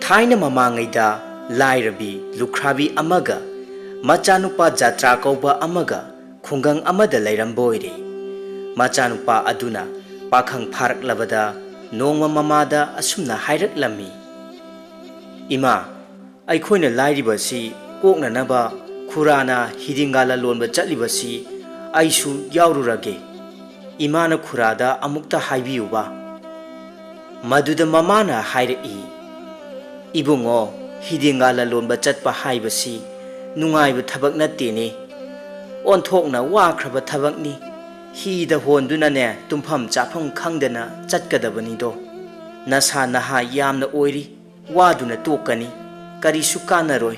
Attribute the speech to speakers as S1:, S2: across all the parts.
S1: थाइना ममांगैदा लाइरबी लुख्राबी अमगा मचानुपा जात्रा कौबा अमगा खुंगंग अमदा लैरंबोइरे मचानुपा अदुना पाखंग फारकलबदा नोंमा ममादा असुमना हाइरकलमी इमा अखोइना लाइरिबसी कोकननबा खुराना हिदिंगाला लोनबा चटलिबसी आइसु याउरुरगे इमाना खुरादा अमुक्ता हाइबियुबा मदुदा ममाना हाइरई इबुंगो हिदिंगाला लोनबा चटपा हाइबसी नुंगाइबा थबक नत्तेने ओंथोकना वाख्रबा थबकनी हिदा होंदुनाने तुम्फम चाफम खंगदना चटकदबनिदो नसा नहा यामना ओइरी वादुना तोकनी करिसु कानरोय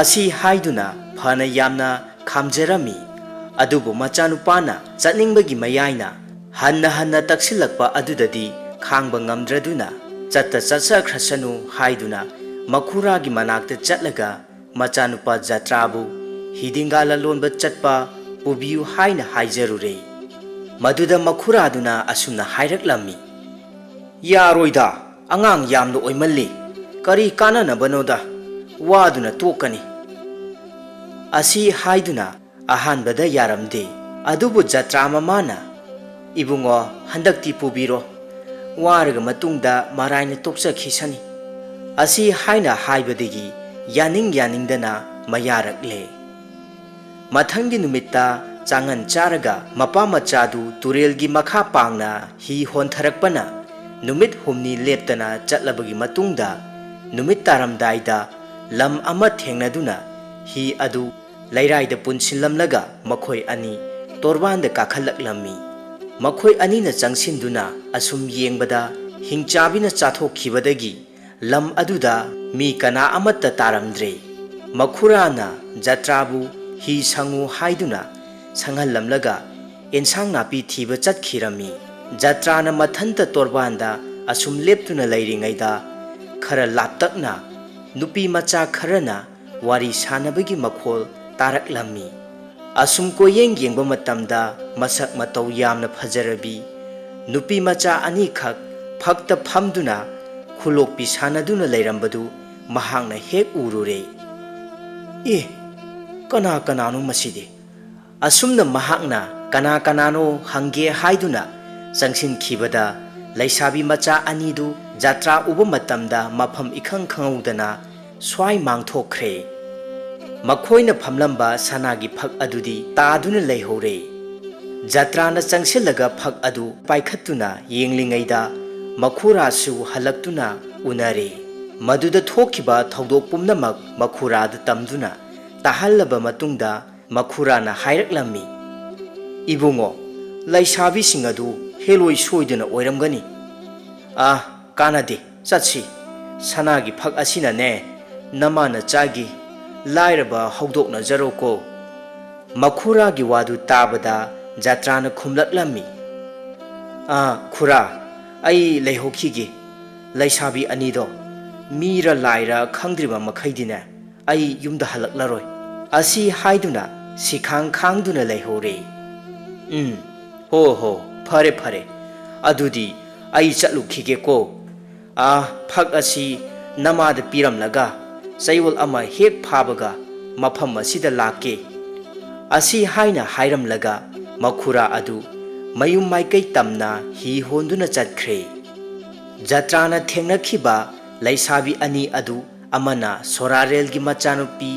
S1: असी हाइदुना फना यामना खामजरमी अदुबु मचानुपाना चटनिंगबगी मयाइना हन्ना हन्ना तक्सिलकपा अदुददी खांगबा ngamdraduna chatta chachakhrasanu haiduna makhuragi manakta chatlaga machanupa jatrabu hidingala lonba chatpa pubiu haina haijarure maduda makhuraduna asumna hairaklammi yaroida angang yamno oimalli kari kanana banoda waduna tokani asi haiduna ahanbada yaramde adubu jatra mamana ibungo handakti pubiro वारगा मतुंगदा मारायना तोक्चखिसनी असी हाइना हाइबदगी Yaning यानिंगदना मयारकले मथंगी नुमित्ता Changan चारगा Mopa मचादु तुरेलगी मखा पांगना ही होंथरकपना नुमित हुमनी लेपतना चटलबगी मतुंगदा नुमित तारमदाइदा lump अमा थेंगनदुना ही अदु लैराइदा पुनसिलमलगा मखोय अनि तोरबानदा काखलकलम्मी मखोय अनीना चंगसिनदुना assume येंगबदा हिंगचाबिना चाथोखिबदगी lump अदुदा मी कना अमत्ता तारमद्रे मखुराना जत्राबु ही संगु हाइदुना संगहलमलगा एनसांग नापी थीब चटखिरमी जत्राना मथंता तोरबानदा assume लेपतुना लैरिंगैदा खरा लापतकना नुपी मचा खरना वारी सानबगी मखोल तारकलमी असुम कोयेंग येंगबा मतमदा मसक मतौ यामना फजरबी नुपी मचा अनी खक फक्त फमदुना खुलोकपी सानदुना लैरंबदु महांगना हेक उरुरे ए कना कनानो मसिदे असुमना महांगना कना कनानो हंगे हाइदुना संगसिन खिबदा लैसाबी मचा अनीदु जात्रा उब मतमदा मफम इखंग खंगौदना स्वाय मांगथोखरे मखोइना फमलंबा सनागी फक अदुदी तादुना लैहोरे जात्राना चंगसिलगा फक अदु पाइखतुना येंगलिंगैदा मखुरासु हलक्तुना उनरे मदुदा थोखिबा थौदोक पुमनमक मखुरादा तमदुना ताहल्लबा मतुंगदा मखुराना हाइरकलम्मी इबुंगो लैसाबी सिंग अदु हेलोय सोइदुना ओइरमगनी आ कानादे चटसी सनागी फक असिनाने नमाना चागी लाइरबा हौदोकना जरोको मखुरागी वादु ताबदा जात्राना खुमलकलम्मी आ खुरा आई लैहोखिगे लैसाबी अनीदो मीरा लाइरा खंद्रिबा मखैदिने आई युमदा हलकलरोय असी हाइदुना सिखांग खांगदुना लैहोरे हो हो फरे फरे अदुदी आई चलुखिगे को आ फक असी नमाद पिरमलगा चैवल अमा हेक फाबगा मफम असिदा लाके असी हाइना हाइरमलगा मखुरा अदु मयुम माइकै तमना ही होंदुना चटख्रे जात्राना थेंगनखिबा लैसाबी अनी अदु अमना सोरारेलगी मचानुपी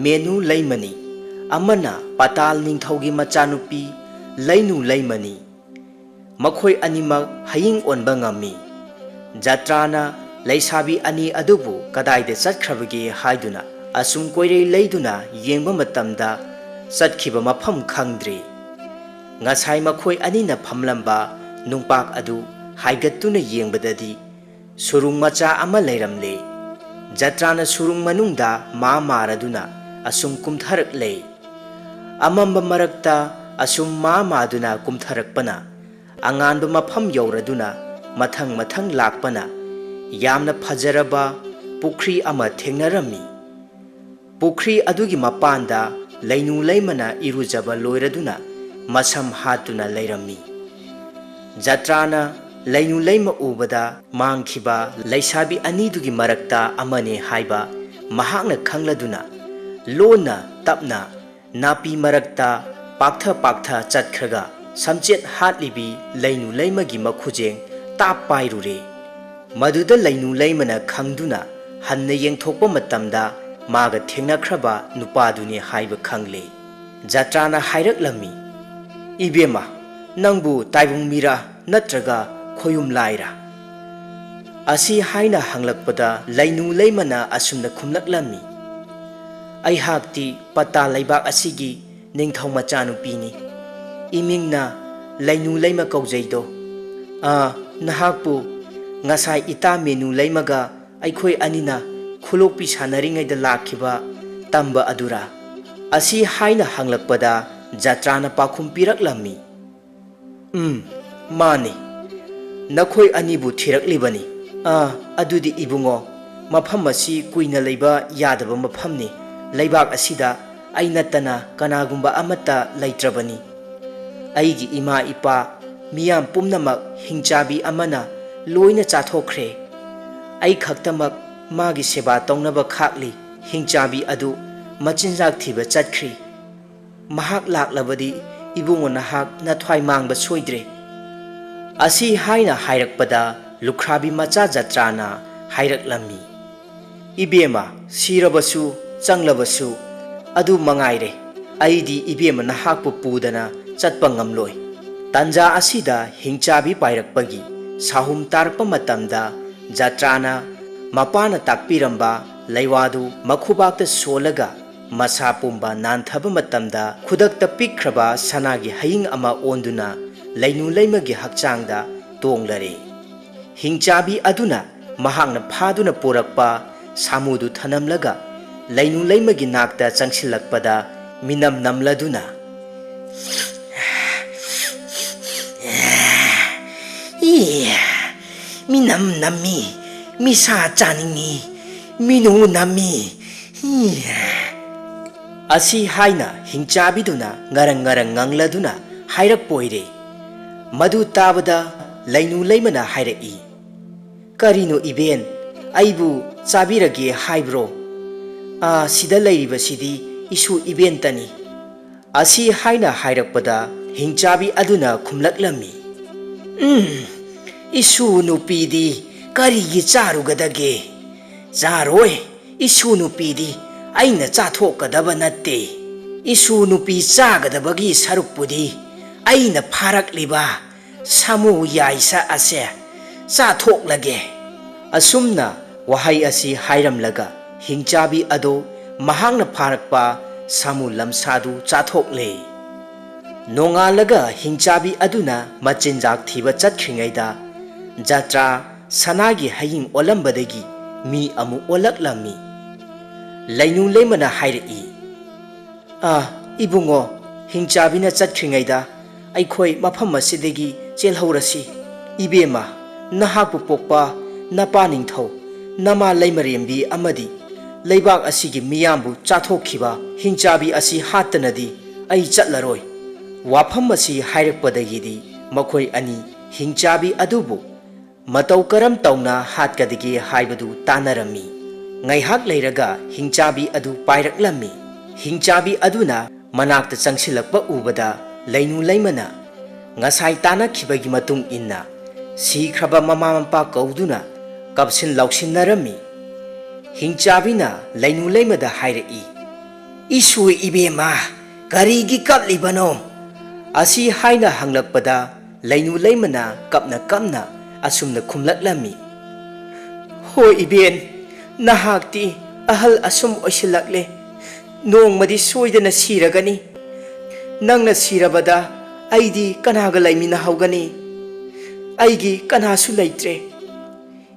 S1: मेनु लैमनी अमना पताल निंगथौगी मचानुपी लैनु लैमनी मखोय अनिमक हयिंग ओनबा ngami जात्राना लैसाबी अनी अदुबु कदाइदे चटख्रबगे हाइदुना assume कोइरे लैदुना येंगबा मतमदा चटखिबा मफम खंगद्रे ngasai makhoi anina phamlamba nungpak adu haigаттuna yengbadadi surung macha ama leiramle jatrana surung manungda ma maraduna asum kumtharak le amamba marakta asum ma maduna kumtharakpana anganba mapham yauraduna mathang mathang lakpana yamna phajaraba pukri ama thengnarami pukri adugi mapanda lainu laimana irujaba loiraduna masam hatuna leirami jatrana ꯂꯩꯅꯨ ꯂꯩꯃ ꯎꯕꯗ ꯃꯥꯡꯈꯤꯕ ꯂꯩꯁꯥꯕꯤ ꯑꯅꯤꯗꯨꯒꯤ ꯃꯔꯛꯇ ꯑꯃꯅꯦ ꯍꯥꯏꯕ ꯃꯍꯥꯛꯅ ꯈꯪꯂꯗꯨꯅ ꯂꯣꯟꯅ ꯇꯞꯅ ꯅꯥꯄꯤ ꯃꯔꯛꯇ ꯄꯥꯛꯊ ꯆꯠꯈ꯭ꯔꯒ ꯁꯝꯆꯦꯠ ꯍꯥꯠꯂꯤꯕꯤ ꯂꯩꯅꯨ ꯂꯩꯃꯒꯤ ꯃꯈꯨꯖꯦꯡ ꯇꯥꯞ ꯄꯥꯏꯔꯨꯔꯦ꯫ ꯃꯗꯨꯗ ꯂꯩꯅꯨ ꯂꯩꯃꯅ ꯈꯪꯗꯨꯅ ꯍꯟꯅ ꯌꯦꯡꯊꯣꯛꯄ ꯃꯇꯝꯗ ꯃꯥꯒ ꯊꯦꯡꯅꯈ꯭ꯔꯕ ꯅꯨꯄꯥꯗꯨꯅꯤ ꯍꯥꯏꯕ ꯈꯪꯂꯦ꯫ ꯖꯇ꯭ꯔꯥꯅ ꯍꯥꯏꯔꯛꯂꯝꯃꯤ, "ꯏꯕꯦꯝꯃ, ꯅꯪꯕꯨ ꯇꯥꯏꯕꯪ ꯃꯤꯔꯥ ꯅꯠꯇ꯭ꯔꯒ ꯈꯣꯌꯨꯝ ꯂꯥꯏꯔꯥ?" ꯑꯁꯤ ꯍꯥꯏꯅ ꯍꯪꯂꯛꯄꯗ ꯂꯩꯅꯨ ꯂꯩꯃꯅ ꯑꯁꯨꯝꯅ ꯈꯨꯝꯂꯛꯂꯝꯃꯤ, "ꯑꯩꯍꯥꯛꯇꯤ ꯄꯇꯥ ꯂꯩꯕꯥꯛ ꯑꯁꯤꯒꯤ ꯅꯤꯡꯊꯧ ꯃꯆꯥꯅꯨꯄꯤꯅꯤ꯫ ꯏꯃꯤꯡꯅ ꯂꯩꯅꯨ ꯂꯩꯃ ꯀꯧꯖꯩꯗꯣ꯫ ꯅꯍꯥꯛꯄꯨ ꯉꯁꯥꯏ ꯏꯇꯥ ꯃꯦꯅꯨ ꯂꯩꯃꯒ ꯑꯩꯈꯣꯏ ꯑꯅꯤꯅ ꯈꯨꯂꯣꯛꯄꯤ ꯁꯥꯟꯅꯔꯤꯉꯩꯗ ꯂꯥꯛꯈꯤꯕ ꯇꯝꯕ ꯑꯗꯨꯔꯥ?" ꯑꯁꯤ ꯍꯥꯏꯅ ꯍꯪꯂꯛꯄꯗ ꯖꯇ꯭ꯔꯥꯅ ꯄꯥꯎꯈꯨꯝ ꯄꯤꯔꯛꯂꯝꯃꯤ, "ꯃꯥꯅꯤ, ꯅꯈꯣꯏ ꯑꯅꯤꯕꯨ ꯊꯤꯔꯛꯂꯤꯕꯅꯤ꯫ ꯑꯗꯨꯗꯤ ꯏꯕꯨꯡꯉꯣ, ꯃꯐꯝ ꯑꯁꯤ ꯀꯨꯏꯅ ꯂꯩꯕ ꯌꯥꯗꯕ ꯃꯐꯝꯅꯤ꯫ ꯂꯩꯕꯥꯛ ꯑꯁꯤꯗ ꯑꯩ ꯅꯠꯇꯅ ꯀꯅꯥꯒꯨꯝꯕ ꯑꯃꯠꯇ ꯂꯩꯇ꯭ꯔꯕꯅꯤ꯫ ꯑꯩꯒꯤ ꯏꯃꯥ ꯏꯄꯥ ꯃꯤꯌꯥꯝ ꯄꯨꯝꯅꯃꯛ ꯍꯤꯡꯆꯥꯕꯤ ꯑꯃꯅ ꯂꯣꯏꯅ ꯆꯥꯊꯣꯛꯈ꯭ꯔꯦ꯫ ꯑꯩ ꯈꯛꯇꯃꯛ ꯃꯥꯒꯤ ꯁꯦꯕꯥ ꯇꯧꯅꯕ ꯈꯥꯛꯂꯤ꯫ ꯍꯤꯡꯆꯥꯕꯤ ꯑꯗꯨ ꯃꯆꯤꯟꯖꯥꯛ ꯊꯤꯕ ꯆꯠꯈ꯭ꯔꯤ꯫ ꯃꯍꯥꯛ ꯂꯥꯛꯂꯕꯗꯤ ꯏꯕꯨꯡꯉꯣ ꯅꯍꯥꯛ ꯅꯊ꯭ꯋꯥꯏ ꯃꯥꯡꯕ ꯁꯣꯏꯗ꯭ꯔꯦ." ꯑꯁꯤ ꯍꯥꯏꯅ ꯍꯥꯏꯔꯛꯄꯗ ꯂꯨꯈ꯭ꯔꯥꯕꯤ ꯃꯆꯥ ꯖꯇ꯭ꯔꯥꯅ ꯍꯥꯏꯔꯛꯂꯝꯃꯤ, "ꯏꯕꯦꯝꯃ, ꯁꯤꯔꯕꯁꯨ ꯆꯪꯂꯕꯁꯨ ꯑꯗꯨ ꯃꯉꯥꯏꯔꯦ꯫ ꯑꯩꯗꯤ ꯏꯕꯦꯝꯃ ꯅꯍꯥꯛꯄꯨ ꯄꯨꯗꯅ ꯆꯠꯄ ꯉꯝꯂꯣꯏ." ꯇꯥꯟꯖꯥ ꯑꯁꯤꯗ ꯍꯤꯡꯆꯥꯕꯤ ꯄꯥꯏꯔꯛꯄꯒꯤ ꯁꯥꯍꯨꯝ ꯇꯥꯔꯛꯄ ꯃꯇꯝꯗ ꯖꯇ꯭ꯔꯥꯅ ꯃꯄꯥꯅ ꯇꯥꯛꯄꯤꯔꯝꯕ ꯂꯩꯋꯥꯗꯨ ꯃꯈꯨꯕꯥꯛꯇ ꯁꯣꯜꯂꯒ ꯃꯁꯥ ꯄꯨꯝꯕ ꯅꯥꯟꯊꯕ ꯃꯇꯝꯗ ꯈꯨꯗꯛꯇ ꯄꯤꯛꯈ꯭ꯔꯕ ꯁꯅꯥꯒꯤ ꯍꯌꯤꯡ ꯑꯃ ꯑꯣꯟꯗꯨꯅ ꯂꯩꯅꯨ ꯂꯩꯃꯒꯤ ꯍꯛꯆꯥꯡꯗ ꯇꯣꯡꯂꯔꯦ꯫ ꯍꯤꯡꯆꯥꯕꯤ ꯑꯗꯨꯅ ꯃꯍꯥꯛꯅ ꯐꯥꯗꯨꯅ ꯄꯨꯔꯛꯄ ꯁꯥꯃꯨꯗꯨ ꯊꯅꯝꯂꯒ ꯂꯩꯅꯨ ꯂꯩꯃꯒꯤ ꯅꯥꯛꯇ ꯆꯪꯁꯤꯜꯂꯛꯄꯗ ꯃꯤꯅꯝ ꯅꯝꯂꯗꯨꯅ, "ꯃꯤꯅꯝ ꯅꯝꯃꯤ, ꯃꯤꯁꯥ ꯆꯥꯅꯤꯡꯉꯤ, ꯃꯤꯅꯨ ꯅꯝꯃꯤ." ꯑꯁꯤ ꯍꯥꯏꯅ ꯍꯤꯡꯆꯥꯕꯤꯗꯨꯅ ꯉꯔꯪ ꯉꯔꯪ ꯉꯪꯂꯗꯨꯅ ꯍꯥꯏꯔꯛꯄ ꯑꯣꯏꯔꯦ꯫ ꯃꯗꯨ ꯇꯥꯕꯗ ꯂꯩꯅꯨ ꯂꯩꯃꯅ ꯍꯥꯏꯔꯛꯏ, "ꯀꯔꯤꯅꯣ ꯏꯕꯦꯟ, ꯑꯩꯕꯨ ꯆꯥꯕꯤꯔꯒꯦ ꯍꯥꯏꯕ꯭ꯔꯣ? ꯁꯤꯗ ꯂꯩꯔꯤꯕꯁꯤꯗꯤ ꯏꯁꯨ ꯏꯕꯦꯟꯇꯅꯤ." ꯑꯁꯤ ꯍꯥꯏꯅ ꯍꯥꯏꯔꯛꯄꯗ ꯍꯤꯡꯆꯥꯕꯤ ꯑꯗꯨꯅ ꯈꯨꯝꯂꯛꯂꯝꯃꯤ, "ꯏꯁꯨ ꯅꯨꯄꯤꯗꯤ ꯀꯔꯤꯒꯤ ꯆꯥꯔꯨꯒꯗꯒꯦ? ꯆꯥꯔꯣꯏ, ꯏꯁꯨ ꯅꯨꯄꯤꯗꯤ ꯑꯩꯅ ꯆꯥꯊꯣꯛꯀꯗꯕ ꯅꯠꯇꯦ꯫ ꯏꯁꯨ ꯅꯨꯄꯤ ꯆꯥꯒꯗꯕꯒꯤ ꯁꯔꯨꯛꯄꯨꯗꯤ ꯑꯩꯅ ꯐꯥꯔꯛꯂꯤꯕ ꯁꯥꯃꯨ ꯌꯥꯏꯁ ꯑꯁꯦ ꯆꯥꯊꯣꯛꯂꯒꯦ." ꯑꯁꯨꯝꯅ ꯋꯥꯍꯩ ꯑꯁꯤ ꯍꯥꯏꯔꯝꯂꯒ ꯍꯤꯡꯆꯥꯕꯤ ꯑꯗꯣ ꯃꯍꯥꯛꯅ ꯐꯥꯔꯛꯄ ꯁꯥꯃꯨ ꯂꯝꯁꯥꯗꯨ ꯆꯥꯊꯣꯛꯂꯦ꯫ ꯅꯣꯡꯉꯥꯜꯂꯒ ꯍꯤꯡꯆꯥꯕꯤ ꯑꯗꯨꯅ ꯃꯆꯤꯟꯖꯥꯛ ꯊꯤꯕ ꯆꯠꯈ꯭ꯔꯤꯉꯩꯗ ꯖꯇ꯭ꯔꯥ ꯁꯅꯥꯒꯤ ꯍꯌꯤꯡ ꯑꯣꯜꯂꯝꯕꯗꯒꯤ ꯃꯤ ꯑꯃꯨꯛ ꯑꯣꯜꯂꯛꯂꯝꯃꯤ꯫ ꯂꯩꯅꯨ ꯂꯩꯃꯅ ꯍꯥꯏꯔꯛꯏ, "ꯏꯕꯨꯡꯉꯣ, ꯍꯤꯡꯆꯥꯕꯤꯅ ꯆꯠꯈ꯭ꯔꯤꯉꯩꯗ ꯑꯩꯈꯣꯏ ꯃꯐꯝ ꯑꯁꯤꯗꯒꯤ ꯆꯦꯜꯍꯧꯔꯁꯤ꯫ ꯏꯕꯦꯝꯃ, ꯅꯍꯥꯛꯄꯨ ꯄꯣꯛꯄ ꯅꯄꯥ ꯅꯤꯡꯊꯧ, ꯅꯃꯥ ꯂꯩꯃꯔꯦꯝꯕꯤ ꯑꯃꯗꯤ ꯂꯩꯕꯥꯛ ꯑꯁꯤꯒꯤ ꯃꯤꯌꯥꯝꯕꯨ ꯆꯥꯊꯣꯛꯈꯤꯕ ꯍꯤꯡꯆꯥꯕꯤ ꯑꯁꯤ ꯍꯥꯠꯇꯅꯗꯤ ꯑꯩ ꯆꯠꯂꯔꯣꯏ." ꯋꯥꯐꯝ ꯑꯁꯤ ꯍꯥꯏꯔꯛꯄꯗꯒꯤꯗꯤ ꯃꯈꯣꯏ ꯑꯅꯤ ꯍꯤꯡꯆꯥꯕꯤ ꯑꯗꯨꯕꯨ ꯃꯇꯧ ꯀꯔꯝ ꯇꯧꯅ ꯍꯥꯠꯀꯗꯒꯦ ꯍꯥꯏꯕꯗꯨ ꯇꯥꯟꯅꯔꯝꯃꯤ꯫ ꯉꯥꯏꯍꯥꯛ ꯂꯩꯔꯒ ꯍꯤꯡꯆꯥꯕꯤ ꯑꯗꯨ ꯄꯥꯏꯔꯛꯂꯝꯃꯤ꯫ ꯍꯤꯡꯆꯥꯕꯤ ꯑꯗꯨꯅ ꯃꯅꯥꯛꯇ ꯆꯪꯁꯤꯜꯂꯛꯄ ꯎꯕꯗ ꯂꯩꯅꯨ ꯂꯩꯃꯅ ꯉꯁꯥꯏ ꯇꯥꯟꯅꯈꯤꯕꯒꯤ ꯃꯇꯨꯡ ꯏꯟꯅ ꯁꯤꯈ꯭ꯔꯕ ꯃꯃꯥ ꯃꯄꯥ ꯀꯧꯗꯨꯅ ꯀꯞꯁꯤꯟ ꯂꯥꯎꯁꯤꯟꯅꯔꯝꯃꯤ꯫ ꯍꯤꯡꯆꯥꯕꯤꯅ ꯂꯩꯅꯨ ꯂꯩꯃꯗ ꯍꯥꯏꯔꯛꯏ, "ꯏꯁꯨ ꯏꯕꯦꯝꯃ, ꯀꯔꯤꯒꯤ ꯀꯞꯂꯤꯕꯅꯣ?" ꯑꯁꯤ ꯍꯥꯏꯅ ꯍꯪꯂꯛꯄꯗ ꯂꯩꯅꯨ ꯂꯩꯃꯅ ꯀꯞꯅ ꯀꯞꯅ ꯑꯁꯨꯝꯅ ꯈꯨꯝꯂꯛꯂꯝꯃꯤ, "ꯍꯣ ꯏꯕꯦꯟ, ꯅꯍꯥꯛꯇꯤ ꯑꯍꯜ ꯑꯁꯨꯝ ꯑꯣꯏꯁꯤꯜꯂꯛꯂꯦ, ꯅꯣꯡꯃꯗꯤ ꯁꯣꯏꯗꯅ ꯁꯤꯔꯒꯅꯤ꯫ ꯅꯪꯅ ꯁꯤꯔꯕꯗ ꯑꯩꯗꯤ ꯀꯅꯥꯒ ꯂꯩꯃꯤꯟꯅꯍꯧꯒꯅꯤ? ꯑꯩꯒꯤ ꯀꯅꯥꯁꯨ ꯂꯩꯇ꯭ꯔꯦ꯫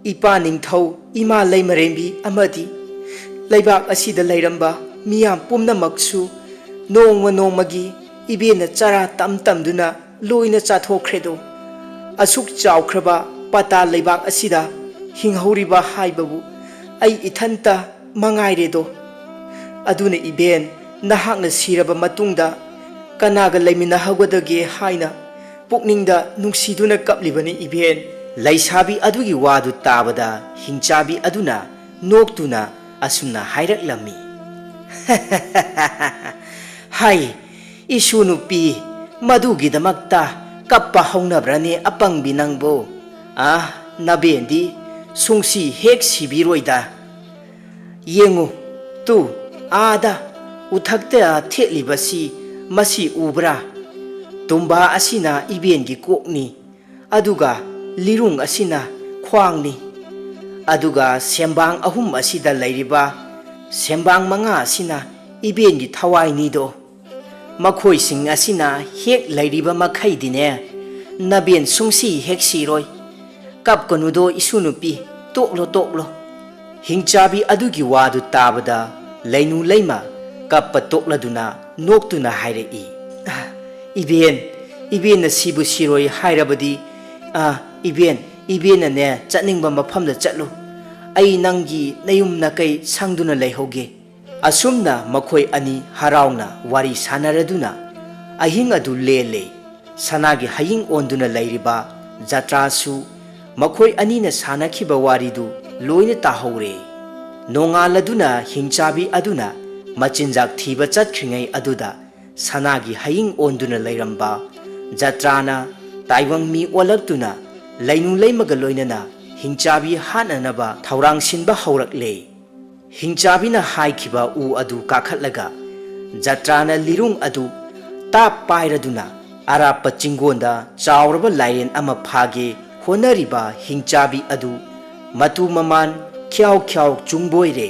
S1: ꯏꯄꯥ ꯅꯤꯡꯊꯧ, ꯏꯃꯥ ꯂꯩꯃꯔꯦꯝꯕꯤ ꯑꯃꯗꯤ ꯂꯩꯕꯥꯛ ꯑꯁꯤꯗ ꯂꯩꯔꯝꯕ ꯃꯤꯌꯥꯝ ꯄꯨꯝꯅꯃꯛꯁꯨ ꯅꯣꯡꯃ ꯅꯣꯡꯃꯒꯤ ꯏꯕꯦꯟꯅ ꯆꯔꯥ ꯇꯝꯗꯨꯅ ꯂꯣꯏꯅ ꯆꯥꯊꯣꯛꯈ꯭ꯔꯦꯗꯣ꯫ ꯑꯁꯨꯛ ꯆꯥꯎꯈ꯭ꯔꯕ ꯄꯇꯥ ꯂꯩꯕꯥꯛ ꯑꯁꯤꯗ ꯍꯤꯡꯍꯧꯔꯤꯕ ꯍꯥꯏꯕꯕꯨ ꯑꯩ ꯏꯊꯟꯇ ꯃꯉꯥꯏꯔꯦꯗꯣ꯫ ꯑꯗꯨꯅ ꯏꯕꯦꯟ, ꯅꯍꯥꯛꯅ ꯁꯤꯔꯕ ꯃꯇꯨꯡꯗ ꯀꯅꯥꯒ ꯂꯩꯃꯤꯟꯅꯍꯧꯒꯗꯒꯦ ꯍꯥꯏꯅ ꯄꯨꯛꯅꯤꯡꯗ ꯅꯨꯡꯁꯤꯗꯨꯅ ꯀꯞꯂꯤꯕꯅꯤ ꯏꯕꯦꯟ." ꯂꯩꯁꯥꯕꯤ ꯑꯗꯨꯒꯤ ꯋꯥꯗꯨ ꯇꯥꯕꯗ ꯍꯤꯡꯆꯥꯕꯤ ꯑꯗꯨꯅ ꯅꯣꯛꯇꯨꯅ ꯑꯁꯨꯝꯅ ꯍꯥꯏꯔꯛꯂꯝꯃꯤ꯫ ꯍꯥꯏ ꯏꯁꯨ ꯅꯨꯄꯤ, ꯃꯗꯨꯒꯤꯗꯃꯛꯇ ꯀꯞꯄ ꯍꯧꯅꯕ꯭ꯔꯅꯦ ꯑꯄꯪꯕꯤ ꯅꯪꯕꯨ? ꯅꯕꯦꯟꯗꯤ ꯁꯨꯡꯁꯤ ꯍꯦꯛ ꯁꯤꯕꯤꯔꯣꯏꯗ꯫ ꯌꯦꯡꯉꯨ ꯇꯨ ꯑꯥꯗ ꯎꯊꯛꯇ ꯊꯦꯠꯂꯤꯕꯁꯤ ꯃꯁꯤ ꯎꯕ꯭ꯔꯥ? ꯇꯨꯝꯕꯥ ꯑꯁꯤꯅ ꯏꯕꯦꯟꯒꯤ ꯀꯣꯛꯅꯤ, ꯑꯗꯨꯒ ꯂꯤꯔꯨꯡ ꯑꯁꯤꯅ ꯈ꯭ꯋꯥꯡꯅꯤ, ꯑꯗꯨꯒ ꯁꯦꯝꯕꯥꯡ ꯑꯍꯨꯝ ꯑꯁꯤꯗ ꯂꯩꯔꯤꯕ ꯁꯦꯝꯕꯥꯡ ꯃꯉꯥ ꯑꯁꯤꯅ ꯏꯕꯦꯟꯒꯤ ꯊꯋꯥꯏꯅꯤꯗꯣ꯫ ꯃꯈꯣꯏꯁꯤꯡ ꯑꯁꯤꯅ ꯍꯦꯛ ꯂꯩꯔꯤꯕ ꯃꯈꯩꯗꯤꯅꯦ ꯅꯕꯦꯟ ꯁꯨꯡꯁꯤ ꯍꯦꯛ ꯁꯤꯔꯣꯏ꯫ ꯀꯞꯀꯅꯨꯗꯣ ꯏꯁꯨ ꯅꯨꯄꯤ, ꯇꯣꯛꯂꯣ ꯇꯣꯛꯂꯣ꯫ ꯍꯤꯡꯆꯥꯕꯤ ꯑꯗꯨꯒꯤ ꯋꯥꯗꯨ ꯇꯥꯕꯗ ꯂꯩꯅꯨ ꯂꯩꯃ ꯀꯞꯄ ꯇꯣꯛꯂꯗꯨꯅ ꯅꯣꯛꯇꯨꯅ ꯍꯥꯏꯔꯛꯏ꯫ ꯏꯕꯦꯟꯅ ꯁꯤꯕꯨ ꯁꯤꯔꯣꯏ ꯍꯥꯏꯔꯕꯗꯤ ꯏꯕꯦꯟꯅꯅꯦ ꯆꯠꯅꯤꯡꯕ ꯃꯐꯝꯗ ꯆꯠꯂꯨ, ꯑꯩ ꯅꯪꯒꯤ ꯅꯌꯨꯝ ꯅꯀꯩ ꯁꯪꯗꯨꯅ ꯂꯩꯍꯧꯒꯦ꯫ ꯑꯁꯨꯝꯅ ꯃꯈꯣꯏ ꯑꯅꯤ ꯍꯔꯥꯎꯅ ꯋꯥꯔꯤ ꯁꯥꯅꯔꯗꯨꯅ ꯑꯍꯤꯡ ꯑꯗꯨ ꯂꯦꯜꯂꯦ꯫ ꯁꯅꯥꯒꯤ ꯍꯌꯤꯡ ꯑꯣꯟꯗꯨꯅ ꯂꯩꯔꯤꯕ ꯖꯇ꯭ꯔꯥꯁꯨ ꯃꯈꯣꯏ ꯑꯅꯤꯅ ꯁꯥꯅꯈꯤꯕ ꯋꯥꯔꯤꯗꯨ ꯂꯣꯏꯅ ꯇꯥꯍꯧꯔꯦ꯫ ꯅꯣꯡꯉꯥꯜꯂꯗꯨꯅ ꯍꯤꯡꯆꯥꯕꯤ ꯑꯗꯨꯅ ꯃꯆꯤꯟꯖꯥꯛ ꯊꯤꯕ ꯆꯠꯈ꯭ꯔꯤꯉꯩ ꯑꯗꯨꯗ ꯁꯅꯥꯒꯤ ꯍꯌꯤꯡ ꯑꯣꯟꯗꯨꯅ ꯂꯩꯔꯝꯕ ꯖꯇ꯭ꯔꯥꯅ ꯇꯥꯏꯕꯪ ꯃꯤ ꯑꯣꯜꯂꯛꯇꯨꯅ ꯂꯩꯅꯨ ꯂꯩꯃꯒ ꯂꯣꯏꯅꯅ ꯍꯤꯡꯆꯥꯕꯤ ꯍꯥꯠꯅꯅꯕ ꯊꯧꯔꯥꯡ ꯁꯤꯟꯕ ꯍꯧꯔꯛꯂꯦ꯫ ꯍꯤꯡꯆꯥꯕꯤꯅ ꯍꯥꯏꯈꯤꯕ ꯎ ꯑꯗꯨ ꯀꯥꯈꯠꯂꯒ ꯖꯇ꯭ꯔꯥꯅ ꯂꯤꯔꯨꯡ ꯑꯗꯨ ꯇꯥꯞ ꯄꯥꯏꯔꯗꯨꯅ ꯑꯔꯥꯞꯄ ꯆꯤꯡꯒꯣꯟꯗ ꯆꯥꯎꯔꯕ ꯂꯥꯏꯔꯦꯟ ꯑꯃ ꯐꯥꯒꯦ ꯍꯣꯠꯅꯔꯤꯕ ꯍꯤꯡꯆꯥꯕꯤ ꯑꯗꯨ ꯃꯇꯨ ꯃꯃꯥꯟ ꯈ꯭ꯌꯥꯎ ꯈ꯭ꯌꯥꯎ ꯆꯨꯡꯕꯣꯏꯔꯦ꯫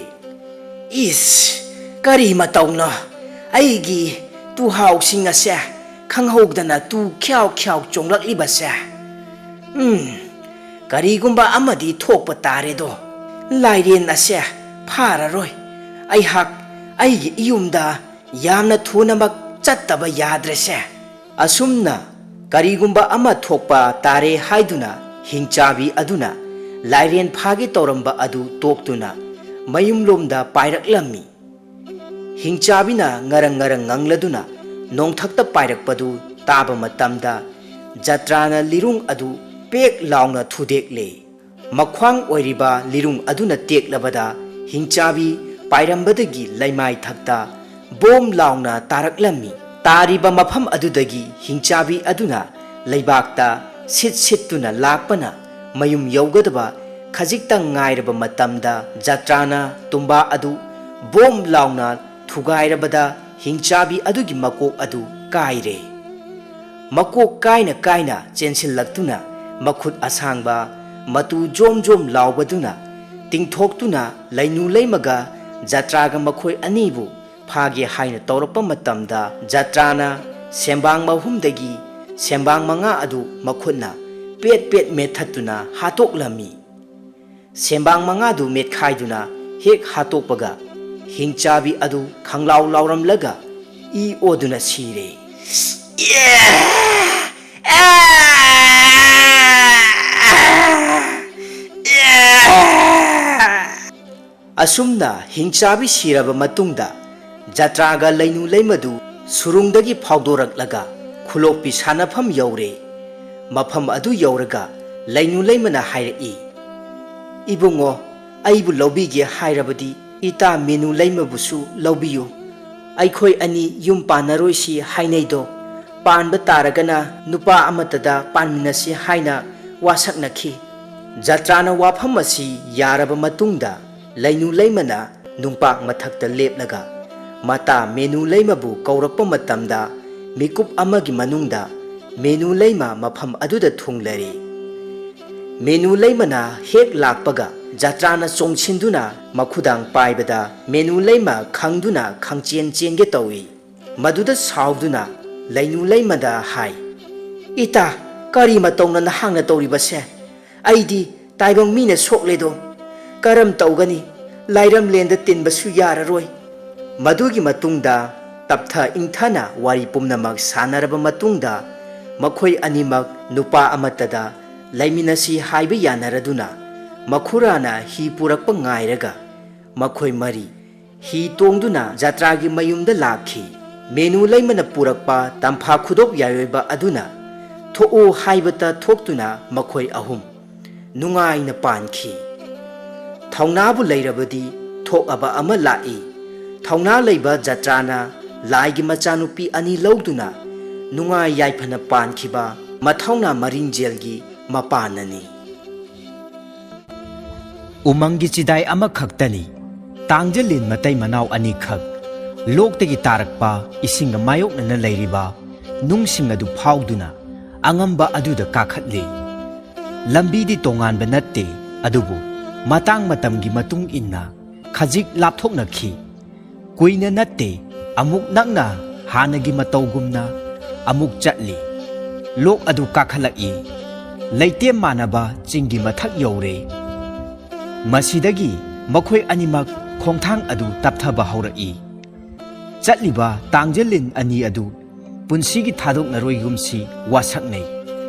S1: ꯏꯁ ꯀꯔꯤ ꯃꯇꯧꯅꯣ ꯑꯩꯒꯤ ꯇꯨꯍꯥꯎꯁꯤꯡ ꯑꯁꯦ ꯈꯪꯍꯧꯗꯅ ꯇꯨ ꯈ꯭ꯌꯥꯎ ꯈ꯭ꯌꯥꯎ ꯆꯣꯡꯂꯛꯂꯤꯕꯁꯦ? ꯀꯔꯤꯒꯨꯝꯕ ꯑꯃꯗꯤ ꯊꯣꯛꯄ ꯇꯥꯔꯦꯗꯣ꯫ ꯂꯥꯏꯔꯦꯟ ꯑꯁꯦ ꯐꯥꯔꯔꯣꯏ, ꯑꯩꯍꯥꯛ ꯑꯩꯒꯤ ꯏꯌꯨꯝꯗ ꯌꯥꯝꯅ ꯊꯨꯅꯃꯛ ꯆꯠꯇꯕ ꯌꯥꯗ꯭ꯔꯦꯁꯦ꯫ ꯑꯁꯨꯝꯅ ꯀꯔꯤꯒꯨꯝꯕ ꯑꯃ ꯊꯣꯛꯄ ꯇꯥꯔꯦ ꯍꯥꯏꯗꯨꯅ ꯍꯤꯡꯆꯥꯕꯤ ꯑꯗꯨꯅ ꯂꯥꯏꯔꯦꯟ ꯐꯥꯒꯦ ꯇꯧꯔꯝꯕ ꯑꯗꯨ ꯇꯣꯛꯇꯨꯅ ꯃꯌꯨꯝꯂꯣꯝꯗ ꯄꯥꯏꯔꯛꯂꯝꯃꯤ꯫ ꯍꯤꯡꯆꯥꯕꯤꯅ ꯉꯔꯪ ꯉꯔꯪ ꯉꯪꯂꯗꯨꯅ ꯅꯣꯡꯊꯛꯇ ꯄꯥꯏꯔꯛꯄꯗꯨ ꯇꯥꯕ ꯃꯇꯝꯗ ꯖꯇ꯭ꯔꯥꯅ ꯂꯤꯔꯨꯡ ꯑꯗꯨ ꯄꯦꯛ ꯂꯥꯎꯅ ꯊꯨꯗꯦꯛꯂꯦ꯫ ꯃꯈ꯭ꯋꯥꯡ ꯑꯣꯏꯔꯤꯕ ꯂꯤꯔꯨꯡ ꯑꯗꯨꯅ ꯇꯦꯛꯂꯕꯗ ꯍꯤꯡꯆꯥꯕꯤ ꯄꯥꯏꯔꯝꯕꯗꯒꯤ ꯂꯩꯃꯥꯏ ꯊꯛꯇ ꯕꯣꯝ ꯂꯥꯎꯅ ꯇꯥꯔꯛꯂꯝꯃꯤ꯫ ꯇꯥꯔꯤꯕ ꯃꯐꯝ ꯑꯗꯨꯗꯒꯤ ꯍꯤꯡꯆꯥꯕꯤ ꯑꯗꯨꯅ ꯂꯩꯕꯥꯛꯇ ꯁꯤꯠ ꯁꯤꯠꯇꯨꯅ ꯂꯥꯛꯄꯅ ꯃꯌꯨꯝ ꯌꯧꯒꯗꯕ ꯈꯖꯤꯛꯇꯪ ꯉꯥꯏꯔꯕ ꯃꯇꯝꯗ ꯖꯇ꯭ꯔꯥꯅ ꯇꯨꯝꯕꯥ ꯑꯗꯨ ꯕꯣꯝ ꯂꯥꯎꯅ ꯊꯨꯒꯥꯏꯔꯕꯗ ꯍꯤꯡꯆꯥꯕꯤ ꯑꯗꯨꯒꯤ ꯃꯀꯣꯛ ꯑꯗꯨ ꯀꯥꯏꯔꯦ꯫ ꯃꯀꯣꯛ ꯀꯥꯏꯅ ꯀꯥꯏꯅ ꯆꯦꯟꯁꯤꯜꯂꯛꯇꯨꯅ ꯃꯈꯨꯠ ꯑꯁꯥꯡꯕ ꯃꯇꯨ ꯖꯣꯝ ꯖꯣꯝ ꯂꯥꯎꯕꯗꯨꯅ ꯇꯤꯡꯊꯣꯛꯇꯨꯅ ꯂꯩꯅꯨ ꯂꯩꯃꯒ ꯖꯇ꯭ꯔꯥꯒ ꯃꯈꯣꯏ ꯑꯅꯤꯕꯨ ꯐꯥꯒꯦ ꯍꯥꯏꯅ ꯇꯧꯔꯛꯄ ꯃꯇꯝꯗ ꯖꯇ꯭ꯔꯥꯅ ꯁꯦꯝꯕꯥꯡ ꯃꯍꯨꯝꯗꯒꯤ ꯁꯦꯝꯕꯥꯡ ꯃꯉꯥ ꯑꯗꯨ ꯃꯈꯨꯠꯅ ꯄꯦꯠ ꯄꯦꯠ ꯃꯦꯠꯊꯠꯇꯨꯅ ꯍꯥꯠꯇꯣꯛꯂꯝꯃꯤ꯫ ꯁꯦꯝꯕꯥꯡ ꯃꯉꯥꯗꯨ ꯃꯦꯠꯈꯥꯏꯗꯨꯅ ꯍꯦꯛ ꯍꯥꯠꯇꯣꯛꯄꯒ ꯍꯤꯡꯆꯥꯕꯤ ꯑꯗꯨ ꯈꯪꯂꯥꯎ ꯂꯥꯎꯔꯝꯂꯒ ꯏ ꯑꯣꯗꯨꯅ ꯁꯤꯔꯦ꯫ ꯑꯁꯨꯝꯅ ꯍꯤꯡꯆꯥꯕꯤ ꯁꯤꯔꯕ ꯃꯇꯨꯡꯗ ꯖꯇ꯭ꯔꯥꯒ ꯂꯩꯅꯨ ꯂꯩꯃꯗꯨ ꯁꯨꯔꯨꯡꯗꯒꯤ ꯐꯥꯎꯗꯣꯔꯛꯂꯒ ꯈꯨꯂꯣꯛꯄꯤ ꯁꯥꯟꯅꯐꯝ ꯌꯧꯔꯦ꯫ ꯃꯐꯝ ꯑꯗꯨ ꯌꯧꯔꯒ ꯂꯩꯅꯨ ꯂꯩꯃꯅ ꯍꯥꯏꯔꯛꯏ, ꯏꯕꯨꯡꯉꯣ, ꯑꯩꯕꯨ ꯂꯧꯕꯤꯒꯦ ꯍꯥꯏꯔꯕꯗꯤ ꯏꯇꯥ ꯃꯦꯅꯨ ꯂꯩꯃꯕꯨꯁꯨ ꯂꯧꯕꯤꯌꯨ꯫ ꯑꯩꯈꯣꯏ ꯑꯅꯤ ꯌꯨꯝ ꯄꯥꯟꯅꯔꯣꯏꯁꯤ ꯍꯥꯏꯅꯩꯗꯣ, ꯄꯥꯟꯕ ꯇꯥꯔꯒꯅ ꯅꯨꯄꯥ ꯑꯃꯠꯇꯗ ꯄꯥꯟꯃꯤꯟꯅꯁꯤ ꯍꯥꯏꯅ ꯋꯥꯁꯛꯅꯈꯤ꯫ ꯖꯇ꯭ꯔꯥꯅ ꯋꯥꯐꯝ ꯑꯁꯤ ꯌꯥꯔꯕ ꯃꯇꯨꯡꯗ ꯂꯩꯅꯨ ꯂꯩꯃꯅ ꯅꯨꯡꯄꯥꯛ ꯃꯊꯛꯇ ꯂꯦꯞꯂꯒ ꯃꯇꯥ ꯃꯦꯅꯨ ꯂꯩꯃꯕꯨ ꯀꯧꯔꯛꯄ ꯃꯇꯝꯗ ꯃꯤꯀꯨꯞ ꯑꯃꯒꯤ ꯃꯅꯨꯡꯗ ꯃꯦꯅꯨ ꯂꯩꯃ ꯃꯐꯝ ꯑꯗꯨꯗ ꯊꯨꯡꯂꯔꯦ꯫ ꯃꯦꯅꯨ ꯂꯩꯃꯅ ꯍꯦꯛ ꯂꯥꯛꯄꯒ ꯖꯇ꯭ꯔꯥꯅ ꯆꯣꯡꯁꯤꯟꯗꯨꯅ ꯃꯈꯨꯗꯥꯡ ꯄꯥꯏꯕꯗ ꯃꯦꯅꯨ ꯂꯩꯃ ꯈꯪꯗꯨꯅ ꯈꯪꯆꯦꯟ ꯆꯦꯟꯒꯦ ꯇꯧꯏ꯫ ꯃꯗꯨꯗ ꯁꯥꯎꯗꯨꯅ ꯂꯩꯅꯨ ꯂꯩꯃꯗ ꯍꯥꯏ, ꯏꯇꯥ, ꯀꯔꯤ ꯃꯇꯧꯅ ꯅꯍꯥꯛꯅ ꯇꯧꯔꯤꯕꯁꯦ? ꯑꯩꯗꯤ ꯇꯥꯏꯕꯪ ꯃꯤꯅ ꯁꯣꯛꯂꯦꯗꯣ, ꯀꯔꯝ ꯇꯧꯒꯅꯤ? ꯂꯥꯏꯔꯝꯂꯦꯟꯗ ꯇꯤꯟꯕꯁꯨ ꯌꯥꯔꯔꯣꯏ꯫ ꯃꯗꯨꯒꯤ ꯃꯇꯨꯡꯗ ꯇꯞꯊ ꯏꯪꯊꯅ ꯋꯥꯔꯤ ꯄꯨꯝꯅꯃꯛ ꯁꯥꯟꯅꯔꯕ ꯃꯇꯨꯡꯗ ꯃꯈꯣꯏ ꯑꯅꯤꯃꯛ ꯅꯨꯄꯥ ꯑꯃꯠꯇꯗ ꯂꯩꯃꯤꯟꯅꯁꯤ ꯍꯥꯏꯕ ꯌꯥꯅꯔꯗꯨꯅ ꯃꯈꯨꯔꯥꯅ ꯍꯤ ꯄꯨꯔꯛꯄ ꯉꯥꯏꯔꯒ ꯃꯈꯣꯏ ꯃꯔꯤ ꯍꯤ ꯇꯣꯡꯗꯨꯅ ꯖꯇ꯭ꯔꯥꯒꯤ ꯃꯌꯨꯝꯗ ꯂꯥꯛꯈꯤ꯫ ꯃꯦꯅꯨ ꯂꯩꯃꯅ ꯄꯨꯔꯛꯄ ꯇꯝꯐꯥ ꯈꯨꯗꯣꯞ ꯌꯥꯏꯑꯣꯏꯕ ꯑꯗꯨꯅ ꯊꯣꯛꯎ ꯍꯥꯏꯕꯇ ꯊꯣꯛꯇꯨꯅ ꯃꯈꯣꯏ ꯑꯍꯨꯝ ꯅꯨꯡꯉꯥꯏꯅ ꯄꯥꯟꯈꯤ ꯊꯧꯅꯥꯕꯨ ꯂꯩꯔꯕꯗꯤ ꯊꯣꯛꯑꯕ ꯑꯃ ꯂꯥꯛꯏ ꯊꯧꯅꯥ ꯂꯩꯕ ꯖꯇ꯭ꯔꯥꯅ ꯂꯥꯏꯒꯤ ꯃꯆꯥꯅꯨꯄꯤ ꯑꯅꯤ ꯂꯧꯗꯨꯅ ꯅꯨꯡꯉꯥꯏ ꯌꯥꯏꯐꯅ ꯄꯥꯟꯈꯤꯕ ꯃꯊꯧꯅꯥ ꯃꯔꯤꯡꯖꯦꯜꯒꯤ ꯃꯄꯥꯟꯅꯅꯤ ꯎꯃꯪꯒꯤ ꯆꯤꯗꯥꯏ ꯑꯃꯈꯛꯇꯅꯤ ꯇꯥꯡꯖꯂꯤꯟ ꯃꯇꯩ ꯃꯅꯥꯎ ꯑꯅꯤꯈꯛ ꯂꯣꯛꯇꯒꯤ ꯇꯥꯔꯛꯄ ꯏꯁꯤꯡꯒ ꯃꯥꯌꯣꯛꯅꯅ ꯂꯩꯔꯤꯕ ꯅꯨꯡꯁꯤꯡ ꯑꯗꯨ ꯐꯥꯎꯗꯨꯅ ꯑꯉꯝꯕ ꯑꯗꯨꯗ ꯀꯥꯈꯠꯂꯤ ꯂꯝꯕꯤꯗꯤ ꯇꯣꯉꯥꯟꯕ ꯅꯠꯇꯦ ꯑꯗꯨꯕꯨ ꯃꯇꯥꯡ ꯃꯇꯝꯒꯤ ꯃꯇꯨꯡ ꯏꯟꯅ ꯈꯖꯤꯛ ꯂꯥꯞꯊꯣꯛꯅꯈꯤ ꯀꯨꯏꯅ ꯅꯠꯇꯦ ꯑꯃꯨꯛ ꯅꯛꯅ ꯍꯥꯟꯅꯒꯤ ꯃꯇꯧꯒꯨꯝꯅ ꯑꯃꯨꯛ ꯆꯠꯂꯤ ꯂꯣꯛ ꯑꯗꯨ ꯀꯥꯈꯠꯂꯛꯏ ꯂꯩꯇꯦꯝ ꯃꯥꯟꯅꯕ ꯆꯤꯡꯒꯤ ꯃꯊꯛ ꯌꯧꯔꯦ ꯃꯁꯤꯗꯒꯤ ꯃꯈꯣꯏ ꯑꯅꯤꯃꯛ ꯈꯣꯡꯊꯥꯡ ꯑꯗꯨ ꯇꯞꯊꯕ ꯍꯧꯔꯛꯏ ꯆꯠꯂꯤꯕ ꯇꯥꯡꯖꯂꯤꯟ ꯑꯅꯤ ꯑꯗꯨ ꯄꯨꯟꯁꯤꯒꯤ ꯊꯥꯗꯣꯛꯅꯔꯣꯏꯒꯨꯝꯁꯤ ꯋꯥꯁꯛꯅꯩ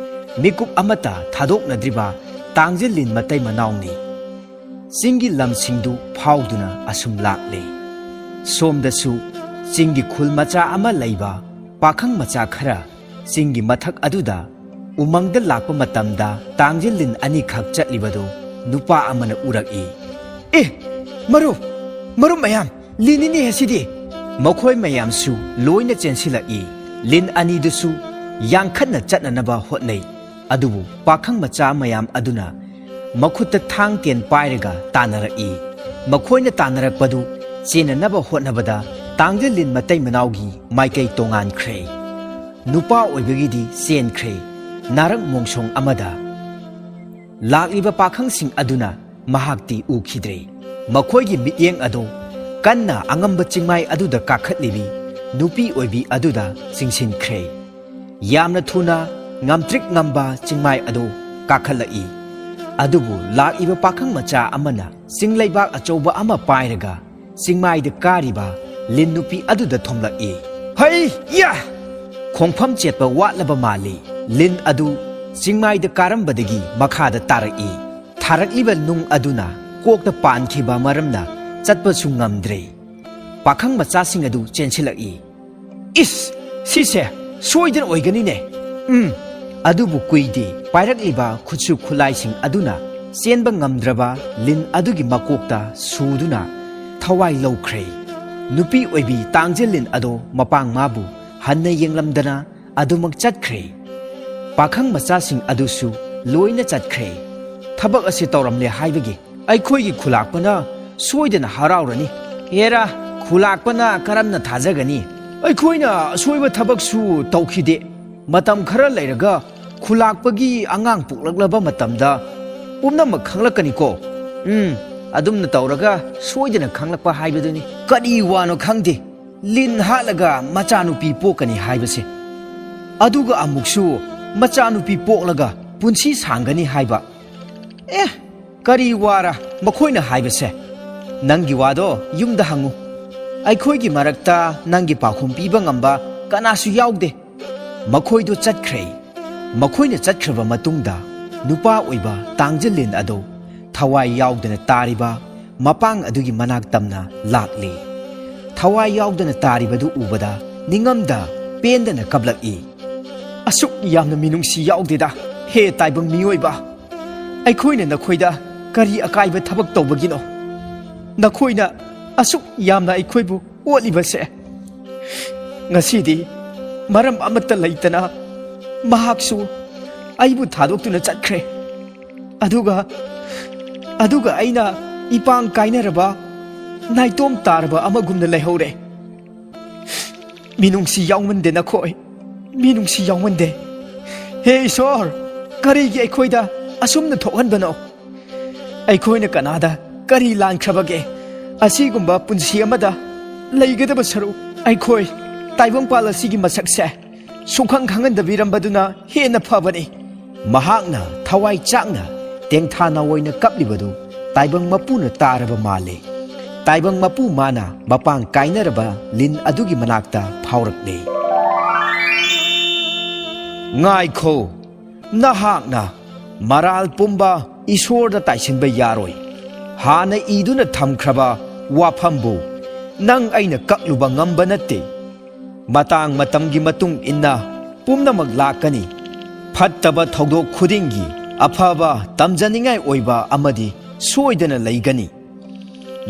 S1: ꯃꯤꯀꯨꯞ ꯑꯃꯠꯇ ꯊꯥꯗꯣꯛꯅꯗ꯭ꯔꯤꯕ ꯇꯥꯡꯖꯂꯤꯟ ꯃꯇꯩ ꯃꯅꯥꯎꯅꯤ ꯆꯤꯡꯒꯤ ꯂꯝꯁꯤꯡꯗꯨ ꯐꯥꯎꯗꯨꯅ ꯑꯁꯨꯝ ꯂꯥꯛꯂꯦ ꯁꯣꯝꯗꯁꯨ ꯆꯤꯡꯒꯤ ꯈꯨꯜ ꯃꯆꯥ ꯑꯃ ꯂꯩꯕ ꯄꯥꯈꯪ ꯃꯆꯥ ꯈꯔ ꯆꯤꯡꯒꯤ ꯃꯊꯛ ꯑꯗꯨꯗ ꯎꯃꯪꯗ ꯂꯥꯛꯄ ꯃꯇꯝꯗ ꯇꯥꯡꯖꯂꯤꯟ ꯑꯅꯤꯈꯛ ꯆꯠꯂꯤꯕꯗꯨ ꯅꯨꯄꯥ ꯑꯃꯅ ꯎꯔꯛꯏ ꯃꯔꯨꯞ ꯃꯌꯥꯝ ꯂꯤꯟꯅꯤꯅꯦ ꯑꯁꯤꯗꯤ ꯃꯈꯣꯏ ꯃꯌꯥꯝꯁꯨ ꯂꯣꯏꯅ ꯆꯦꯟꯁꯤꯜꯂꯛꯏ ꯂꯤꯟ ꯑꯅꯤꯗꯨꯁꯨ ꯌꯥꯡꯈꯠꯅ ꯆꯠꯅꯅꯕ ꯍꯣꯠꯅꯩ ꯑꯗꯨꯕꯨ ꯄꯥꯈꯪ ꯃꯆꯥ ꯃꯌꯥꯝ ꯑꯗꯨꯅ ꯃꯈꯨꯠꯇ ꯊꯥꯡ ꯇꯦꯟ ꯄꯥꯏꯔꯒ ꯇꯥꯟꯅꯔꯛꯏ ꯃꯈꯣꯏꯅ ꯇꯥꯟꯅꯔꯛꯄꯗꯨ ꯆꯦꯟꯅꯅꯕ ꯍꯣꯠꯅꯕꯗ ꯇꯥꯡꯖꯂꯤꯟ ꯃꯇꯩ ꯃꯅꯥꯎꯒꯤ ꯃꯥꯏꯀꯩ ꯇꯣꯉꯥꯟꯈ꯭ꯔꯦ ꯅꯨꯄꯥ ꯑꯣꯏꯕꯒꯤꯗꯤ ꯆꯦꯟꯈ꯭ꯔꯦ ꯅꯥꯔꯛ ꯃꯣꯡꯁꯣꯡ ꯑꯃꯗ ꯂꯥꯛꯂꯤꯕ ꯄꯥꯈꯪꯁꯤꯡ ꯑꯗꯨꯅ ꯃꯍꯥꯛꯇꯤ ꯎꯈꯤꯗ꯭ꯔꯦ ꯃꯈꯣꯏꯒꯤ ꯃꯤꯠꯌꯦꯡ ꯑꯗꯨ ꯀꯟꯅ ꯑꯉꯝꯕ ꯆꯤꯡꯃꯥꯏ ꯑꯗꯨꯗ ꯀꯥꯈꯠꯂꯤꯕꯤ ꯅꯨꯄꯤ ꯑꯣꯏꯕꯤ ꯑꯗꯨꯗ ꯆꯤꯡꯁꯤꯟꯈ꯭ꯔꯦ ꯌꯥꯝꯅ ꯊꯨꯅ ꯉꯝꯇ꯭ꯔꯤꯛ ꯉꯝꯕ ꯆꯤꯡꯃꯥꯏ ꯑꯗꯨ ꯀꯥꯈꯠꯂꯛꯏ ꯑꯗꯨꯕꯨ ꯂꯥꯛꯏꯕ ꯄꯥꯈꯪ ꯃꯆꯥ ꯑꯃꯅ ꯆꯤꯡꯂꯩꯕꯥꯛ ꯑꯆꯧꯕ ꯑꯃ ꯄꯥꯏꯔꯒ ꯆꯤꯡꯃꯥꯏꯗ ꯀꯥꯔꯤꯕ ꯂꯤꯟ ꯅꯨꯄꯤ ꯑꯗꯨꯗ ꯊꯣꯝꯂꯛꯏ ꯍꯩ ꯌꯥ ꯈꯣꯡꯐꯝ ꯆꯦꯠꯄ ꯋꯥꯠꯂꯕ ꯃꯥꯜꯂꯤ ꯂꯤꯟ ꯑꯗꯨ ꯆꯤꯡꯃꯥꯏꯗ ꯀꯥꯔꯝꯕꯗꯒꯤ ꯃꯈꯥꯗ ꯇꯥꯔꯛꯏ ꯊꯥꯔꯛꯂꯤꯕ ꯅꯨꯡ ꯑꯗꯨꯅ ꯀꯣꯛꯇ ꯄꯥꯟꯈꯤꯕ ꯃꯔꯝꯅ ꯆꯠꯄꯁꯨ ꯉꯝꯗ꯭ꯔꯦ ꯄꯥꯈꯪ ꯃꯆꯥꯁꯤꯡ ꯑꯗꯨ ꯆꯦꯟꯁꯤꯜꯂꯛꯏ ꯁꯤꯁꯦ ꯁꯣꯏꯗꯅ ꯑꯣꯏꯒꯅꯤꯅꯦ ꯑꯗꯨꯕꯨ ꯀꯨꯏꯗꯦ ꯄꯥꯏꯔꯛꯂꯤꯕ ꯈꯨꯠꯁꯨ ꯈꯨꯠꯂꯥꯏꯁꯤꯡ ꯑꯗꯨꯅ ꯆꯦꯟꯕ ꯉꯝꯗ꯭ꯔꯕ ꯂꯤꯟ ꯑꯗꯨꯒꯤ ꯃꯀꯣꯛꯇ ꯁꯨꯗꯨꯅ ꯊꯋꯥꯏ ꯂꯧꯈ꯭ꯔꯦ ꯅꯨꯄꯤ ꯑꯣꯏꯕꯤ ꯇꯥꯡꯖꯂꯤꯟ ꯑꯗꯣ ꯃꯄꯥꯡ ꯃꯥꯕꯨ ꯍꯟꯅ ꯌꯦꯡꯂꯝꯗꯅ ꯑꯗꯨꯃꯛ ꯆꯠꯈ꯭ꯔꯦ ꯄꯥꯈꯪ ꯃꯆꯥꯁꯤꯡ ꯑꯗꯨꯁꯨ ꯂꯣꯏꯅ ꯆꯠꯈ꯭ꯔꯦ ꯊꯕꯛ ꯑꯁꯤ ꯇꯧꯔꯝꯂꯦ ꯍꯥꯏꯕꯒꯤ ꯑꯩꯈꯣꯏꯒꯤ ꯈꯨꯂꯥꯛꯄꯅ ꯁꯣꯏꯗꯅ ꯍꯔꯥꯎꯔꯅꯤ ꯍꯦꯔꯥ ꯈꯨꯂꯥꯛꯄꯅ ꯀꯔꯝꯅ ꯊꯥꯖꯒꯅꯤ ꯑꯩꯈꯣꯏꯅ ꯑꯁꯣꯏꯕ ꯊꯕꯛꯁꯨ ꯇꯧꯈꯤꯗꯦ ꯃꯇꯝ ꯈꯔ ꯂꯩꯔꯒ ꯈꯨꯂꯥꯛꯄꯒꯤ ꯑꯉꯥꯡ ꯄꯣꯛꯂꯛꯂꯕ ꯃꯇꯝꯗ ꯄꯨꯝꯅꯃꯛ ꯈꯪꯂꯛꯀꯅꯤꯀꯣ ꯑꯗꯨꯝꯅ ꯇꯧꯔꯒ ꯁꯣꯏꯗꯅ ꯈꯪꯂꯛꯄ ꯍꯥꯏꯕꯗꯨꯅꯤ ꯀꯔꯤ ꯋꯥꯅꯣ ꯈꯪꯗꯦ ꯂꯤꯟ ꯍꯥꯠꯂꯒ ꯃꯆꯥꯅꯨꯄꯤ ꯄꯣꯛꯀꯅꯤ ꯍꯥꯏꯕꯁꯦ ꯑꯗꯨꯒ ꯑꯃꯨꯛꯁꯨ ꯃꯆꯥꯅꯨꯄꯤ ꯄꯣꯛꯂꯒ ꯄꯨꯟꯁꯤ ꯁꯥꯡꯒꯅꯤ ꯍꯥꯏꯕ ꯀꯔꯤ ꯋꯥꯔ ꯃꯈꯣꯏꯅ ꯍꯥꯏꯕꯁꯦ ꯅꯪꯒꯤ ꯋꯥꯗꯣ ꯌꯨꯝꯗ ꯍꯪꯉꯨ ꯑꯩꯈꯣꯏꯒꯤ ꯃꯔꯛꯇ ꯅꯪꯒꯤ ꯄꯥꯎꯈꯨꯝ ꯄꯤꯕ ꯉꯝꯕ ꯀꯅꯥꯁꯨ ꯌꯥꯎꯗꯦ ꯃꯈꯣꯏꯗꯣ ꯆꯠꯈ꯭ꯔꯦ ꯃꯈꯣꯏꯅ ꯆꯠꯈ꯭ꯔꯕ ꯃꯇꯨꯡꯗ ꯅꯨꯄꯥ ꯑꯣꯏꯕ ꯇꯥꯡꯖꯂꯤꯟ ꯑꯗꯣ ꯊꯋꯥꯏ ꯌꯥꯎꯗꯅ ꯇꯥꯔꯤꯕ ꯃꯄꯥꯡ ꯑꯗꯨꯒꯤ ꯃꯅꯥꯛ ꯇꯝꯅ ꯂꯥꯛꯂꯤ ꯊꯋꯥꯏ ꯌꯥꯎꯗꯅ ꯇꯥꯔꯤꯕꯗꯨ ꯎꯕꯗ ꯅꯤꯡꯉꯝꯗ ꯄꯦꯟꯗꯅ ꯀꯞꯂꯛꯏ ꯑꯁꯨꯛ ꯌꯥꯝꯅ ꯃꯤꯅꯨꯡꯁꯤ ꯌꯥꯎꯗꯦꯗ ꯍꯦ ꯇꯥꯏꯕꯪ ꯃꯤꯑꯣꯏꯕ ꯑꯩꯈꯣꯏꯅ ꯅꯈꯣꯏꯗ ꯀꯔꯤ ꯑꯀꯥꯏꯕ ꯊꯕꯛ ꯇꯧꯕꯒꯤꯅꯣ ꯅꯈꯣꯏꯅ ꯑꯁꯨꯛ ꯌꯥꯝꯅ ꯑꯩꯈꯣꯏꯕు ꯑꯣꯠꯂꯤꯕꯁꯦ ꯉꯁꯤꯗꯤ ꯃꯔꯝ ꯑꯃꯠꯇ ꯂꯩꯇꯅ ꯃꯍꯥꯛꯁꯨ ꯑꯩꯕꯨ ꯊꯥꯗꯣꯛꯇꯨꯅ ꯆꯠꯈ꯭ꯔꯦ ꯑꯗꯨꯒ ꯑꯩꯅ ꯏꯄꯥꯡ ꯀꯥꯏꯅꯔꯕ ꯅꯥꯏꯇꯣꯝ ꯇꯥꯔꯕ ꯑꯃꯒꯨꯝꯅ ꯂꯩꯍꯧꯔꯦ ꯃꯤꯅꯨꯡꯁꯤ ꯌꯥꯎꯃꯟꯗꯦ ꯅꯈꯣꯏ ꯃꯤꯅꯨꯡꯁꯤ ꯌꯥꯎꯃꯟꯗꯦ ꯍꯦ ꯏꯁꯣꯔ ꯀꯔꯤꯒꯤ ꯑꯩꯈꯣꯏꯗ ꯑꯁꯨꯝꯅ ꯊꯣꯛꯍꯟꯕꯅꯣ ꯑꯩꯈꯣꯏꯅ ꯀꯅꯥꯗ ꯀꯔꯤ ꯂꯥꯟꯈ꯭ꯔꯕꯒꯦ ꯑꯁꯤꯒꯨꯝꯕ ꯄꯨꯟꯁꯤ ꯑꯃꯗ ꯂꯩꯒꯗꯕ ꯁꯔꯨꯛ ꯑꯩꯈꯣꯏ ꯇꯥꯏꯕꯪꯄꯥꯜ ꯑꯁꯤꯒꯤ ꯃꯁꯛꯁꯦ ꯁꯨꯡꯈꯪ ꯈꯪꯍꯟꯗꯕꯤꯔꯝꯕꯗꯨꯅ ꯍꯦꯟꯅ ꯐꯕꯅꯤ ꯃꯍꯥꯛꯅ ꯊꯋꯥꯏ ꯆꯥꯛꯅ ꯇꯦꯡꯊꯥꯅ ꯑꯣꯏꯅ ꯀꯞꯂꯤꯕꯗꯨ ꯇꯥꯏꯕꯪ ꯃꯄꯨꯅ ꯇꯥꯔꯕ ꯃꯥꯜꯂꯦ ꯇꯥꯏꯕꯪ ꯃꯄꯨ ꯃꯥꯅ ꯃꯄꯥꯡ ꯀꯥꯏꯅꯔꯕ ꯂꯤꯟ ꯑꯗꯨꯒꯤ ꯃꯅꯥꯛꯇ ꯐꯥꯎꯔꯛꯂꯦ ꯉꯥꯏꯈꯣ ꯅꯍꯥꯛꯅ ꯃꯔꯥꯜ ꯄꯨꯝꯕ ꯏꯁꯣꯔꯗ ꯇꯥꯏꯁꯤꯟꯕ ꯌꯥꯔꯣꯏ ꯍꯥꯟꯅ ꯏꯗꯨꯅ ꯊꯝꯈ꯭ꯔꯕ ꯋꯥꯐꯝꯕꯨ ꯅꯪ ꯑꯩꯅ ꯀꯛꯂꯨꯕ ꯉꯝꯕ ꯅꯠꯇꯦ ꯃꯇꯥꯡ ꯃꯇꯝꯒꯤ ꯃꯇꯨꯡ ꯏꯟꯅ ꯄꯨꯝꯅꯃꯛ ꯂꯥꯛꯀꯅꯤ ꯐꯠꯇꯕ ꯊꯧꯗꯣꯛ ꯈꯨꯗꯤꯡꯒꯤ ꯑꯐꯕ ꯇꯝꯖꯅꯤꯡꯉꯥꯏ ꯑꯣꯏꯕ ꯑꯃꯗꯤ ꯁꯣꯏꯗꯅ ꯂꯩꯒꯅꯤ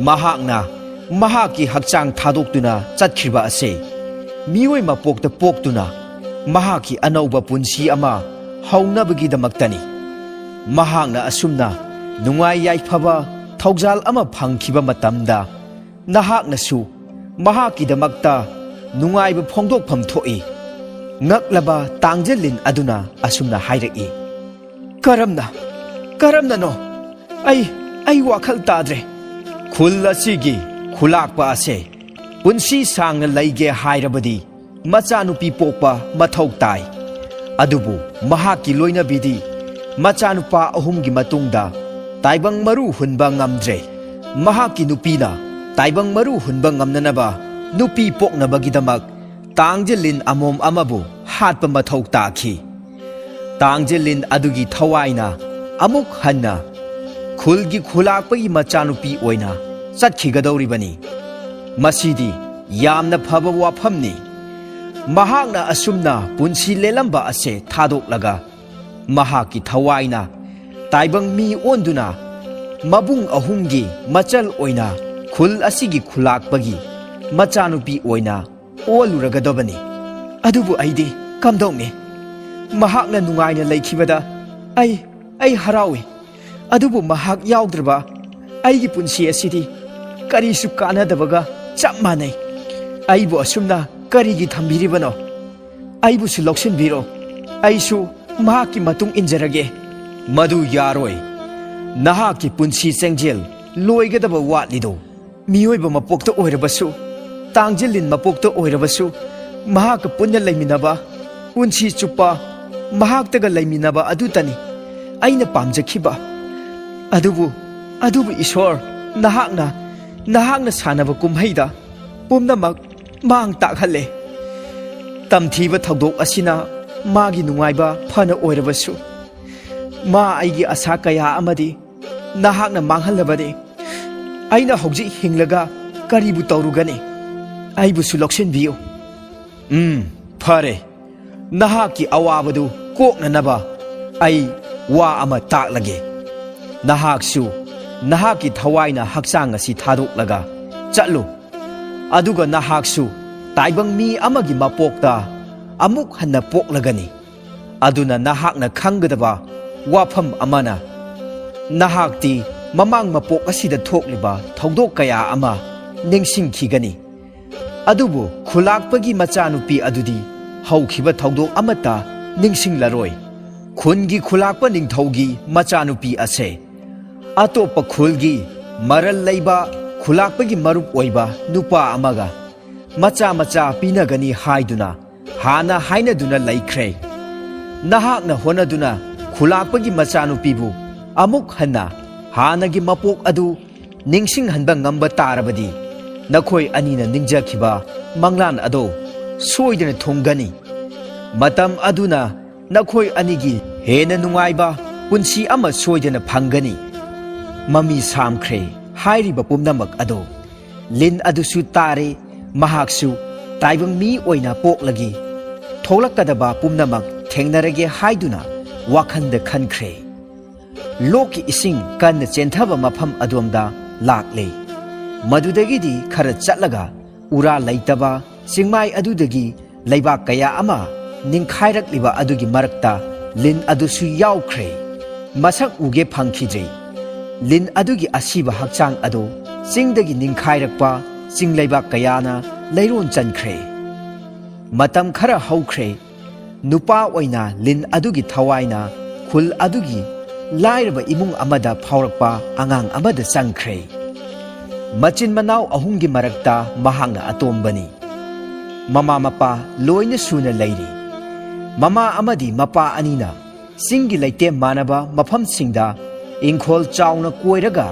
S1: ꯃꯍꯥꯛꯅ ꯃꯍꯥꯛꯀꯤ ꯍꯛꯆꯥꯡ ꯊꯥꯗꯣꯛꯇꯨꯅ ꯆꯠꯈꯤꯕ ꯑꯁꯤ ꯃꯤꯑꯣꯏ ꯃꯄꯣꯛꯇ ꯄꯣꯛꯇꯨꯅ ꯃꯍꯥꯛꯀꯤ ꯑꯅꯧꯕ ꯄꯨꯟꯁꯤ ꯑꯃ ꯍꯧꯅꯕꯒꯤꯗꯃꯛꯇꯅꯤ ꯃꯍꯥꯛꯅ ꯑꯁꯨꯝꯅ ꯅꯨꯡꯉꯥꯏ ꯌꯥꯏꯐꯕ ꯊꯧꯖꯥꯜ ꯑꯃ ꯐꯪꯈꯤꯕ ꯃꯇꯝꯗ ꯅꯍꯥꯛꯅꯁꯨ ꯃꯍꯥꯛꯀꯤꯗꯃꯛꯇ ꯅꯨꯡꯉꯥꯏꯕ ꯐꯣꯡꯗꯣꯛꯐꯝ ꯊꯣꯛꯏ ꯉꯛꯂꯕ ꯇꯥꯡꯖꯦꯜꯂꯤꯟ ꯑꯗꯨꯅ ꯑꯁꯨꯝꯅ ꯍꯥꯏꯔꯛꯏ ꯀꯔꯝꯅꯅꯣ ꯑꯩ ꯋꯥꯈꯜ ꯇꯥꯗ꯭ꯔꯦ ꯈꯨꯜ ꯑꯁꯤꯒꯤ ꯈꯨꯂꯥꯛꯄ ꯑꯁꯦ ꯄꯨꯟꯁꯤ ꯁꯥꯡꯅ ꯂꯩꯒꯦ ꯍꯥꯏꯔꯕꯗꯤ ꯃꯆꯥꯅꯨꯄꯤ ꯄꯣꯛꯄ ꯃꯊꯧ ꯇꯥꯏ ꯑꯗꯨꯕꯨ ꯃꯍꯥꯛꯀꯤ ꯂꯣꯏꯅꯕꯤꯗꯤ ꯃꯆꯥꯅꯨꯄꯥ 3ꯒꯤ ꯃꯇꯨꯡꯗ ꯇꯥꯏꯕꯪ ꯃꯔꯨ ꯍꯨꯟꯕ ꯉꯝꯗ꯭ꯔꯦ ꯃꯍꯥꯛꯀꯤ ꯅꯨꯄꯤꯅ ꯇꯥꯏꯕꯪ ꯃꯔꯨ ꯍꯨꯟꯕ ꯉꯝꯅꯅꯕ ꯅꯨꯄꯤ ꯄꯣꯛꯅꯕꯒꯤꯗꯃꯛ ꯇꯥꯡꯖꯦꯜꯂꯤꯟ ꯑꯃꯣꯝ ꯑꯃꯕꯨ ꯍꯥꯠꯄ ꯃꯊꯧ ꯇꯥꯈꯤ ꯇꯥꯡꯖꯦꯜꯂꯤꯟ ꯑꯗꯨꯒꯤ ꯊꯋꯥꯏꯅ ꯑꯃꯨꯛ ꯍꯟꯅ ꯈꯨꯜꯒꯤ ꯈꯨꯂꯥꯛꯄꯒꯤ ꯃꯆꯥꯅꯨꯄꯤ ꯑꯣꯏꯅ ꯆꯠꯈꯤꯒꯗꯧꯔꯤꯕꯅꯤ ꯃꯁꯤꯗꯤ ꯌꯥꯝꯅ ꯐꯕ ꯋꯥꯐꯝꯅꯤ ꯃꯍꯥꯛꯅ ꯑꯁꯨꯝꯅ ꯄꯨꯟꯁꯤ ꯂꯦꯜꯂꯝꯕ ꯑꯁꯦ ꯊꯥꯗꯣꯛꯂꯒ ꯃꯍꯥꯛꯀꯤ ꯊꯋꯥꯏꯅ ꯇꯥꯏꯕꯪ ꯃꯤ ꯑꯣꯟꯗꯨꯅ ꯃꯕꯨꯡ 3ꯒꯤ ꯃꯆꯜ ꯑꯣꯏꯅ ꯈꯨꯜ ꯑꯁꯤꯒꯤ ꯈꯨꯂꯥꯛꯄꯒꯤ ꯃꯆꯥꯅꯨꯄꯤ ꯑꯣꯏꯅ ꯑꯣꯜꯂꯨꯔꯒꯗꯕꯅꯤ ꯑꯗꯨꯕꯨ ꯑꯩꯗꯤ ꯀꯝꯗꯧꯅꯤ ꯃꯍꯥꯛꯅ ꯅꯨꯡꯉꯥꯏꯅ ꯂꯩꯈꯤꯕꯗ ꯑꯩ ꯍꯔꯥꯎꯏ ꯑꯗꯨꯕꯨ ꯃꯍꯥꯛ ꯌꯥꯎꯗ꯭ꯔꯕ ꯑꯩꯒꯤ ꯄꯨꯟꯁꯤ ꯑꯁꯤꯗꯤ ꯀꯔꯤꯁꯨ ꯀꯥꯟꯅꯗꯕꯒ ꯆꯞ ꯃꯥꯟꯅꯩ ꯑꯩꯕꯨ ꯑꯁꯨꯝꯅ ꯀꯔꯤꯒꯤ ꯊꯝꯕꯤꯔꯤꯕꯅꯣ ꯑꯩꯕꯨꯁꯨ ꯂꯧꯁꯤꯟꯕꯤꯔꯣ ꯑꯩꯁꯨ ꯃꯍꯥꯛꯀꯤ ꯃꯇꯨꯡ ꯏꯟꯖꯔꯒꯦ ꯃꯗꯨ ꯌꯥꯔꯣꯏ ꯅꯍꯥꯛꯀꯤ ꯄꯨꯟꯁꯤ ꯆꯦꯡꯖꯦꯜ ꯂꯣꯏꯒꯗꯕ ꯋꯥꯠꯂꯤꯗꯣ ꯃꯤꯑꯣꯏꯕ ꯃꯄꯣꯛꯇ ꯑꯣꯏꯔꯕꯁꯨ ꯇꯥꯡꯖꯦꯜꯂꯤꯟ ꯃꯄꯣꯛꯇ ꯑꯣꯏꯔꯕꯁꯨ ꯃꯍꯥꯛꯀ ꯄꯨꯟꯅ ꯂꯩꯃꯤꯟꯅꯕ ꯄꯨꯟꯁꯤ ꯆꯨꯞꯄ ꯃꯍꯥꯛꯇꯒ ꯂꯩꯃꯤꯟꯅꯕ ꯑꯗꯨꯇꯅꯤ ꯑꯩꯅ ꯄꯥꯝꯖꯈꯤꯕ ꯑꯗꯨꯕꯨ ꯏꯁꯣꯔ ꯅꯍꯥꯛꯅ ꯁꯥꯟꯅꯕ ꯀꯨꯝꯍꯩꯗ ꯄꯨꯝꯅꯃꯛ ꯃꯥꯡ ꯇꯥꯛꯍꯜꯂꯦ ꯇꯝꯊꯤꯕ ꯊꯧꯗꯣꯛ ꯑꯁꯤꯅ ꯃꯥꯒꯤ ꯅꯨꯡꯉꯥꯏꯕ ꯐꯅ ꯑꯣꯏꯔꯕꯁꯨ ꯃꯥ ꯑꯩꯒꯤ ꯑꯁꯥ ꯀꯌꯥ ꯑꯃꯗꯤ ꯅꯍꯥꯛꯅ ꯃꯥꯡꯍꯜꯂꯕꯅꯤ ꯑꯩꯅ ꯍꯧꯖꯤꯛ ꯍꯤꯡꯂꯒ ꯀꯔꯤꯕꯨ ꯇꯧꯔꯨꯒꯅꯤ ꯑꯩꯕꯨꯁꯨ ꯂꯧꯁꯤꯟꯕꯤꯌꯨ ꯐꯔꯦ ꯅꯍꯥꯛꯀꯤ ꯑꯋꯥꯕꯗꯨ ꯀꯣꯛꯅꯅꯕ ꯑꯩ ꯋꯥ ꯑꯃ ꯇꯥꯛꯂꯒꯦ ꯅꯍꯥꯛꯁꯨ ꯅꯍꯥꯛꯀꯤ ꯊꯋꯥꯏꯅ ꯍꯛꯆꯥꯡ ꯑꯁꯤ ꯊꯥꯗꯣꯛꯂꯒ ꯆꯠꯂꯨ ꯑꯗꯨꯒ ꯅꯍꯥꯛꯁꯨ ꯇꯥꯏꯕꯪ ꯃꯤ ꯑꯃꯒꯤ ꯃꯄꯣꯛꯇ ꯑꯃꯨꯛ ꯍꯟꯅ ꯄꯣꯛꯂꯒꯅꯤ ꯑꯗꯨꯅ ꯅꯍꯥꯛꯅ ꯈꯪꯒꯗꯕ ꯋꯥꯐꯝ ꯑꯃꯅ ꯅꯍꯥꯛꯇꯤ ꯃꯃꯥꯡ ꯃꯄꯣꯛ ꯑꯁꯤꯗ ꯊꯣꯛꯂꯤꯕ ꯊꯧꯗꯣꯛ ꯀꯌꯥ ꯑꯃ ꯅꯤꯡꯁꯤꯡꯈꯤꯒꯅꯤ ꯑꯗꯨꯕꯨ ꯈꯨꯂꯥꯛꯄꯒꯤ ꯃꯆꯥꯅꯨꯄꯤ ꯑꯗꯨꯗꯤ ꯍꯧꯈꯤꯕ ꯊꯧꯗꯣꯛ ꯑꯃꯠꯇ ꯅꯤꯡꯁꯤꯡꯂꯔꯣꯏ ꯈꯨꯟꯒꯤ ꯈꯨꯂꯥꯛꯄ ꯅꯤꯡꯊꯧꯒꯤ ꯃꯆꯥꯅꯨꯄꯤ ꯑꯁꯦ ꯑꯇꯣꯞꯄ ꯈꯨꯜꯒꯤ ꯃꯔꯜ ꯂꯩꯕ ꯈꯨꯂꯥꯛꯄꯒꯤ ꯃꯔꯨꯞ ꯑꯣꯏꯕ ꯅꯨꯄꯥ ꯑꯃꯒ ꯃꯆꯥ ꯄꯤꯅꯒꯅꯤ ꯍꯥꯏꯗꯨꯅ ꯍꯥꯟꯅ ꯍꯥꯏꯅꯗꯨꯅ ꯂꯩꯈ꯭ꯔꯦ ꯅꯍꯥꯛꯅ ꯍꯣꯠꯅꯗꯨꯅ ꯈꯨꯂꯥꯛꯄꯒꯤ ꯃꯆꯥꯅꯨꯄꯤꯕꯨ ꯑꯃꯨꯛ ꯍꯟꯅ ꯍꯥꯟꯅꯒꯤ ꯃꯄꯣꯛ ꯑꯗꯨ ꯅꯤꯡꯁꯤꯡꯍꯟꯕ ꯉꯝꯕ ꯇꯥꯔꯕꯗꯤ ꯅꯈꯣꯏ ꯑꯅꯤꯅ ꯅꯤꯡꯖꯈꯤꯕ ꯃꯪꯂꯥꯟ ꯑꯗꯣ ꯁꯣꯏꯗꯅ ꯊꯨꯡꯒꯅꯤ ꯃꯇꯝ ꯑꯗꯨꯅ ꯅꯈꯣꯏ ꯑꯅꯤꯒꯤ ꯍꯦꯟꯅ ꯅꯨꯡꯉꯥꯏꯕ ꯄꯨꯟꯁꯤ ꯑꯃ ꯁꯣꯏꯗꯅ ꯐꯪꯒꯅꯤ ꯃꯃꯤ ꯁꯥꯝꯈ꯭ꯔꯦ ꯍꯥꯏꯔꯤꯕ ꯄꯨꯝꯅꯃꯛ ꯑꯗꯣ ꯂꯤꯟ ꯑꯗꯨꯁꯨ ꯇꯥꯔꯦ ꯃꯍꯥꯛꯁꯨ ꯇꯥꯏꯕꯪ ꯃꯤ ꯑꯣꯏꯅ ꯄꯣꯛꯂꯒꯤ ꯊꯣꯛꯂꯛꯀꯗꯕ ꯄꯨꯝꯅꯃꯛ ꯊꯦꯡꯅꯔꯒꯦ ꯍꯥꯏꯗꯨꯅ ꯋꯥꯈꯟꯗ ꯈꯟꯈ꯭ꯔꯦ ꯂꯣꯛꯀꯤ ꯏꯁꯤꯡ ꯀꯟꯅ ꯆꯦꯟꯊꯕ ꯃꯐꯝ ꯑꯗꯣꯝꯗ ꯂꯥꯛꯂꯦ ꯃꯗꯨꯗꯒꯤꯗꯤ ꯈꯔ ꯆꯠꯂꯒ ꯎꯔꯥ ꯂꯩꯇꯕ ꯆꯤꯡꯃꯥꯏ ꯑꯗꯨꯗꯒꯤ ꯂꯩꯕꯥꯛ ꯀꯌꯥ ꯑꯃ ꯅꯤꯡꯈꯥꯏꯔꯛꯂꯤꯕ ꯑꯗꯨꯒꯤ ꯃꯔꯛꯇ ꯂꯤꯟ ꯑꯗꯨꯁꯨ ꯌꯥꯎꯈ꯭ꯔꯦ ꯃꯁꯛ ꯎꯒꯦ ꯐꯪꯈꯤꯗ꯭ꯔꯦ ꯂꯤꯟ ꯑꯗꯨꯒꯤ ꯑꯁꯤꯕ ꯍꯛꯆꯥꯡ ꯑꯗꯨ ꯆꯤꯡꯗꯒꯤ ꯅꯤꯡꯈꯥꯏꯔꯛꯄ ꯆꯤꯡꯂꯩꯕꯥꯛ ꯀꯌꯥꯅ ꯂꯩꯔꯣꯟ ꯆꯟꯈ꯭ꯔꯦ ꯃꯇꯝ ꯈꯔ ꯍꯧꯈ꯭ꯔꯦ ꯅꯨꯄꯥ ꯑꯣꯏꯅ ꯂꯤꯟ ꯑꯗꯨꯒꯤ ꯊꯋꯥꯏꯅ ꯈꯨꯜ ꯑꯗꯨꯒꯤ ꯂꯥꯏꯔꯕ ꯏꯃꯨꯡ ꯑꯃꯗ ꯐꯥꯎꯔꯛꯄ ꯑꯉꯥꯡ ꯑꯃꯗ ꯆꯪꯈ꯭ꯔꯦ ꯃꯆꯤꯟ ꯃꯅꯥꯎ 3ꯒꯤ ꯃꯔꯛꯇ ꯃꯍꯥꯛꯅ ꯑꯇꯣꯝꯕꯅꯤ ꯃꯃꯥ ꯃꯄꯥ ꯂꯣꯏꯅ ꯁꯨꯅ ꯂꯩꯔꯤ ꯃꯃꯥ ꯑꯃꯗꯤ ꯃꯄꯥ ꯑꯅꯤꯅ ꯆꯤꯡꯒꯤ ꯂꯩꯇꯦꯝ ꯃꯥꯟꯅꯕ ꯃꯐꯝꯁꯤꯡꯗ ꯏꯪꯈꯣꯜ ꯆꯥꯎꯅ ꯀꯣꯏꯔꯒ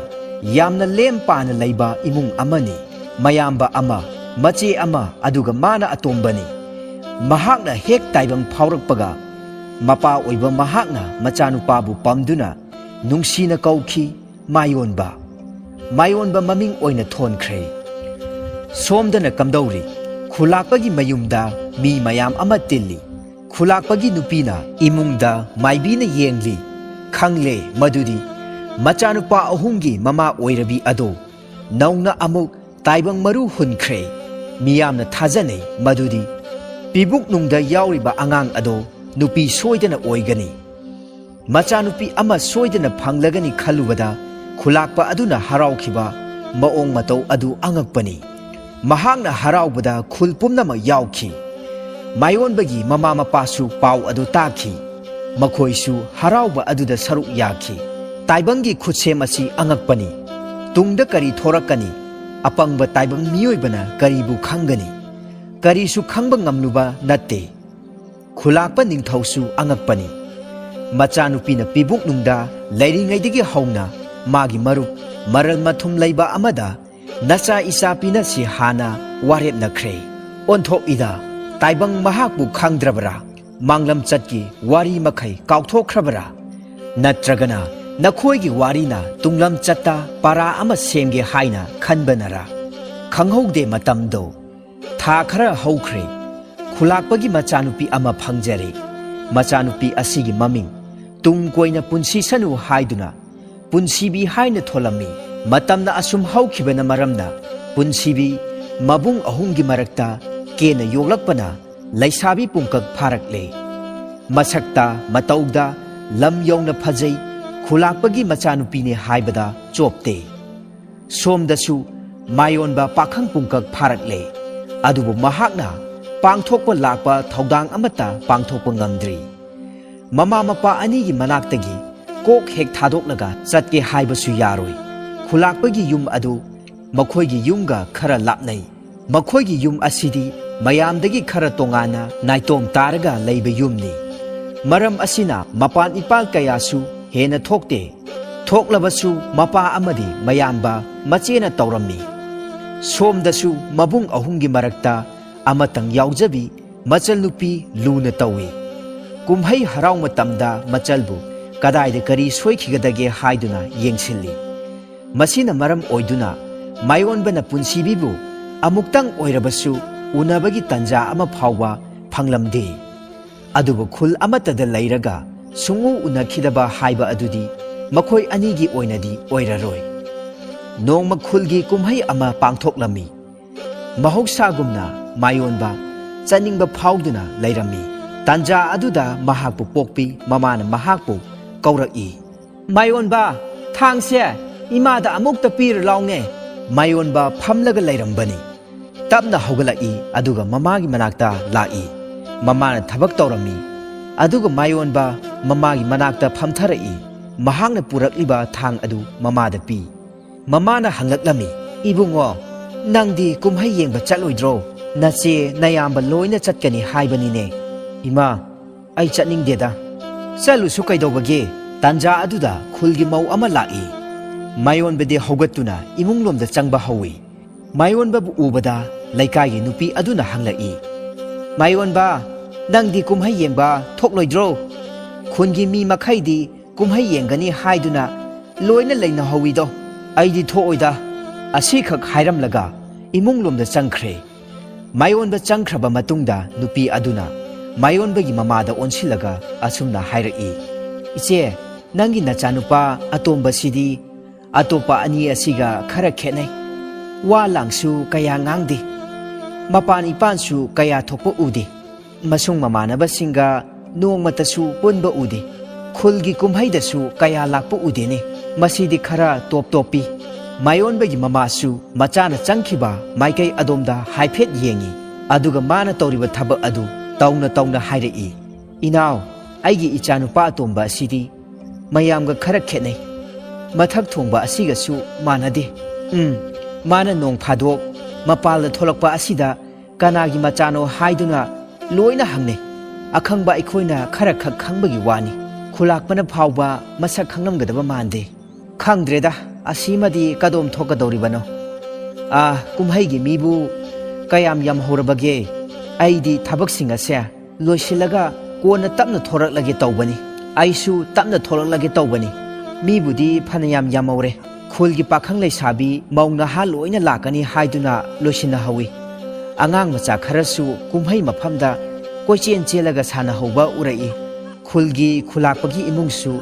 S1: ꯌꯥꯝꯅ ꯂꯦꯝ ꯄꯥꯅ ꯂꯩꯕ ꯏꯃꯨꯡ ꯑꯃꯅꯤ ꯃꯌꯥꯝꯕ ꯑꯃ ꯃꯆꯦ ꯑꯃ ꯑꯗꯨꯒ ꯃꯥꯅ ꯑꯇꯣꯝꯕꯅꯤ ꯃꯍꯥꯛꯅ ꯍꯦꯛ ꯇꯥꯏꯕꯪ ꯐꯥꯎꯔꯛꯄꯒ ꯃꯄꯥ ꯑꯣꯏꯕ ꯃꯍꯥꯛꯅ ꯃꯆꯥꯅꯨꯄꯥꯕꯨ ꯄꯝꯗꯨꯅ ꯅꯨꯡꯁꯤꯅ ꯀꯧꯈꯤ ꯃꯥꯌꯣꯟꯕ ꯃꯃꯤꯡ ꯑꯣꯏꯅ ꯊꯣꯟꯈ꯭ꯔꯦ ꯁꯣꯝꯗꯅ ꯀꯝꯗꯧꯔꯤ ꯈꯨꯂꯥꯛꯄꯒꯤ ꯃꯌꯨꯝꯗ ꯃꯤ ꯃꯌꯥꯝ ꯑꯃ ꯇꯤꯜꯂꯤ ꯈꯨꯂꯥꯛꯄꯒꯤ ꯅꯨꯄꯤꯅ ꯏꯃꯨꯡꯗ ꯃꯥꯏꯕꯤꯅ ꯌꯦꯡꯂꯤ ꯈꯪꯂꯦ ꯃꯗꯨꯗꯤ ꯃꯆꯥꯅꯨꯄꯥ ꯑꯍꯨꯝꯒꯤ ꯃꯃꯥ ꯑꯣꯏꯔꯕꯤ ꯑꯗꯣ ꯅꯧꯅ ꯑꯃꯨꯛ ꯇꯥꯏꯕꯪ ꯃꯔꯨ ꯍꯨꯟꯈ꯭ꯔꯦ꯫ ꯃꯤꯌꯥꯝꯅ ꯊꯥꯖꯅꯩ ꯃꯗꯨꯗꯤ ꯄꯤꯕꯨꯛꯅꯨꯡꯗ ꯌꯥꯎꯔꯤꯕ ꯑꯉꯥꯡ ꯑꯗꯣ ꯅꯨꯄꯤ ꯁꯣꯏꯗꯅ ꯑꯣꯏꯒꯅꯤ꯫ ꯃꯆꯥꯅꯨꯄꯤ ꯑꯃ ꯁꯣꯏꯗꯅ ꯐꯪꯂꯒꯅꯤ ꯈꯜꯂꯨꯕꯗ ꯈꯨꯂꯥꯛꯄ ꯑꯗꯨꯅ ꯍꯔꯥꯎꯈꯤꯕ ꯃꯑꯣꯡ ꯃꯇꯧ ꯑꯗꯨ ꯑꯉꯛꯄꯅꯤ꯫ ꯃꯍꯥꯛꯅ ꯍꯔꯥꯎꯕꯗ ꯈꯨꯜ ꯄꯨꯝꯅꯃꯛ ꯌꯥꯎꯈꯤ꯫ ꯃꯥꯏꯑꯣꯟꯕꯒꯤ ꯃꯃꯥ ꯃꯄꯥꯁꯨ ꯄꯥꯎ ꯑꯗꯨ ꯇꯥꯈꯤ꯫ ꯃꯈꯣꯏꯁꯨ ꯍꯔꯥꯎꯕ ꯑꯗꯨꯗ ꯁꯔꯨꯛ ꯌꯥꯈꯤ꯫ ꯇꯥꯏꯕꯪꯒꯤ ꯈꯨꯠꯁꯦꯝ ꯑꯁꯤ ꯑꯉꯛꯄꯅꯤ꯫ ꯇꯨꯡꯗ ꯀꯔꯤ ꯊꯣꯔꯛꯀꯅꯤ? ꯑꯄꯪꯕ ꯇꯥꯏꯕꯪ ꯃꯤꯑꯣꯏꯕꯅ ꯀꯔꯤꯕꯨ ꯈꯪꯒꯅꯤ? ꯀꯔꯤꯁꯨ ꯈꯪꯕ ꯉꯝꯂꯨꯕ ꯅꯠꯇꯦ꯫ ꯈꯨꯂꯥꯛꯄ ꯅꯤꯡꯊꯧꯁꯨ ꯑꯉꯛꯄꯅꯤ꯫ ꯃꯆꯥꯅꯨꯄꯤꯅ ꯄꯤꯕꯨꯛꯅꯨꯡꯗ ꯂꯩꯔꯤꯉꯩꯗꯒꯤ ꯍꯧꯅ ꯃꯥꯒꯤ ꯃꯔꯨꯞ ꯃꯔꯜ ꯃꯊꯨꯝ ꯂꯩꯕ ꯑꯃꯗ ꯅꯆꯥ ꯏꯆꯥ ꯄꯤꯅꯁꯤ ꯍꯥꯟꯅ ꯋꯥꯔꯦꯞꯅꯈ꯭ꯔꯦ꯫ ꯑꯣꯟꯊꯣꯛꯏꯗ ꯇꯥꯏꯕꯪ ꯃꯍꯥꯛꯄꯨ ꯈꯪꯗ꯭ꯔꯕꯔꯥ? ꯃꯥꯡꯂꯝꯆꯠꯀꯤ ꯋꯥꯔꯤ ꯃꯈꯩ ꯀꯥꯎꯊꯣꯛꯈ꯭ꯔꯕꯔꯥ? ꯅꯠꯇ꯭ꯔꯒꯅ ꯅꯈꯣꯏꯒꯤ ꯋꯥꯔꯤꯅ ꯇꯨꯡꯂꯝꯆꯠꯇ ꯄꯥꯔꯥ ꯑꯃ ꯁꯦꯝꯒꯦ ꯍꯥꯏꯅ ꯈꯟꯕꯅꯔꯥ? ꯈꯪꯍꯧꯗꯦ ꯃꯇꯝꯗꯣ꯫ ꯊꯥ ꯈꯔ ꯍꯧꯈ꯭ꯔꯦ꯫ ꯈꯨꯂꯥꯛꯄꯒꯤ ꯃꯆꯥꯅꯨꯄꯤ ꯑꯃ ꯐꯪꯖꯔꯦ꯫ ꯃꯆꯥꯅꯨꯄꯤ ꯑꯁꯤꯒꯤ ꯃꯃꯤꯡ ꯇꯨꯡ ꯀꯣꯏꯅ ꯄꯨꯟꯁꯤꯁꯅꯨ ꯍꯥꯏꯗꯨꯅ ꯄꯨꯟꯁꯤꯕꯤ ꯍꯥꯏꯅ ꯊꯣꯜꯂꯝꯃꯤ꯫ ꯃꯇꯝꯅ ꯑꯁꯨꯝ ꯍꯧꯈꯤꯕꯅ ꯃꯔꯝꯅ ꯄꯨꯟꯁꯤꯕꯤ ꯃꯕꯨꯡ ꯑꯍꯨꯝꯒꯤ ꯃꯔꯛꯇ ꯀꯦꯅ ꯌꯣꯛꯂꯛꯄꯅ ꯂꯩꯁꯥꯕꯤ ꯄꯨꯡꯀꯛ ꯐꯥꯔꯛꯂꯦ꯫ ꯃꯁꯛꯇ ꯃꯇꯧꯗ ꯂꯝ ꯌꯧꯅ ꯐꯖꯩ꯫ ꯈꯨꯂꯥꯛꯄꯒꯤ ꯃꯆꯥꯅꯨꯄꯤꯅꯦ ꯍꯥꯏꯕꯗ ꯆꯣꯞꯇꯦ꯫ ꯁꯣꯝꯗꯁꯨ ꯃꯥꯏꯑꯣꯟꯕ ꯄꯥꯈꯪ ꯄꯨꯡꯀꯛ ꯐꯥꯔꯛꯂꯦ꯫ ꯑꯗꯨꯕꯨ ꯃꯍꯥꯛꯅ ꯄꯥꯡꯊꯣꯛꯄ ꯂꯥꯛꯄ ꯊꯧꯗꯥꯡ ꯑꯃꯠꯇ ꯄꯥꯡꯊꯣꯛꯄ ꯉꯝꯗ꯭ꯔꯤ꯫ ꯃꯃꯥ ꯃꯄꯥ ꯑꯅꯤꯒꯤ ꯃꯅꯥꯛꯇꯒꯤ ꯀꯣꯛ ꯍꯦꯛ ꯊꯥꯗꯣꯛꯂꯒ ꯆꯠꯀꯦ ꯍꯥꯏꯕꯁꯨ ꯌꯥꯔꯣꯏ꯫ ꯈꯨꯂꯥꯛꯄꯒꯤ ꯌꯨꯝ ꯑꯗꯨ ꯃꯈꯣꯏꯒꯤ ꯌꯨꯝꯒ ꯈꯔ ꯂꯥꯞꯅꯩ꯫ ꯃꯈꯣꯏꯒꯤ ꯌꯨꯝ ꯑꯁꯤꯗꯤ ꯃꯌꯥꯝꯗꯒꯤ ꯈꯔ ꯇꯣꯉꯥꯟꯅ ꯅꯥꯏꯇꯣꯝ ꯇꯥꯔꯒ ꯂꯩꯕ ꯌꯨꯝꯅꯤ꯫ ꯃꯔꯝ ꯑꯁꯤꯅ ꯃꯄꯥꯟ ꯏꯄꯥꯜ ꯀꯌꯥꯁꯨ ꯍꯦꯟꯅ ꯊꯣꯛꯇꯦ꯫ ꯊꯣꯛꯂꯕꯁꯨ ꯃꯄꯥ ꯑꯃꯗꯤ ꯃꯌꯥꯝꯕ ꯃꯆꯦꯅ ꯇꯧꯔꯝꯃꯤ꯫ ꯁꯣꯝꯗꯁꯨ ꯃꯕꯨꯡ ꯑꯍꯨꯝꯒꯤ ꯃꯔꯛꯇ ꯑꯃꯇꯪ ꯌꯥꯎꯖꯕꯤ ꯃꯆꯜꯅꯨꯄꯤ ꯂꯨꯅ ꯇꯧꯏ꯫ ꯀꯨꯝꯍꯩ ꯍꯔꯥꯎ ꯃꯇꯝꯗ ꯃꯆꯜꯕꯨ ꯀꯗꯥꯏꯗ ꯀꯔꯤ ꯁꯣꯏꯈꯤꯒꯗꯒꯦ ꯍꯥꯏꯗꯨꯅ ꯌꯦꯡꯁꯤꯜꯂꯤ꯫ ꯃꯁꯤꯅ ꯃꯔꯝ ꯑꯣꯏꯗꯨꯅ ꯃꯥꯏꯑꯣꯟꯕꯅ ꯄꯨꯟꯁꯤꯕꯤꯕꯨ ꯑꯃꯨꯛꯇꯪ ꯑꯣꯏꯔꯕꯁꯨ ꯎꯅꯕꯒꯤ ꯇꯟꯖꯥ ꯑꯃ ꯐꯥꯎꯕ ꯐꯪꯂꯝꯗꯦ꯫ ꯑꯗꯨꯕꯨ ꯈꯨꯜ ꯑꯃꯠꯇꯗ ꯂꯩꯔꯒ ꯁꯨꯡꯎ ꯎꯅꯈꯤꯗꯕ ꯍꯥꯏꯕ ꯑꯗꯨꯗꯤ ꯃꯈꯣꯏ ꯑꯅꯤꯒꯤ ꯑꯣꯏꯅꯗꯤ ꯑꯣꯏꯔꯔꯣꯏ꯫ ꯅꯣꯡꯃ ꯈꯨꯜꯒꯤ ꯀꯨꯝꯍꯩ ꯑꯃ ꯄꯥꯡꯊꯣꯛꯂꯝꯃꯤ꯫ ꯃꯍꯧꯁꯥꯒꯨꯝꯅ ꯃꯥꯏꯑꯣꯟꯕ ꯆꯠꯅꯤꯡꯕ ꯐꯥꯎꯗꯨꯅ ꯂꯩꯔꯝꯃꯤ꯫ ꯇꯟꯖꯥ ꯑꯗꯨꯗ ꯃꯍꯥꯛꯄꯨ ꯄꯣꯛꯄꯤ ꯃꯃꯥꯅ ꯃꯍꯥꯛꯄꯨ ꯀꯧꯔꯛꯏ꯫ ꯃꯥꯏꯑꯣꯟꯕ, ꯊꯥꯡꯁꯦ ꯏꯃꯥꯗ ꯑꯃꯨꯛꯇ ꯄꯤꯔ ꯂꯥꯎꯅꯦ꯫ ꯃꯥꯏꯑꯣꯟꯕ ꯐꯝꯂꯒ ꯂꯩꯔꯝꯕꯅꯤ꯫ ꯇꯞꯅ ꯍꯧꯒꯠꯂꯛꯏ ꯑꯗꯨꯒ ꯃꯃꯥꯒꯤ ꯃꯅꯥꯛꯇ ꯂꯥꯛꯏ꯫ ꯃꯃꯥꯅ ꯊꯕꯛ ꯇꯧꯔꯝꯃꯤ꯫ ꯑꯗꯨꯒ ꯃꯥꯏꯑꯣꯟꯕ ꯃꯃꯥꯒꯤ ꯃꯅꯥꯛꯇ ꯐꯝꯊꯔꯛꯏ꯫ ꯃꯍꯥꯛꯅ ꯄꯨꯔꯛꯂꯤꯕ ꯊꯥꯡ ꯑꯗꯨ ꯃꯃꯥꯗ ꯄꯤ꯫ ꯃꯃꯥꯅ ꯍꯪꯂꯛꯂꯝꯃꯤ, ꯏꯕꯨꯡꯉꯣ, ꯅꯪꯗꯤ ꯀꯨꯝꯍꯩ ꯌꯦꯡꯕ ꯆꯠꯂꯣꯏꯗ꯭ꯔꯣ? ꯅꯆꯦ ꯅꯌꯥꯝꯕ ꯂꯣꯏꯅ ꯆꯠꯀꯅꯤ ꯍꯥꯏꯕꯅꯤꯅꯦ꯫ ꯏꯃꯥ, ꯑꯩ ꯆꯠꯅꯤꯡꯗꯦꯗ꯫ ꯆꯠꯂꯨꯁꯨ ꯀꯩꯗꯧꯕꯒꯦ? ꯇꯟꯖꯥ ꯑꯗꯨꯗ ꯈꯨꯜꯒꯤ ꯃꯧ ꯑꯃ ꯂꯥꯛꯏ꯫ ꯃꯥꯏꯑꯣꯟꯕꯗꯤ ꯍꯧꯒꯠꯇꯨꯅ ꯏꯃꯨꯡꯂꯣꯝꯗ ꯆꯪꯕ ꯍꯧꯏ꯫ ꯃꯥꯏꯑꯣꯟꯕꯕꯨ ꯎꯕꯗ ꯂꯩꯀꯥꯏꯒꯤ ꯅꯨꯄꯤ ꯑꯗꯨꯅ ꯍꯪꯂꯛꯏ, ꯃꯥꯏꯑꯣꯟꯕ, ꯅꯪꯗꯤ ꯀꯨꯝꯍꯩ ꯌꯦꯡꯕ ꯊꯣꯛꯂꯣꯏꯗ꯭ꯔꯣ? ꯈꯨꯟꯒꯤ ꯃꯤ ꯃꯈꯩꯗꯤ ꯀꯨꯝꯍꯩ ꯌꯦꯡꯒꯅꯤ ꯍꯥꯏꯗꯨꯅ ꯂꯣꯏꯅ ꯂꯩꯅꯍꯧꯏꯗꯣ꯫ ꯑꯩꯗꯤ ꯊꯣꯛꯑꯣꯏꯗ꯫ ꯑꯁꯤꯈꯛ ꯍꯥꯏꯔꯝꯂꯒ ꯏꯃꯨꯡꯂꯣꯝꯗ ꯆꯪꯈ꯭ꯔꯦ꯫ ꯃꯥꯏꯑꯣꯟꯕ ꯆꯪꯈ꯭ꯔꯕ ꯃꯇꯨꯡꯗ ꯅꯨꯄꯤ ꯑꯗꯨꯅ ꯃꯥꯏꯑꯣꯟꯕꯒꯤ ꯃꯃꯥꯗ ꯑꯣꯟꯁꯤꯜꯂꯒ ꯑꯁꯨꯝꯅ ꯍꯥꯏꯔꯛꯏ, ꯏꯆꯦ, ꯅꯪꯒꯤ ꯅꯆꯥꯅꯨꯄꯥ ꯑꯇꯣꯝꯕꯁꯤꯗꯤ ꯑꯇꯣꯞꯄ ꯑꯅꯤ ꯑꯁꯤꯒ ꯈꯔ ꯈꯦꯠꯅꯩ꯫ ꯋꯥ ꯂꯥꯡꯁꯨ ꯀꯌꯥ ꯉꯥꯡꯗꯦ꯫ ꯃꯄꯥꯟ ꯏꯄꯥꯟꯁꯨ ꯀꯌా ꯊꯣꯛꯄ ꯎꯗꯦ꯫ ꯃꯁꯨꯡ ꯃꯃꯥꯟꯅꯕꯁꯤꯡꯒ ꯅꯣꯡꯃꯇꯁꯨ ꯄꯨꯟꯕ ꯎꯗꯦ꯫ ꯈꯨꯜꯒꯤ ꯀꯨꯝꯍꯩꯗꯁꯨ ꯀꯌꯥ ꯂꯥꯛꯄ ꯎꯗꯦꯅꯦ꯫ ꯃꯁꯤꯗꯤ ꯈꯔ ꯇꯣꯞ ꯇꯣꯞꯄꯤ꯫ ꯃꯥꯏꯑꯣꯟꯕꯒꯤ ꯃꯃꯥꯁꯨ ꯃꯆꯥꯅ ꯆꯪꯈꯤꯕ ꯃꯥꯏꯀꯩ ꯑꯗꯣꯝꯗ ꯍꯥꯏꯐꯦꯠ ꯌꯦꯡꯏ꯫ ꯑꯗꯨꯒ ꯃꯥꯅ ꯇꯧꯔꯤꯕ ꯊꯕꯛ ꯑꯗꯨ ꯇꯧꯅ ꯇꯧꯅ ꯍꯥꯏꯔꯛꯏ, ꯏꯅꯥꯎ, ꯑꯩꯒꯤ ꯏꯆꯥꯅꯨꯄꯥ ꯑꯇꯣꯝꯕ ꯑꯁꯤꯗꯤ ꯃꯌꯥꯝꯒ ꯈꯔ ꯈꯦꯠꯅꯩ꯫ ꯃꯊꯛ ꯊꯣꯡꯕ ꯑꯁꯤꯒꯁꯨ ꯃꯥꯟꯅꯗꯦ꯫ ꯃꯥꯅ ꯅꯣꯡ ꯐꯥꯗꯣꯛ ꯃꯄꯥꯜꯗ ꯊꯣꯛꯂꯛꯄ ꯑꯁꯤꯗ ꯀꯅꯥꯒꯤ ꯃꯆꯥꯅꯣ ꯍꯥꯏꯗꯨꯅ ꯂꯣꯏꯅ ꯍꯪꯅꯩ꯫ ꯑꯈꯪꯕ ꯑꯩꯈꯣꯏꯅ ꯈꯔ ꯈꯛ ꯈꯪꯕꯒꯤ ꯋꯥꯅꯤ꯫ ꯈꯨꯂꯥꯛꯄꯅ ꯐꯥꯎꯕ ꯃꯁꯛ ꯈꯪꯂꯝꯒꯗꯕ ꯃꯥꯟꯗꯦ꯫ ꯈꯪꯗ꯭ꯔꯦꯗ, ꯑꯁꯤꯃꯗꯤ ꯀꯗꯣꯝ ꯊꯣꯛꯀꯗꯧꯔꯤꯕꯅꯣ? ꯀꯨꯝꯍꯩꯒꯤ ꯃꯤꯕꯨ ꯀꯌꯥꯝ ꯌꯥꯝꯍꯧꯔꯕꯒꯦ? ꯑꯩꯗꯤ ꯊꯕꯛꯁꯤꯡ ꯑꯁꯦ ꯂꯣꯏꯁꯤꯜꯂꯒ ꯀꯣꯟꯅ ꯇꯞꯅ ꯊꯣꯔꯛꯂꯒꯦ ꯇꯧꯕꯅꯤ꯫ ꯑꯩꯁꯨ ꯇꯞꯅ ꯊꯣꯔꯛꯂꯒꯦ ꯇꯧꯕꯅꯤ꯫ ꯃꯤꯕꯨꯗꯤ ꯐꯅꯌꯥꯝ ꯌꯥꯝꯍꯧꯔꯦ꯫ ꯈꯨꯜꯒꯤ ꯄꯥꯈꯪ ꯂꯩꯁꯥꯕꯤ ꯃꯧ ꯅꯍꯥ ꯂꯣꯏꯅ ꯂꯥꯛꯀꯅꯤ ꯍꯥꯏꯗꯨꯅ ꯂꯣꯏꯁꯤꯟꯅꯍꯧꯏ꯫ ꯑꯉꯥꯡ ꯃꯆꯥ ꯈꯔꯁꯨ ꯀꯨꯝꯍꯩ ꯃꯐꯝꯗ ꯀꯣꯏꯆꯦꯟ ꯆꯦꯜꯂꯒ ꯁꯥꯟꯅꯍꯧꯕ ꯎꯔꯛꯏ꯫ ꯈꯨꯜꯒꯤ ꯈꯨꯂꯥꯛꯄꯒꯤ ꯏꯃꯨꯡꯁꯨ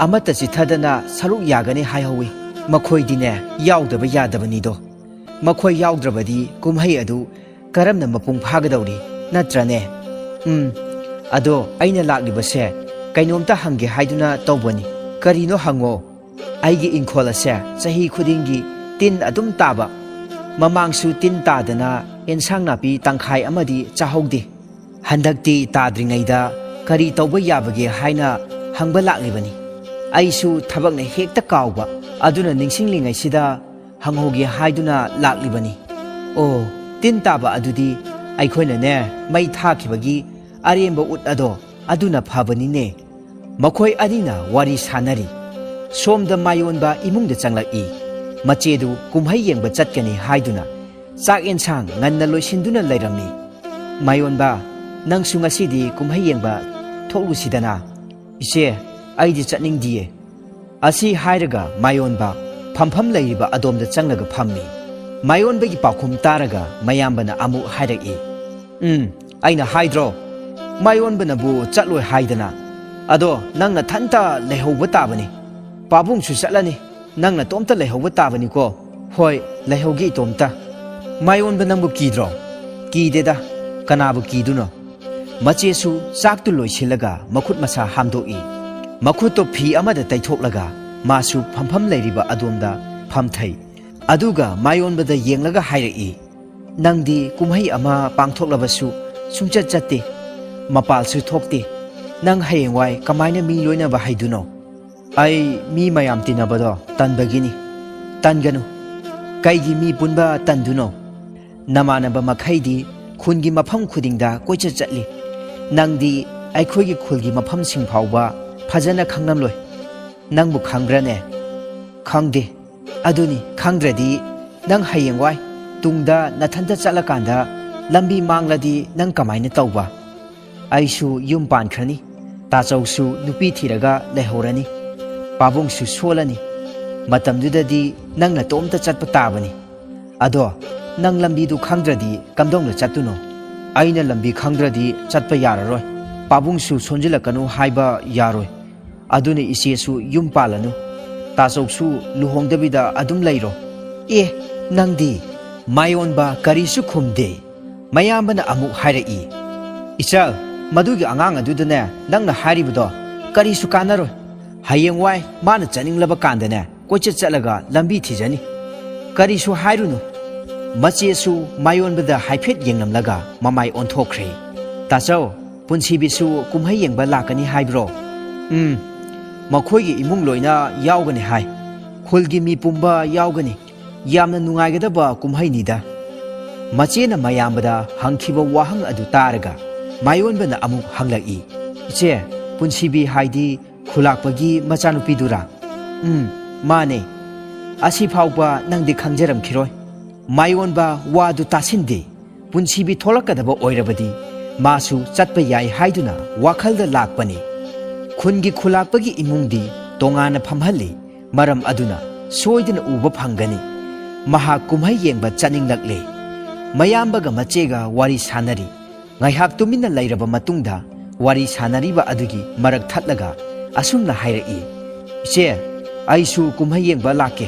S1: amata chithadana saruk yagani haihoi makhoidine yaudaba yadabanido makhoi yaudravadi kumhai adu karamna mapung phagadawri natrane ado aina laklibase kainomta hange haiduna tawbani karino hango aigi ingkhol ase chahi khudingi tin adum taba mamangsu tin tadana ensang napi tangkhai amadi chahogdi handakti tadringaida kari tawba yabage haina hangba laklibani aisu thabakne hekta kawba aduna ningsinglingai sida hanghoge haiduna laklibani o tin taba adudi aikhoina ne mai thakibagi aremba ut ado aduna phabani ne makhoi adina wari sanari somda mayonba imungda changlaki machedu kumhai yengba chatkani haiduna chak ensang nganna loisinduna lairami mayonba nangsu ngasidi kumhai yengba tholusidana ise aidi chatningdiye asi hairaga mayonba phampham leiriba adomda changlaga phammi mayonbagi pakhum taraga mayambana amu hairaki aina haidro mayonbana bu chatloi haidana ado nangna thanta lehouba tabani pabung su chatlani nangna tomta lehouba tabani ko hoi lehougi tomta mayonba nangbu kidro kideda kanabu kiduno machesu chaktu loisilaga makhut masa hamdoi makhuto phi amada taithoklaga masu phampham leiriba adomda phamthai aduga mayonbada yenglaga hairaki nangdi kumhai ama pangthoklabasu sungchat chatte mapalsu thokte nang hayengwai kamaina mi loina ba haiduno ai mi mayam tinabado tanbagini tanganu kaigi mi punba tanduno namanaba makhaidi khungi mapham khudingda koicha chatli nangdi aikhoigi khulgi mapham sing phawba phajana khangnamloi nangbu khangrane khangde aduni khangdradi nang hayengwai tungda nathanta chalakanda lambi mangladi nang kamaina tawba aisu yum pankhrani tachausu nupi thiraga lehorani pabungsu solani matamdudadi nangna tomta chatpa tabani ado nang lambi du khangdradi kamdongla chatuno aina lambi khangdradi chatpa yararoi pabungsu sonjilakanu haiba yaroi aduni isesu yum palanu tachausu luhongdabida adum leiro e nangdi mayonba karisu khumde mayambana amu hairaki ichal madugi angang adudane nangna haribado karisu kanaroi hayengwai mana chaninglaba kandane koicha chalaga lambi thijani karisu hairunu machesu mayonbada haifet yengnamlaga mamai onthokre tachau punsibisu kumhai yengba lakani haibro makhoigi imung loina yaugani hai khulgi mi pumba yaugani yamna nungaigadaba kumhai nida machena mayambada hangkhiba wahang adu taraga mayonbana amuk hanglaki iche punsibi haidi khulakpagi machanupidura mane asi phawba nangdi khangjaram khiroi mayonba wadu tasinde punsibi tholakadaba oirabadi masu chatpa yai haiduna wakhalda lakpani khungi khulakpagi imungdi tongana phamhalli maram aduna soidina uba phangani maha kumhai yengba chaninglakle mayambaga machega wari sanari ngaihak tumina lairaba matungda wari sanariba adugi marak thatlaga asumna hairaki iche aisu kumhai yengba lake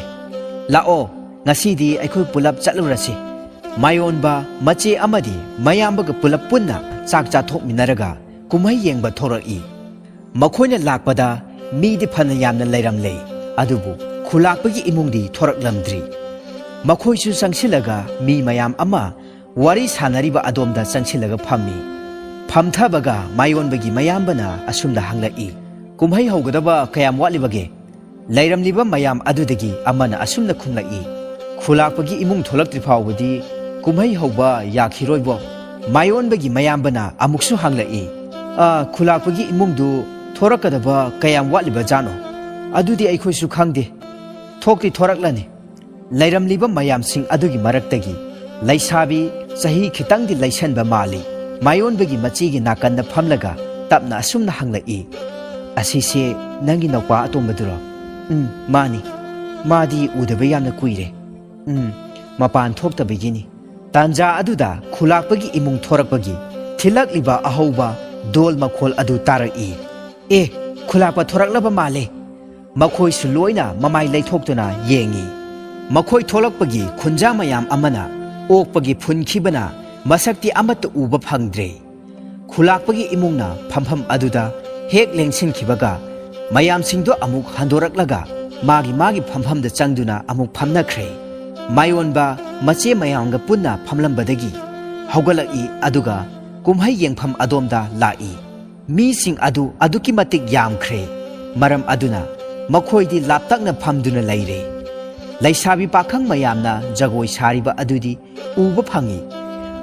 S1: lao ngasidi aikhoi pulap chatlurasi mayonba mache amadi mayambaga pulap punna chak cha thokminaraga kumhai yengba thoraki makhoina lakpada midi phana yamna lairamle adubu khulakpagi imungdi thoraklamdri makhoisu sangsilaga mi mayam ama wari sanariba adomda sangsilaga phammi phamthabaga mayonbagi mayambana asumda hanglaki kumhai haugadaba kayam watlibage lairamliba mayam adudagi amana asumna khunglaki khulakpagi imung tholakti phawbudi kumhai hauba yakhiroibo mayonbagi mayambana amuksu hanglaki khulakpagi imungdu thorakadaba kayam watliba jano adudi aikhoisu khangde thokti thoraklani lairamliba mayam sing adugi maraktagi laisabi sahi khitangdi laisanba mali mayonbagi machigi nakanda phamlaga tapna asumna hanglaki asise nangi nakwa atombaduro mani madi udaba yamna kuire mapan thoktabagini tanja aduda khulakpagi imung thorakpagi thilakliba ahauba dol makhol adu taraki khulakpa thoraklaba male ꯃꯈꯣꯏꯁꯨ ꯂꯣꯏꯅ ꯃꯃꯥꯏ ꯂꯩꯊꯣꯛꯇꯨꯅ ꯌꯦꯡꯉꯤ ꯃꯈꯣꯏ ꯊꯣꯛꯂꯛꯄꯒꯤ ꯈꯨꯟꯖꯥ ꯃꯌꯥꯝ ꯑꯃꯅ ꯑꯣꯛꯄꯒꯤ ꯐꯨꯟꯈꯤꯕꯅ ꯃꯁꯛꯇꯤ ꯑꯃꯠꯇ ꯎꯕ ꯐꯪꯗ꯭ꯔꯦ ꯈꯨꯂꯥꯛꯄꯒꯤ ꯏꯃꯨꯡꯅ ꯐꯝꯐꯝ ꯑꯗꯨꯗ ꯍꯦꯛ ꯂꯦꯡꯁꯤꯟꯈꯤꯕꯒ ꯃꯌꯥꯝꯁꯤꯡꯗꯣ ꯑꯃꯨꯛ ꯍꯟꯗꯣꯔꯛꯂꯒ ꯃꯥꯒꯤ ꯐꯝꯐꯝꯗ ꯆꯪꯗꯨꯅ ꯑꯃꯨꯛ ꯐꯝꯅꯈ꯭ꯔꯦ ꯃꯥꯏꯑꯣꯟꯕ ꯃꯆꯦ ꯃꯌꯥꯝꯒ ꯄꯨꯟꯅ ꯐꯝꯂꯝꯕꯗꯒꯤ ꯍꯧꯒꯠꯂꯛꯏ ꯑꯗꯨꯒ ꯀꯨꯝꯍꯩ ꯌꯦꯡꯐꯝ ꯑꯗꯣꯝꯗ ꯂꯥꯛꯏ ꯃꯤꯁꯤꯡ ꯑꯗꯨ ꯑꯗꯨꯛꯀꯤ ꯃꯇꯤꯛ ꯌꯥꯝꯈ꯭ꯔꯦ ꯃꯔꯝ ꯑꯗꯨꯅ ꯃꯈꯣꯏꯗꯤ ꯂꯥꯞꯇꯛꯅ ꯐꯝꯗꯨꯅ ꯂꯩꯔꯦ ꯂꯩꯁꯥꯕꯤ ꯄꯥꯈꯪ ꯃꯌꯥꯝꯅ ꯖꯒꯣꯏ ꯁꯥꯔꯤꯕ ꯑꯗꯨꯗꯤ ꯎꯕ ꯐꯪꯏ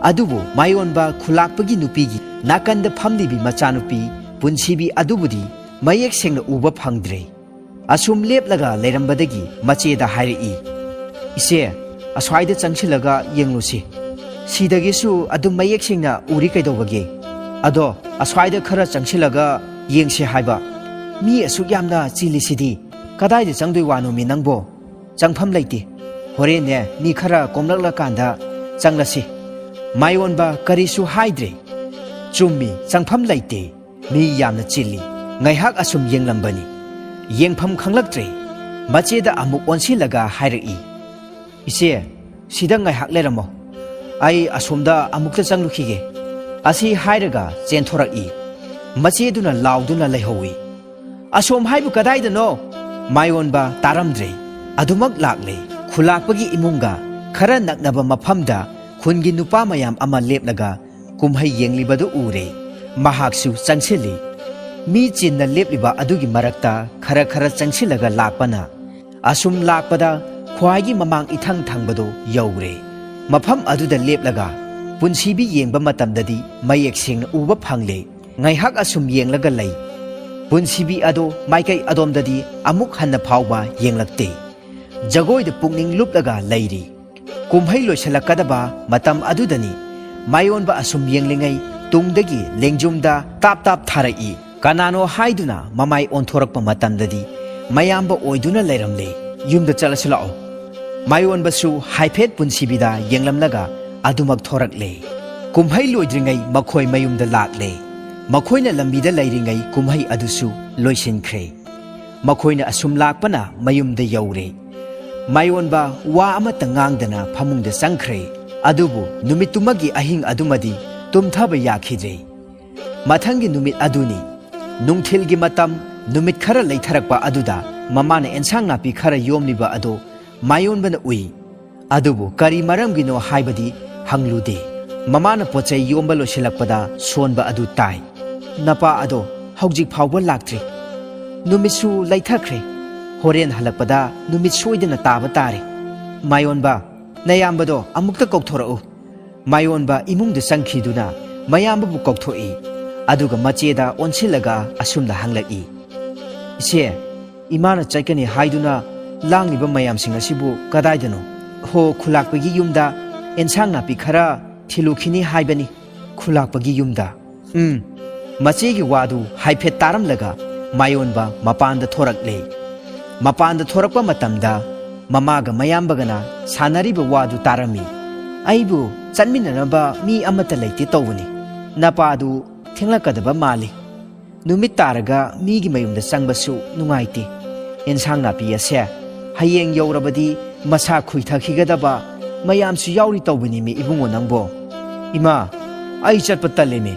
S1: ꯑꯗꯨꯕꯨ ꯃꯥꯏꯑꯣꯟꯕ ꯈꯨꯂꯥꯛꯄꯒꯤ ꯅꯨꯄꯤꯒꯤ ꯅꯥꯀꯟꯗ ꯐꯝꯂꯤꯕꯤ ꯃꯆꯥꯅꯨꯄꯤ ꯄꯨꯟꯁꯤꯕꯤ ꯑꯗꯨꯕꯨꯗꯤ ꯃꯌꯦꯛ ꯁꯦꯡꯅ ꯎꯕ ꯐꯪꯗ꯭ꯔꯦ ꯑꯁꯨꯝ ꯂꯦꯞꯂꯒ ꯂꯩꯔꯝꯕꯗꯒꯤ ꯃꯆꯦꯗ ꯍꯥꯏꯔꯛꯏ ꯏꯆꯦ ꯑꯁ꯭ꯋꯥꯏꯗ ꯆꯪꯁꯤꯜꯂꯒ ꯌꯦꯡꯂꯨꯁꯤ ꯁꯤꯗꯒꯤꯁꯨ ꯑꯗꯨꯝ ꯃꯌꯦꯛ ꯁꯦꯡꯅ ꯎꯔꯤ ꯀꯩꯗꯧꯕꯒꯦ ꯑꯗꯣ ꯑꯁ꯭ꯋꯥꯏꯗ ꯈꯔ ꯆꯪꯁꯤꯜꯂꯒ ꯌꯦꯡꯁꯤ ꯍꯥꯏꯕ ꯃꯤ ꯑꯁꯨꯛ ꯌꯥꯝꯅ ꯆꯤꯜꯂꯤꯁꯤꯗꯤ ꯀꯗꯥꯏꯗ ꯆꯪꯗꯣꯏ ꯋꯥꯅꯣꯃꯤ ꯅꯪꯕꯣ ꯆꯪꯐꯝ ꯂꯩꯇꯦ ꯍꯣꯔꯦꯟꯅꯦ ꯃꯤ ꯈꯔ ꯀꯣꯝꯂꯛꯂꯀꯥꯟꯗ ꯆꯪꯂꯁꯤ ꯃꯥꯏꯑꯣꯟꯕ ꯀꯔꯤꯁꯨ ꯍꯥꯏꯗ꯭ꯔꯦ ꯆꯨꯝꯃꯤ ꯆꯪꯐꯝ ꯂꯩꯇꯦ ꯃꯤ ꯌꯥꯝꯅ ꯆꯤꯜꯂꯤ ꯉꯥꯏꯍꯥꯛ ꯑꯁꯨꯝ ꯌꯦꯡꯂꯝꯕꯅꯤ ꯌꯦꯡꯐꯝ ꯈꯪꯂꯛꯇ꯭ꯔꯦ ꯃꯆꯦꯗ ꯑꯃꯨꯛ ꯑꯣꯟꯁꯤꯜꯂꯒ ꯍꯥꯏꯔꯛꯏ ꯏꯆꯦ ꯁꯤꯗ ꯉꯥꯏꯍꯥꯛ ꯂꯩꯔꯝꯃꯣ ꯑꯩ ꯑꯁꯣꯝꯗ ꯑꯃꯨꯛꯇ ꯆꯪꯂꯨꯈꯤꯒꯦ ꯑꯁꯤ ꯍꯥꯏꯔꯒ ꯆꯦꯟꯊꯣꯔꯛꯏ ꯃꯆꯦꯗꯨꯅ ꯂꯥꯎꯗꯨꯅ ꯂꯩꯍꯧꯏ ꯑꯁꯣꯝ ꯍꯥꯏꯕꯨ ꯀꯗꯥꯏꯗꯅꯣ ꯃꯥꯏꯑꯣꯟꯕ ꯇꯥꯔꯝꯗ꯭ꯔꯦ ꯑꯗꯨꯃꯛ ꯂꯥꯛꯂꯦ ꯈꯨꯂꯥꯛꯄꯒꯤ ꯏꯃꯨꯡꯒ ꯈꯔ ꯅꯛꯅꯕ ꯃꯐꯝꯗ ꯈꯨꯟꯒꯤ ꯅꯨꯄꯥ ꯃꯌꯥꯝ ꯑꯃ ꯂꯦꯞꯂꯒ ꯀꯨꯝꯍꯩ ꯌꯦꯡꯂꯤꯕꯗꯨ ꯎꯔꯦ ꯃꯍꯥꯛꯁꯨ ꯆꯪꯁꯤꯜꯂꯤ ꯃꯤ ꯆꯤꯟꯅ ꯂꯦꯞꯂꯤꯕ ꯑꯗꯨꯒꯤ ꯃꯔꯛꯇ ꯈꯔ ꯆꯪꯁꯤꯜꯂꯒ ꯂꯥꯛꯄꯅ ꯑꯁꯨꯝ ꯂꯥꯛꯄꯗ ꯈ꯭ꯋꯥꯏꯒꯤ ꯃꯃꯥꯡ ꯏꯊꯪ ꯊꯪꯕꯗꯣ ꯌꯧꯔꯦ ꯃꯐꯝ ꯑꯗꯨꯗ ꯂꯦꯞꯂꯒ ꯄꯨꯟꯁꯤꯕꯤ ꯌꯦꯡꯕ ꯃꯇꯝꯗꯗꯤ ꯃꯌꯦꯛ ꯁꯦꯡꯅ ꯎꯕ ꯐꯪꯂꯦ ꯉꯥꯏꯍꯥꯛ ꯑꯁꯨꯝ ꯌꯦꯡꯂꯒ ꯂꯩ ꯄꯨꯟꯁꯤꯕꯤ ꯑꯗꯣ ꯃꯥꯏꯀꯩ ꯑꯗꯣꯝꯗꯗꯤ ꯑꯃꯨꯛ ꯍꯟꯅ ꯐꯥꯎꯕ ꯌꯦꯡꯂꯛꯇꯦ ꯖꯒꯣꯏꯗ ꯄꯨꯛꯅꯤꯡ ꯂꯨꯞꯂꯒ ꯂꯩꯔꯤ ꯀꯨꯝꯍꯩ ꯂꯣꯏꯁꯤꯜꯂꯛꯀꯗꯕ ꯃꯇꯝ ꯑꯗꯨꯗꯅꯤ ꯃꯥꯏꯑꯣꯟꯕ ꯑꯁꯨꯝ ꯌꯦꯡꯂꯤꯉꯩ ꯇꯨꯡꯗꯒꯤ ꯂꯦꯡꯖꯨꯝꯗ ꯇꯥꯞ ꯊꯥꯔꯛꯏ ꯀꯅꯥꯅꯣ ꯍꯥꯏꯗꯨꯅ ꯃꯃꯥꯏ ꯑꯣꯟꯊꯣꯔꯛꯄ ꯃꯇꯝꯗꯗꯤ ꯃꯌꯥꯝꯕ ꯑꯣꯏꯗꯨꯅ ꯂꯩꯔꯝꯂꯦ ꯌꯨꯝꯗ ꯆꯠꯂꯁꯤ ꯂꯥꯛꯑꯣ ꯃꯥꯏꯑꯣꯟꯕꯁꯨ ꯍꯥꯏꯐꯦꯠ ꯄꯨꯟꯁꯤꯕꯤꯗ ꯌꯦꯡꯂꯝꯂꯒ ꯑꯗꯨꯃꯛ ꯊꯣꯔꯛꯂꯦ ꯀꯨꯝꯍꯩ ꯂꯣꯏꯗ꯭ꯔꯤꯉꯩ ꯃꯈꯣꯏ ꯃꯌꯨꯝꯗ ꯂꯥꯛꯂꯦ ꯃꯈꯣꯏꯅ ꯂꯝꯕꯤꯗ ꯂꯩꯔꯤꯉꯩ ꯀꯨꯝꯍꯩ ꯑꯗꯨꯁꯨ ꯂꯣꯏꯁꯤꯟꯈ꯭ꯔꯦ ꯃꯈꯣꯏꯅ ꯑꯁꯨꯝ ꯂꯥꯛꯄꯅ ꯃꯌꯨꯝꯗ ꯌꯧꯔꯦ ꯃꯥꯏꯑꯣꯟꯕ ꯋꯥ ꯑꯃꯠꯇ ꯉꯥꯡꯗꯅ ꯐꯃꯨꯡꯗ ꯆꯪꯈ꯭ꯔꯦ ꯑꯗꯨꯕꯨ ꯅꯨꯃꯤꯠꯇꯨꯃꯒꯤ ꯑꯍꯤꯡ ꯑꯗꯨꯃꯗꯤ ꯇꯨꯝꯊꯕ ꯌꯥꯈꯤꯗ꯭ꯔꯦ ꯃꯊꯪꯒꯤ ꯅꯨꯃꯤꯠ ꯑꯗꯨꯅꯤ ꯅꯨꯡꯊꯤꯜꯒꯤ ꯃꯇꯝ ꯅꯨꯃꯤꯠ ꯈꯔ ꯂꯩꯊꯔꯛꯄ ꯑꯗꯨꯗ ꯃꯃꯥꯅ ꯑꯦꯟꯁꯥꯡ ꯅꯥꯄꯤ ꯈꯔ ꯌꯣꯝꯂꯤꯕ ꯑꯗꯨ ꯃꯥꯏꯑꯣꯟꯕꯅ ꯎꯏ ꯑꯗꯨꯕు ꯀꯔꯤ ꯃꯔꯝꯒꯤꯅꯣ ꯍꯥꯏꯕꯗꯤ ꯍꯪꯂꯨꯗꯦ ꯃꯃꯥꯅ ꯄꯣꯠꯆꯩ ꯌꯣꯝꯕ ꯂꯣꯏꯁꯤꯜꯂꯛꯄꯗ ꯁꯣꯟꯕ ꯑꯗꯨ ꯇꯥꯏ ꯅꯄꯥ ꯑꯗꯣ ꯍꯧꯖꯤꯛ ꯐꯥꯎꯕ ꯂꯥꯛꯇ꯭ꯔꯤ ꯅꯨꯃꯤꯠꯁꯨ ꯂꯩꯊꯈ꯭ꯔꯦ ꯍꯣꯔꯦꯟ ꯍꯜꯂꯛꯄꯗ ꯅꯨꯃꯤꯠ ꯁꯣꯏꯗꯅ ꯇꯥꯕ ꯇꯥꯔꯦ ꯃꯥꯏꯑꯣꯟꯕ ꯅꯌꯥꯝꯕꯗꯣ ꯑꯃꯨꯛꯇ ꯀꯧꯊꯣꯔꯛꯎ ꯃꯥꯏꯑꯣꯟꯕ ꯏꯃꯨꯡꯗ ꯆꯪꯈꯤꯗꯨꯅ ꯃꯌꯥꯝꯕꯕꯨ ꯀꯧꯊꯣꯛꯏ ꯑꯗꯨꯒ ꯃꯆꯦꯗ ꯑꯣꯟꯁꯤꯜꯂꯒ ꯑꯁꯨꯝꯅ ꯍꯪꯂꯛꯏ ꯏꯆꯦ ꯏꯃꯥꯅ ꯆꯠꯀꯅꯤ ꯍꯥꯏꯗꯨꯅ ꯂꯥꯡꯂꯤꯕ ꯃꯌꯥꯝꯁꯤꯡ ꯑꯁꯤꯕꯨ ꯀꯗꯥꯏꯗꯅꯣ ꯍꯣ ꯈꯨꯂꯥꯛꯄꯒꯤ ꯌꯨꯝꯗ ꯑꯦꯟꯁꯥꯡ ꯅꯥꯄꯤ ꯈꯔ ꯊꯤꯜꯂꯨꯈꯤꯅꯤ ꯍꯥꯏꯕꯅꯤ ꯈꯨꯂꯥꯛꯄꯒꯤ ꯌꯨꯝꯗ ꯃꯆꯦꯒꯤ ꯋꯥꯗꯨ ꯍꯥꯏꯐꯦꯠ ꯇꯥꯔꯝꯂꯒ ꯃꯥꯏꯑꯣꯟꯕ ꯃꯄꯥꯟꯗ ꯊꯣꯔꯛꯂꯦ ꯃꯄꯥꯟꯗ ꯊꯣꯔꯛꯄ ꯃꯇꯝꯗ ꯃꯃꯥꯒ ꯃꯌꯥꯝꯕꯒꯅ ꯁꯥꯟꯅꯔꯤꯕ ꯋꯥꯗꯨ ꯇꯥꯔꯝꯃꯤ ꯑꯩꯕꯨ ꯆꯠꯃꯤꯟꯅꯅꯕ ꯃꯤ ꯑꯃꯠꯇ ꯂꯩꯇꯦ ꯇꯧꯕꯅꯤ ꯅꯄꯥꯗꯨ ꯊꯦꯡꯂꯛꯀꯗꯕ ꯃꯥꯜꯂꯤ ꯅꯨꯃꯤꯠ ꯇꯥꯔꯒ ꯃꯤꯒꯤ ꯃꯌꯨꯝꯗ ꯆꯪꯕꯁꯨ ꯅꯨꯡꯉꯥꯏꯇꯦ ꯑꯦꯟꯁꯥꯡ ꯅꯥꯄꯤ ꯑꯁꯦ ꯍꯌꯦꯡ ꯌꯧꯔꯕꯗꯤ ꯃꯁꯥ ꯈꯨꯏꯊꯈꯤꯒꯗꯕ ꯃꯌꯥꯝꯁꯨ ꯌꯥꯎꯔꯤ ꯇꯧꯕꯅꯤꯃꯤ ꯏꯕꯨꯡꯉꯣ ꯅꯪꯕꯣ ꯏꯃꯥ ꯑꯩ ꯆꯠꯄ ꯇꯜꯂꯦꯃꯤ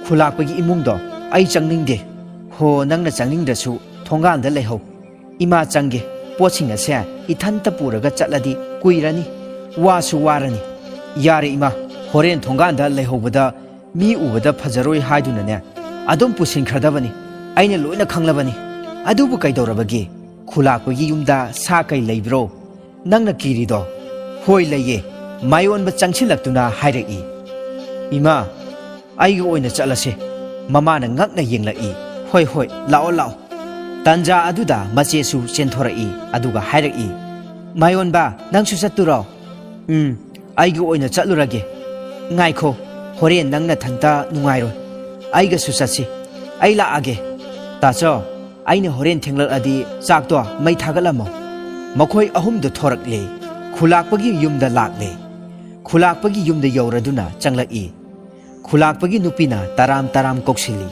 S1: ꯈꯨꯂꯥꯛꯄꯒꯤ ꯏꯃꯨꯡꯗꯣ ꯑꯩ ꯆꯪꯅꯤꯡꯗꯦ ꯍꯣ ꯅꯪꯅ ꯆꯪꯅꯤꯡꯗ꯭ꯔꯁꯨ ꯊꯣꯡꯒꯥꯟꯗ ꯂꯩꯍꯧ ꯏꯃꯥ ꯆꯪꯒꯦ ꯄꯣꯠꯁꯤꯡ ꯑꯁꯦ ꯏꯊꯟꯇ ꯄꯨꯔꯒ ꯆꯠꯂꯗꯤ ꯀꯨꯏꯔꯅꯤ ꯋꯥꯁꯨ ꯋꯥꯔꯅꯤ ꯌꯥꯔꯦ ꯏꯃꯥ ꯍꯣꯔꯦꯟ ꯊꯣꯡꯒꯥꯟꯗ ꯂꯩꯍꯧꯕꯗ ꯃꯤ ꯎꯕꯗ ꯐꯖꯔꯣꯏ ꯍꯥꯏꯗꯨꯅꯅꯦ ꯑꯗꯨꯝ ꯄꯨꯁꯤꯟꯈ꯭ꯔꯗꯕꯅꯤ ꯑꯩꯅ ꯂꯣꯏꯅ ꯈꯪꯂꯕꯅꯤ ꯑꯗꯨꯕꯨ ꯀꯩꯗꯧꯔꯕꯒꯦ ꯈꯨꯂꯥꯛꯄꯒꯤ ꯌꯨꯝꯗ ꯁꯥ ꯀꯩ ꯂꯩꯕ꯭ꯔꯣ ꯅꯪꯅ ꯀꯤꯔꯤꯗꯣ ꯍꯣꯏ ꯂꯩꯌꯦ ꯃꯥꯏꯑꯣꯟꯕ ꯆꯪꯁꯤꯜꯂꯛꯇꯨꯅ ꯍꯥꯏꯔꯛꯏ ꯏꯃꯥ ꯑꯩꯒ ꯑꯣꯏꯅ ꯆꯠꯂꯁꯦ ꯃꯃꯥꯅ ꯉꯛꯅ ꯌꯦꯡꯂꯛꯏ ꯍꯣꯏ ꯂꯥꯛꯑꯣ ꯇꯟꯖꯥ ꯑꯗꯨꯗ ꯃꯆꯦꯁꯨ ꯆꯦꯟꯊꯣꯔꯛꯏ ꯑꯗꯨꯒ ꯍꯥꯏꯔꯛꯏ ꯃꯥꯏꯑꯣꯟꯕ ꯅꯪꯁꯨ ꯆꯠꯇꯨꯔꯣ ꯑꯩꯒ ꯑꯣꯏꯅ ꯆꯠꯂꯨꯔꯒꯦ ꯉꯥꯏꯈꯣ ꯍꯣꯔꯦꯟ ꯅꯪ ꯅꯊꯟꯇ ꯅꯨꯡꯉꯥꯏꯔꯣꯏ ꯑꯩꯒꯁꯨ ꯆꯠꯁꯤ ꯑꯩ ꯂꯥꯛꯑꯒꯦ ꯇꯥꯆꯧ ꯑꯩꯅ ꯍꯣꯔꯦꯟ ꯊꯦꯡꯂꯛꯑꯗꯤ ꯆꯥꯛꯇꯣ ꯃꯩ ꯊꯥꯒꯠꯂꯝꯃꯣ ꯃꯈꯣꯏ ꯑꯍꯨꯝꯗꯨ ꯊꯣꯔꯛꯂꯦ ꯈꯨꯂꯥꯛꯄꯒꯤ ꯌꯨꯝꯗ ꯂꯥꯛꯂꯦ ꯈꯨꯂꯥꯛꯄꯒꯤ ꯌꯨꯝꯗ ꯌꯧꯔꯗꯨꯅ ꯆꯪꯂꯛꯏ ꯈꯨꯂꯥꯛꯄꯒꯤ ꯅꯨꯄꯤꯅ ꯇꯔꯥꯝ ꯀꯧꯁꯤꯜꯂꯤ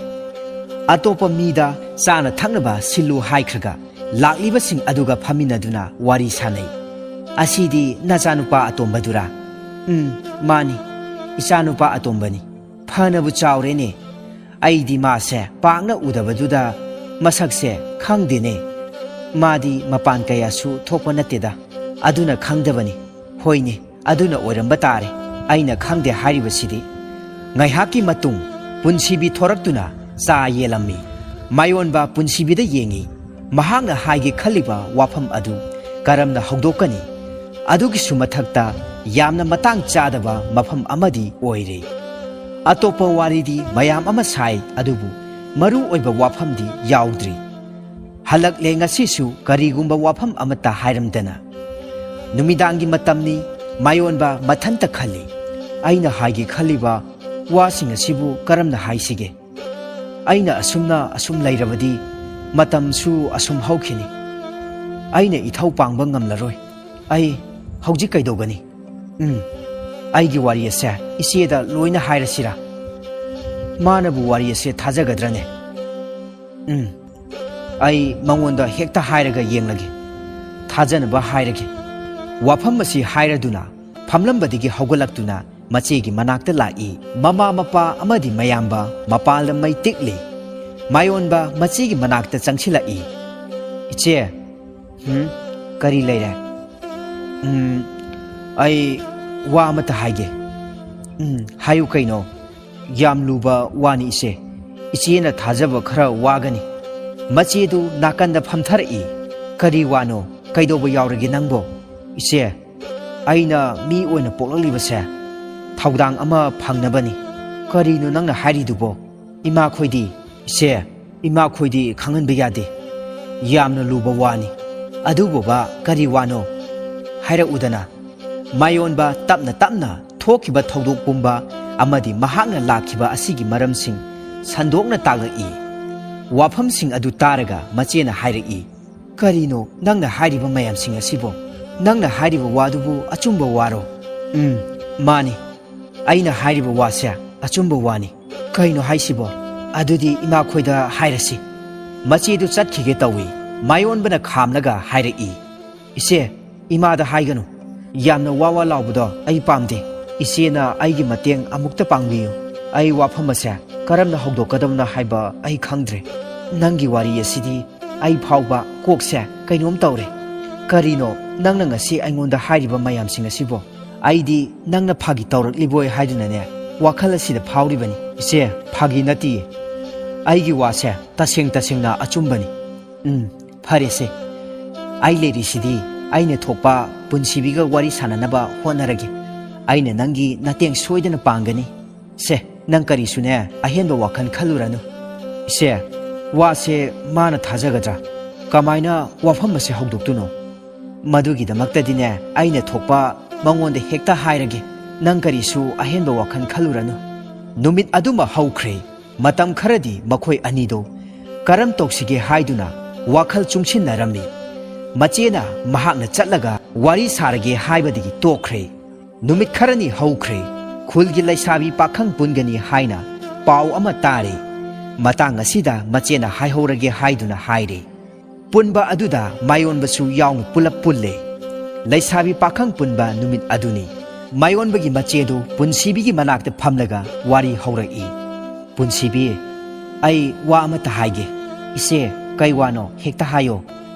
S1: ꯑꯇꯣꯞꯄ ꯃꯤꯗ ꯆꯥꯅ ꯊꯛꯅꯕ ꯁꯤꯜꯂꯨ ꯍꯥꯏꯈ꯭ꯔꯒ ꯂꯥꯛꯂꯤꯕꯁꯤꯡ ꯑꯗꯨꯒ ꯐꯝꯃꯤꯟꯅꯗꯨꯅ ꯋꯥꯔꯤ ꯁꯥꯅꯩ꯫ ꯑꯁꯤꯗꯤ ꯅꯆꯥꯅꯨꯄꯥ ꯑꯇꯣꯝꯕꯗꯨꯔꯥ? ꯃꯥꯅꯤ, ꯏꯆꯥꯅꯨꯄꯥ ꯑꯇꯣꯝꯕꯅꯤ꯫ ꯐꯅꯕꯨ ꯆꯥꯎꯔꯦꯅꯦ꯫ ꯑꯩꯗꯤ ꯃꯥꯁꯦ ꯄꯥꯛꯅ ꯎꯗꯕꯗꯨꯗ ꯃꯁꯛꯁꯦ ꯈꯪꯗꯦꯅꯦ꯫ ꯃꯥꯗꯤ ꯃꯄꯥꯟ ꯀꯌꯥꯁꯨ ꯊꯣꯛꯄ ꯅꯠꯇꯦꯗ, ꯑꯗꯨꯅ ꯈꯪꯗꯕꯅꯤ꯫ ꯍꯣꯏꯅꯦ, ꯑꯗꯨꯅ ꯑꯣꯏꯔꯝꯕ ꯇꯥꯔꯦ꯫ ꯑꯩꯅ ꯈꯪꯗꯦ ꯍꯥꯏꯔꯤꯕꯁꯤꯗꯤ꯫ ꯉꯥꯏꯍꯥꯛꯀꯤ ꯃꯇꯨꯡ ꯄꯨꯟꯁꯤꯕꯤ ꯊꯣꯔꯛꯇꯨꯅ ꯆꯥ ꯌꯦꯜꯂꯝꯃꯤ꯫ ꯃꯥꯏꯑꯣꯟꯕ ꯄꯨꯟꯁꯤꯕꯤꯗ ꯌꯦꯡꯉꯤ꯫ ꯃꯍꯥꯛꯅ ꯍꯥꯏꯒꯦ ꯈꯜꯂꯤꯕ ꯋꯥꯐꯝ ꯑꯗꯨ ꯀꯔꯝꯅ ꯍꯧꯗꯣꯛꯀꯅꯤ? ꯑꯗꯨꯒꯤꯁꯨ ꯃꯊꯛꯇ ꯌꯥꯝꯅ ꯃꯇꯥꯡ ꯆꯥꯗꯕ ꯃꯐꯝ ꯑꯃꯗꯤ ꯑꯣꯏꯔꯦ꯫ ꯑꯇꯣꯞꯄ ꯋꯥꯔꯤꯗꯤ ꯃꯌꯥꯝ ꯑꯃ ꯁꯥꯏ, ꯑꯗꯨꯕꯨ ꯃꯔꯨ ꯑꯣꯏꯕ ꯋꯥꯐꯝꯗꯤ ꯌꯥꯎꯗ꯭ꯔꯤ꯫ ꯍꯜꯂꯛꯂꯦ ꯉꯁꯤꯁꯨ ꯀꯔꯤꯒꯨꯝꯕ ꯋꯥꯐꯝ ꯑꯃꯠꯇ ꯍꯥꯏꯔꯝꯗꯅ꯫ ꯅꯨꯃꯤꯗꯥꯡꯒꯤ ꯃꯇꯝꯅꯤ꯫ ꯃꯥꯏꯑꯣꯟꯕ ꯃꯊꯟꯇ ꯈꯜꯂꯤ꯫ ꯑꯩꯅ ꯍꯥꯏꯒꯦ ꯈꯜꯂꯤꯕ ꯋꯥꯁꯤꯡ ꯑꯁꯤꯕꯨ ꯀꯔꯝꯅ ꯍꯥꯏꯁꯤꯒꯦ? ꯑꯩꯅ ꯑꯁꯨꯝ ꯂꯩꯔꯕꯗꯤ ꯃꯇꯝꯁꯨ ꯑꯁꯨꯝ ꯍꯧꯈꯤꯅꯤ꯫ ꯑꯩꯅ ꯏꯊꯧ ꯄꯥꯡꯕ ꯉꯝꯂꯔꯣꯏ꯫ ꯑꯩ ꯍꯧꯖꯤꯛ ꯀꯩꯗꯧꯒꯅꯤ? ꯑꯩꯒꯤ ꯋꯥꯔꯤ ꯑꯁꯦ ꯏꯆꯦꯗ ꯂꯣꯏꯅ ꯍꯥꯏꯔꯁꯤꯔꯥ? ꯃꯥꯅꯕꯨ ꯋꯥꯔꯤ ꯑꯁꯦ ꯊꯥꯖꯒꯗ꯭ꯔꯅꯦ? ꯑꯩ ꯃꯉꯣꯟꯗ ꯍꯦꯛꯇ ꯍꯥꯏꯔꯒ ꯌꯦꯡꯂꯒꯦ, ꯊꯥꯖꯅꯕ ꯍꯥꯏꯔꯒꯦ꯫ ꯋꯥꯐꯝ ꯑꯁꯤ ꯍꯥꯏꯔꯗꯨꯅ ꯐꯝꯂꯝꯕꯗꯒꯤ ꯍꯧꯒꯠꯂꯛꯇꯨꯅ ꯃꯆꯦꯒꯤ ꯃꯅꯥꯛꯇ ꯂꯥꯛꯏ꯫ ꯃꯃꯥ ꯃꯄꯥ ꯑꯃꯗꯤ ꯃꯌꯥꯝꯕ ꯃꯄꯥꯟꯗ ꯃꯩ ꯇꯤꯛꯂꯤ꯫ ꯃꯥꯏꯑꯣꯟꯕ ꯃꯆꯦꯒꯤ ꯃꯅꯥꯛꯇ ꯆꯪꯁꯤꯜꯂꯛꯏ꯫ ꯏꯆꯦ, ꯀꯔꯤ ꯂꯩꯔꯦ? ꯑꯩ ꯋꯥ ꯑꯃꯠꯇ ꯍꯥꯏꯒꯦ꯫ ꯍꯥꯏꯌꯨ ꯀꯩꯅꯣ? ꯌꯥꯝ ꯂꯨꯕ ꯋꯥꯅꯤ ꯏꯆꯦ꯫ ꯏꯆꯦꯅ ꯊꯥꯖꯕ ꯈꯔ ꯋꯥꯒꯅꯤ꯫ ꯃꯆꯦꯗꯨ ꯅꯥꯀꯟꯗ ꯐꯝꯊꯔꯛꯏ꯫ ꯀꯔꯤ ꯋꯥꯅꯣ? ꯀꯩꯗꯧꯕ ꯌꯥꯎꯔꯒꯦ ꯅꯪꯕꯣ? ꯏꯆꯦ, ꯑꯩꯅ ꯃꯤ ꯑꯣꯏꯅ ꯄꯣꯛꯂꯛꯂꯤꯕꯁꯦ ꯊꯧꯗꯥꯡ ꯑꯃ ꯐꯪꯅꯕꯅꯤ꯫ ꯀꯔꯤꯅꯣ ꯅꯪꯅ ꯍꯥꯏꯔꯤꯗꯨꯕꯣ? ꯏꯃꯥꯈꯣꯏꯗꯤ? ꯏꯆꯦ, ꯏꯃꯥꯈꯣꯏꯗꯤ ꯈꯪꯍꯟꯕ ꯌꯥꯗꯦ꯫ ꯌꯥꯝꯅ ꯂꯨꯕ ꯋꯥꯅꯤ꯫ ꯑꯗꯨꯕꯨꯕ ꯀꯔꯤ ꯋꯥꯅꯣ? ꯍꯥꯏꯔꯛꯎꯗꯅ꯫ ꯃꯥꯏꯑꯣꯟꯕ ꯇꯞꯅ ꯇꯞꯅ ꯊꯣꯛꯈꯤꯕ ꯊꯧꯗꯣꯛ ꯄꯨꯝꯕ ꯑꯃꯗꯤ ꯃꯍꯥꯛꯅ ꯂꯥꯛꯈꯤꯕ ꯑꯁꯤꯒꯤ ꯃꯔꯝꯁꯤꯡ ꯁꯟꯗꯣꯛꯅ ꯇꯥꯛꯂꯛꯏ꯫ ꯋꯥꯐꯝꯁꯤꯡ ꯑꯗꯨ ꯇꯥꯔꯒ ꯃꯆꯦꯅ ꯍꯥꯏꯔꯛꯏ꯫ ꯀꯔꯤꯅꯣ ꯅꯪꯅ ꯍꯥꯏꯔꯤꯕ ꯃꯌꯥꯝꯁꯤꯡ ꯑꯁꯤꯕꯣ? ꯅꯪꯅ ꯍꯥꯏꯔꯤꯕ ꯋꯥꯗꯨꯕꯨ ꯑꯆꯨꯝꯕ ꯋꯥꯔꯣ? ꯃꯥꯅꯤ, ꯑꯩꯅ ꯍꯥꯏꯔꯤꯕ ꯋꯥꯁꯦ ꯑꯆꯨꯝꯕ ꯋꯥꯅꯤ꯫ ꯀꯩꯅꯣ ꯍꯥꯏꯁꯤꯕꯣ? ꯑꯗꯨꯗꯤ ꯏꯃꯥꯈꯣꯏꯗ ꯍꯥꯏꯔꯁꯤ꯫ ꯃꯆꯦꯗꯨ ꯆꯠꯈꯤꯒꯦ ꯇꯧꯏ꯫ ꯃꯥꯏꯑꯣꯟꯕꯅ ꯈꯥꯝꯂꯒ ꯍꯥꯏꯔꯛꯏ꯫ ꯏꯆꯦ, ꯏꯃꯥꯗ ꯍꯥꯏꯒꯅꯨ꯫ ꯌꯥꯝꯅ ꯋꯥ ꯂꯥꯎꯕꯗꯣ ꯑꯩ ꯄꯥꯝꯗꯦ꯫ ꯏꯆꯦꯅ ꯑꯩꯒꯤ ꯃꯇꯦꯡ ꯑꯃꯨꯛꯇ ꯄꯥꯡꯕꯤꯌꯨ꯫ ꯑꯩ ꯋꯥꯐꯝ ꯑꯁꯦ ꯀꯔꯝꯅ ꯍꯧꯗꯣꯛꯀꯗꯕꯅꯣ ꯍꯥꯏꯕ ꯑꯩ ꯈꯪꯗ꯭ꯔꯦ꯫ ꯅꯪꯒꯤ ꯋꯥꯔꯤ ꯑꯁꯤꯗꯤ ꯑꯩ ꯐꯥꯎꯕ ꯀꯣꯛꯁꯦ ꯀꯩꯅꯣꯝ ꯇꯧꯔꯦ꯫ ꯀꯔꯤꯅꯣ ꯅꯪꯅ ꯉꯁꯤ ꯑꯩꯉꯣꯟꯗ ꯍꯥꯏꯔꯤꯕ ꯃꯌꯥꯝꯁꯤꯡ ꯑꯁꯤꯕꯣ? ꯑꯩꯗꯤ ꯅꯪꯅ ꯐꯥꯒꯤ ꯇꯧꯔꯛꯂꯤꯕꯣꯏ ꯍꯥꯏꯗꯨꯅꯅꯦ ꯋꯥꯈꯜ ꯑꯁꯤꯗ ꯐꯥꯎꯔꯤꯕꯅꯤ꯫ ꯏꯆꯦ, ꯐꯥꯒꯤ ꯅꯠꯇꯤꯌꯦ꯫ ꯑꯩꯒꯤ ꯋꯥꯁꯦ ꯇꯁꯦꯡꯅ ꯑꯆꯨꯝꯕꯅꯤ꯫ ꯐꯔꯦꯁꯦ, ꯑꯩ ꯂꯩꯔꯤꯁꯤꯗꯤ ꯑꯩꯅ ꯊꯣꯛꯄ ꯄꯨꯟꯁꯤꯕꯤꯒ ꯋꯥꯔꯤ ꯁꯥꯟꯅꯅꯕ ꯍꯣꯠꯅꯔꯒꯦ꯫ ꯑꯩꯅ ꯅꯪꯒꯤ ꯃꯇꯦꯡ ꯁꯣꯏꯗꯅ ꯄꯥꯡꯒꯅꯤ꯫ ꯁꯦ, ꯅꯪ ꯀꯔꯤꯁꯨꯅꯦ ꯑꯍꯦꯟꯕ ꯋꯥꯈꯜ ꯈꯜꯂꯨꯔꯅꯨ꯫ ꯏꯆꯦ, ꯋꯥꯁꯦ ꯃꯥꯅ ꯊꯥꯖꯒꯗ꯭ꯔꯥ? ꯀꯃꯥꯏꯅ ꯋꯥꯐꯝ ꯑꯁꯦ ꯍꯧꯗꯣꯛꯇꯨꯅꯣ? ꯃꯗꯨꯒꯤꯗꯃꯛꯇꯗꯤꯅꯦ ꯑꯩꯅ ꯊꯣꯛꯄ ꯃꯉꯣꯟꯗ ꯍꯦꯛꯇ ꯍꯥꯏꯔꯒꯦ꯫ ꯅꯪ ꯀꯔꯤꯁꯨ ꯑꯍꯦꯟꯕ ꯋꯥꯈꯜ ꯈꯜꯂꯨꯔꯅꯨ꯫ ꯅꯨꯃꯤꯠ ꯑꯗꯨꯃ ꯍꯧꯈ꯭ꯔꯦ꯫ ꯃꯇꯝ ꯈꯔꯗꯤ ꯃꯈꯣꯏ ꯑꯅꯤꯗꯣ ꯀꯔꯝ ꯇꯧꯁꯤꯒꯦ ꯍꯥꯏꯗꯨꯅ ꯋꯥꯈꯜ ꯆꯨꯡꯁꯤꯟꯅꯔꯝꯃꯤ꯫ ꯃꯆꯦꯅ ꯃꯍꯥꯛꯅ ꯆꯠꯂꯒ ꯋꯥꯔꯤ ꯁꯥꯔꯒꯦ ꯍꯥꯏꯕꯗꯒꯤ ꯇꯣꯛꯈ꯭ꯔꯦ꯫ ꯅꯨꯃꯤꯠ ꯈꯔꯅꯤ ꯍꯧꯈ꯭ꯔꯦ꯫ ꯈꯨꯜꯒꯤ ꯂꯩꯁꯥꯕꯤ ꯄꯥꯈꯪ ꯄꯨꯟꯒꯅꯤ ꯍꯥꯏꯅ ꯄꯥꯎ ꯑꯃ ꯇꯥꯔꯦ꯫ ꯃꯇꯥꯡ ꯑꯁꯤꯗ ꯃꯆꯦꯅ ꯍꯥꯏꯍꯧꯔꯒꯦ ꯍꯥꯏꯗꯨꯅ ꯍꯥꯏꯔꯦ꯫ ꯄꯨꯟꯕ ꯑꯗꯨꯗ ꯃꯥꯏꯑꯣꯟꯕꯁꯨ ꯌꯥꯎꯅ ꯄꯨꯂꯞ ꯄꯨꯜꯂꯦ꯫ ꯂꯩꯁꯥꯕꯤ ꯄꯥꯈꯪ ꯄꯨꯟꯕ ꯅꯨꯃꯤꯠ ꯑꯗꯨꯅꯤ꯫ ꯃꯥꯏꯑꯣꯟꯕꯒꯤ ꯃꯆꯦꯗꯨ ꯄꯨꯟꯁꯤꯕꯤꯒꯤ ꯃꯅꯥꯛꯇ ꯐꯝꯂꯒ ꯋꯥꯔꯤ ꯍꯧꯔꯛꯏ꯫ ꯄꯨꯟꯁꯤꯕꯤ, ꯑꯩ ꯋꯥ ꯑꯃꯠꯇ ꯍꯥꯏꯒꯦ꯫ ꯏꯆꯦ, ꯀꯩ ꯋꯥꯅꯣ? ꯍꯦꯛꯇ ꯍꯥꯏꯌꯣ꯫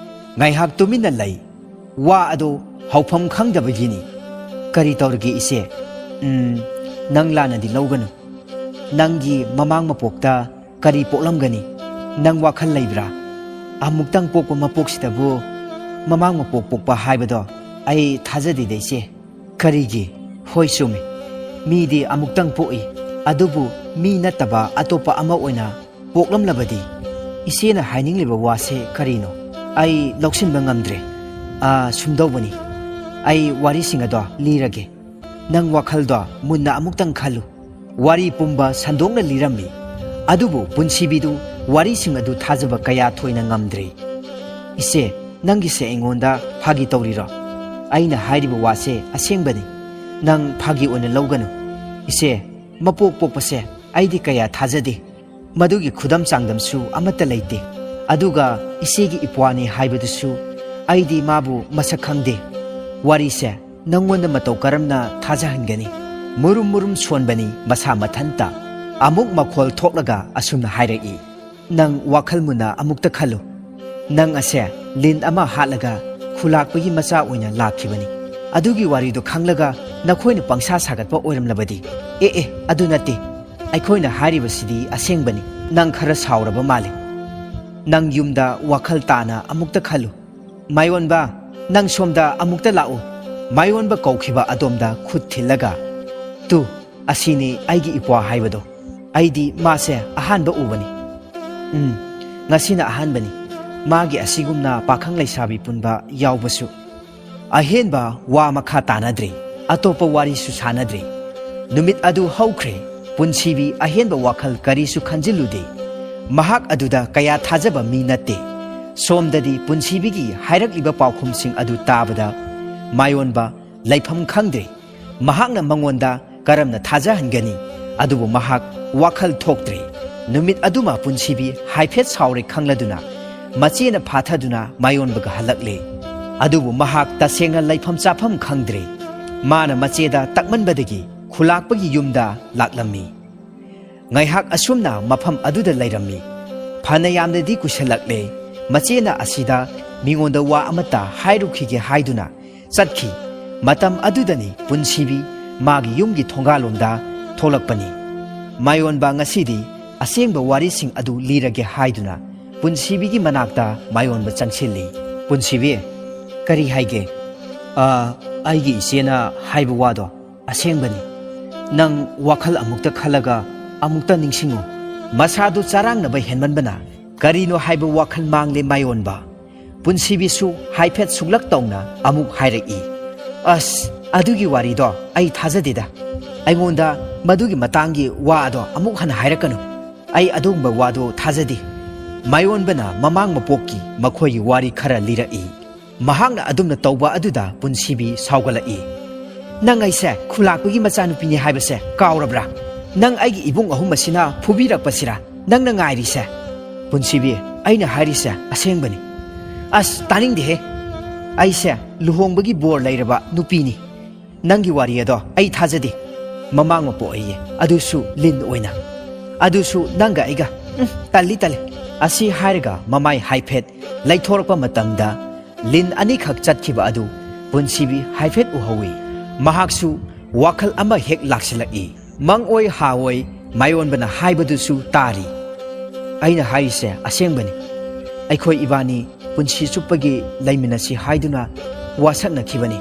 S1: ꯉꯥꯏꯍꯥꯛ ꯇꯨꯃꯤꯟꯅ ꯂꯩ꯫ ꯋꯥ ꯑꯗꯨ ꯍꯧꯐꯝ ꯈꯪꯗꯕꯒꯤꯅꯤ꯫ ꯀꯔꯤ ꯇꯧꯔꯒꯦ ꯏꯆꯦ? ꯅꯪ ꯂꯥꯟꯅꯗꯤ ꯂꯧꯒꯅꯨ꯫ ꯅꯪꯒꯤ ꯃꯃꯥꯡ ꯃꯄꯣꯛꯇ ꯀꯔꯤ ꯄꯣꯛꯂꯝꯒꯅꯤ? ꯅꯪ ꯋꯥꯈꯜ ꯂꯩꯕ꯭ꯔꯥ? ꯑꯃꯨꯛꯇꯪ ꯄꯣꯛꯄ ꯃꯄꯣꯛꯁꯤꯗꯕꯨ ꯃꯃꯥꯡ ꯃꯄꯣꯛ ꯄꯣꯛꯄ ꯍꯥꯏꯕꯗꯣ ꯑꯩ ꯊꯥꯖꯗꯦꯗ ꯏꯆꯦ꯫ ꯀꯔꯤꯒꯤ? ꯍꯣꯏ ꯆꯨꯝꯃꯤ, ꯃꯤꯗꯤ ꯑꯃꯨꯛꯇꯪ ꯄꯣꯛꯏ꯫ ꯑꯗꯨꯕꯨ ꯃꯤ ꯅꯠꯇꯕ ꯑꯇꯣꯞꯄ ꯑꯃ ꯑꯣꯏꯅ ꯄꯣꯛꯂꯝꯂꯕꯗꯤ? ꯏꯆꯦꯅ ꯍꯥꯏꯅꯤꯡꯂꯤꯕ ꯋꯥꯁꯦ ꯀꯔꯤꯅꯣ? ꯑꯩ ꯂꯧꯁꯤꯟꯕ ꯉꯝꯗ꯭ꯔꯦ꯫ ꯁꯨꯝꯗꯧꯕꯅꯤ, ꯑꯩ ꯋꯥꯔꯤꯁꯤꯡ ꯑꯗꯣ ꯂꯤꯔꯒꯦ꯫ ꯅꯪ ꯋꯥꯈꯜꯗꯣ ꯃꯨꯟꯅ ꯑꯃꯨꯛꯇꯪ ꯈꯜꯂꯨ꯫ ꯋꯥꯔꯤ ꯄꯨꯝꯕ ꯁꯟꯗꯣꯛꯅ ꯂꯤꯔꯝꯃꯤ꯫ ꯑꯗꯨꯕꯨ ꯄꯨꯟꯁꯤꯕꯤꯗꯨ ꯋꯥꯔꯤꯁꯤꯡ ꯑꯗꯨ ꯊꯥꯖꯕ ꯀꯌꯥ ꯊꯣꯏꯅ ꯉꯝꯗ꯭ꯔꯦ꯫ ꯏꯆꯦ, ꯅꯪꯒꯤꯁꯦ ꯑꯩꯉꯣꯟꯗ ꯐꯥꯒꯤ ꯇꯧꯔꯤꯔꯣ? ꯑꯩꯅ ꯍꯥꯏꯔꯤꯕ ꯋꯥꯁꯦ ꯑꯁꯦꯡꯕꯅꯤ꯫ ꯅꯪ ꯐꯥꯒꯤ ꯑꯣꯏꯅ ꯂꯧꯒꯅꯨ꯫ ꯏꯆꯦ, ꯃꯄꯣꯛ ꯄꯣꯛꯄꯁꯦ ꯑꯩꯗꯤ ꯀꯌꯥ ꯊꯥꯖꯗꯦ꯫ ꯃꯗꯨꯒꯤ ꯈꯨꯗꯝ ꯆꯥꯡꯗꯝꯁꯨ ꯑꯃꯠꯇ ꯂꯩꯇꯦ꯫ ꯑꯗꯨꯒ ꯏꯆꯦꯒꯤ ꯏꯄ꯭ꯋꯥꯅꯤ ꯍꯥꯏꯕꯗꯨꯁꯨ ꯑꯩꯗꯤ ꯃꯥꯕꯨ ꯃꯁꯛ ꯈꯪꯗꯦ ꯋꯥꯔꯤꯁꯦ ꯅꯪꯉꯣꯟꯗ ꯃꯇꯧ ꯀꯔꯝꯅ ꯊꯥꯖꯍꯟꯒꯅꯤ ꯃꯨꯔꯨꯝ ꯃꯨꯔꯨꯝ ꯁꯣꯟꯕꯅꯤ ꯃꯁꯥ ꯃꯊꯟꯇ ꯑꯃꯨꯛ ꯃꯈꯣꯜ ꯊꯣꯛꯂꯒ ꯑꯁꯨꯝꯅ ꯍꯥꯏꯔꯛꯏ ꯅꯪ ꯋꯥꯈꯜ ꯃꯨꯟꯅ ꯑꯃꯨꯛꯇ ꯈꯜꯂꯨ ꯅꯪ ꯑꯁꯦ ꯂꯤꯟ ꯑꯃ ꯍꯥꯠꯂꯒ ꯈꯨꯂꯥꯛꯄꯒꯤ ꯃꯆꯥ ꯑꯣꯏꯅ ꯂꯥꯛꯈꯤꯕꯅꯤ ꯑꯗꯨꯒꯤ ꯋꯥꯔꯤꯗꯣ ꯈꯪꯂꯒ ꯅꯈꯣꯏꯅ ꯄꯪꯁꯥ ꯁꯥꯒꯠꯄ ꯑꯣꯏꯔꯝꯂꯕꯗꯤ ꯑꯗꯨ ꯅꯠꯇꯦ ꯑꯩꯈꯣꯏꯅ ꯍꯥꯏꯔꯤꯕꯁꯤꯗꯤ ꯑꯁꯦꯡꯕꯅꯤ ꯅꯪ ꯈꯔ ꯁꯥꯎꯔꯕ ꯃꯥꯜꯂꯤ ꯅꯪ ꯌꯨꯝꯗ ꯋꯥꯈꯜ ꯇꯥꯅ ꯑꯃꯨꯛꯇ ꯈꯜꯂꯨ ꯃꯥꯏꯑꯣꯟꯕ ꯅꯪ ꯁꯣꯝꯗ ꯑꯃꯨꯛꯇ ꯂꯥꯛꯎ ꯃꯥꯏꯑꯣꯟꯕ ꯀꯧꯈꯤꯕ ꯑꯗꯣꯝꯗ ꯈꯨꯠ ꯊꯤꯜꯂꯒ ꯇꯨ ꯑꯁꯤꯅꯤ ꯑꯩꯒꯤ ꯏꯄ꯭ꯋꯥ ꯍꯥꯏꯕꯗꯣ ꯑꯩꯗꯤ ꯃꯥꯁꯦ ꯑꯍꯥꯟꯕ ꯎꯕꯅꯤ ꯉꯁꯤꯅ ꯑꯍꯥꯟꯕꯅꯤ ꯃꯥꯒꯤ ꯑꯁꯤꯒꯨꯝꯅ ꯄꯥꯈꯪ ꯂꯩꯁꯥꯕꯤ ꯄꯨꯟꯕ ꯌꯥꯎꯕꯁꯨ ꯑꯍꯦꯟꯕ ꯋꯥ ꯃꯈꯥ ꯇꯥꯅꯗ꯭ꯔꯤ ꯑꯇꯣꯞꯄ ꯋꯥꯔꯤꯁꯨ ꯁꯥꯅꯗ꯭ꯔꯤ ꯅꯨꯃꯤꯠ ꯑꯗꯨ ꯍꯧꯈ꯭ꯔꯦ ꯄꯨꯟꯁꯤꯕꯤ ꯑꯍꯦꯟꯕ ꯋꯥꯈꯜ ꯀꯔꯤꯁꯨ ꯈꯟꯖꯤꯜꯂꯨꯗꯦ ꯃꯍꯥꯛ ꯑꯗꯨꯗ ꯀꯌꯥ ꯊꯥꯖꯕ ꯃꯤ ꯅꯠꯇꯦ ꯁꯣꯝꯗꯗꯤ ꯄꯨꯟꯁꯤꯕꯤꯒꯤ ꯍꯥꯏꯔꯛꯂꯤꯕ ꯄꯥꯎꯈꯨꯝꯁꯤꯡ ꯑꯗꯨ ꯇꯥꯕꯗ ꯃꯥꯏꯑꯣꯟꯕ ꯂꯩꯐꯝ ꯈꯪꯗ꯭ꯔꯦ ꯃꯍꯥꯛꯅ ꯃꯉꯣꯟꯗ ꯀꯔꯝꯅ ꯊꯥꯖꯍꯟꯒꯅꯤ ꯑꯗꯨꯕꯨ ꯃꯍꯥꯛ ꯋꯥꯈꯜ ꯊꯣꯛꯇ꯭ꯔꯦ ꯅꯨꯃꯤꯠ ꯑꯗꯨꯃ ꯄꯨꯟꯁꯤꯕꯤ ꯍꯥꯏꯐꯦꯠ ꯁꯥꯎꯔꯦ ꯈꯪꯂꯗꯨꯅ ꯃꯆꯦꯅ ꯐꯥꯊꯗꯨꯅ ꯃꯥꯏꯑꯣꯟꯕꯒ ꯍꯜꯂꯛꯂꯦ ꯑꯗꯨꯕꯨ ꯃꯍꯥꯛ ꯇꯁꯦꯡꯅ ꯂꯩꯐꯝ ꯆꯥꯐꯝ ꯈꯪꯗ꯭ꯔꯦ ꯃꯥꯅ ꯃꯆꯦꯗ ꯇꯛꯃꯟꯕꯗꯒꯤ ꯈꯨꯂꯥꯛꯄꯒꯤ ꯌꯨꯝꯗ ꯂꯥꯛꯂꯝꯃꯤ ꯉꯥꯏꯍꯥꯛ ꯑꯁꯨꯝꯅ ꯃꯐꯝ ꯑꯗꯨꯗ ꯂꯩꯔꯝꯃꯤ ꯐꯅ ꯌꯥꯝꯅꯗꯤ ꯀꯨꯏꯁꯜꯂꯛꯂꯦ ꯃꯆꯦꯅ ꯑꯁꯤꯗ ꯃꯤꯉꯣꯟꯗ ꯋꯥ ꯑꯃꯠꯇ ꯍꯥꯏꯔꯨꯈꯤꯒꯦ ꯍꯥꯏꯗꯨꯅ ꯆꯠꯈꯤ ꯃꯇꯝ ꯑꯗꯨꯗꯅꯤ ꯄꯨꯟꯁꯤꯕꯤ ꯃꯥꯒꯤ ꯌꯨꯝꯒꯤ ꯊꯣꯡꯒꯥꯜꯂꯣꯝꯗ ꯊꯣꯛꯂꯛꯄꯅꯤ ꯃꯥꯏꯑꯣꯟꯕ ꯉꯁꯤꯗꯤ ꯑꯁꯦꯡꯕ ꯋꯥꯔꯤꯁꯤꯡ ꯑꯗꯨ ꯂꯤꯔꯒꯦ ꯍꯥꯏꯗꯨꯅ ꯄꯨꯟꯁꯤꯕꯤꯒꯤ ꯃꯅꯥꯛꯇ ꯃꯥꯏꯑꯣꯟꯕ ꯆꯪꯁꯤꯜꯂꯤ ꯄꯨꯟꯁꯤꯕꯤ ꯀꯔꯤ ꯍꯥꯏꯒꯦ ꯑꯩꯒꯤ ꯏꯆꯦꯅ ꯍꯥꯏꯕ ꯋꯥꯗꯣ ꯑꯁꯦꯡꯕꯅꯤ ꯅꯪ ꯋꯥꯈꯜ ꯑꯃꯨꯛꯇ ꯈꯜꯂꯒ ꯑꯃꯨꯛꯇ ꯅꯤꯡꯁꯤꯡꯉꯨ ꯃꯁꯥꯗꯨ ꯆꯔꯥꯡꯅꯕ ꯍꯦꯟꯃꯟꯕꯅ ꯀꯔꯤꯅꯣ ꯍꯥꯏꯕ ꯋꯥꯈꯜ ꯃꯥꯡꯂꯦ ꯃꯥꯏꯑꯣꯟꯕ ꯄꯨꯟꯁꯤꯕꯤꯁꯨ ꯍꯥꯏꯐꯦꯠ ꯁꯨꯛꯂꯛ ꯇꯧꯅ ꯑꯃꯨꯛ ꯍꯥꯏꯔꯛꯏ ꯑꯁ ꯑꯗꯨꯒꯤ ꯋꯥꯔꯤꯗꯣ ꯑꯩ ꯊꯥꯖꯗꯦꯗ ꯑꯩꯉꯣꯟꯗ ꯃꯗꯨꯒꯤ ꯃꯇꯥꯡꯒꯤ ꯋꯥ ꯑꯗꯣ ꯑꯃꯨꯛ ꯍꯟꯅ ꯍꯥꯏꯔꯛꯀꯅꯨ ꯑꯩ ꯑꯗꯨꯒꯨꯝꯕ ꯋꯥꯗꯣ ꯊꯥꯖꯗꯦ ꯃꯥꯏꯑꯣꯟꯕꯅ ꯃꯃꯥꯡ ꯃꯄꯣꯛꯀꯤ ꯃꯈꯣꯏꯒꯤ ꯋꯥꯔꯤ ꯈꯔ ꯂꯤꯔꯛꯏ ꯃꯍꯥꯛꯅ ꯑꯗꯨꯝꯅ ꯇꯧꯕ ꯑꯗꯨꯗ ꯄꯨꯟꯁꯤꯕꯤ ꯁꯥꯎꯒꯠꯂꯛꯏ ꯅꯪ ꯑꯩꯁꯦ ꯈꯨꯂꯥꯛꯄꯒꯤ ꯃꯆꯥꯅꯨꯄꯤꯅꯤ ꯍꯥꯏꯕꯁꯦ ꯀꯥꯎꯔꯕ꯭ꯔꯥ ꯅꯪ ꯑꯩꯒꯤ ꯏꯕꯨꯡ ꯑꯍꯨꯝ ꯑꯁꯤꯅ ꯐꯨꯕꯤꯔꯛꯄꯁꯤꯔꯥ ꯅꯪꯅ ꯉꯥꯏꯔꯤꯁꯦ ꯄꯨꯟꯁꯤꯕꯤ ꯑꯩꯅ ꯍꯥꯏꯔꯤꯁꯦ ꯑꯁꯦꯡꯕꯅꯤ ꯑꯁ ꯇꯥꯅꯤꯡꯗꯦꯍꯦ ꯑꯩꯁꯦ ꯂꯨꯍꯣꯡꯕꯒꯤ ꯕꯣꯔ ꯂꯩꯔꯕ ꯅꯨꯄꯤꯅꯤ ꯅꯪꯒꯤ ꯋꯥꯔꯤ ꯑꯗꯣ ꯑꯩ ꯊꯥꯖꯗꯦ ꯃꯃꯥꯡ ꯃꯄꯣꯛ ꯑꯩꯌꯦ ꯑꯗꯨꯁꯨ ꯂꯤꯟ ꯑꯣꯏꯅ ꯑꯗꯨꯁꯨ ꯅꯪꯒ ꯑꯩꯒ ꯇꯜꯂꯤ ꯑꯁꯤ ꯍꯥꯏꯔꯒ ꯃꯃꯥꯏ ꯍꯥꯏꯐꯦꯠ ꯂꯩꯊꯣꯔꯛꯄ ꯃꯇꯝꯗ ꯂꯤꯟ ꯑꯅꯤꯈꯛ ꯆꯠꯈꯤꯕ ꯑꯗꯨ ꯄꯨꯟꯁꯤꯕꯤ ꯍꯥꯏꯐꯦꯠ ꯎꯍꯧꯏ ꯃꯍꯥꯛꯁꯨ ꯋꯥꯈꯜ ꯑꯃ ꯍꯦꯛ ꯂꯥꯛꯁꯤꯜꯂꯛꯏ ꯃꯪꯑꯣꯏ ꯍꯥꯑꯣꯏ ꯃꯥꯏꯑꯣꯟꯕꯅ ꯍꯥꯏꯕꯗꯨꯁꯨ ꯇꯥꯔꯤ ꯑꯩꯅ ꯍꯥꯏꯔꯤꯁꯦ ꯑꯁꯦꯡꯕꯅꯤ ꯑꯩꯈꯣꯏ ꯏꯕꯥꯅꯤ ꯄꯨꯟꯁꯤ ꯆꯨꯞꯄꯒꯤ ꯂꯩꯃꯤꯟꯅꯁꯤ ꯍꯥꯏꯗꯨꯅ ꯋꯥꯁꯛꯅꯈꯤꯕꯅꯤ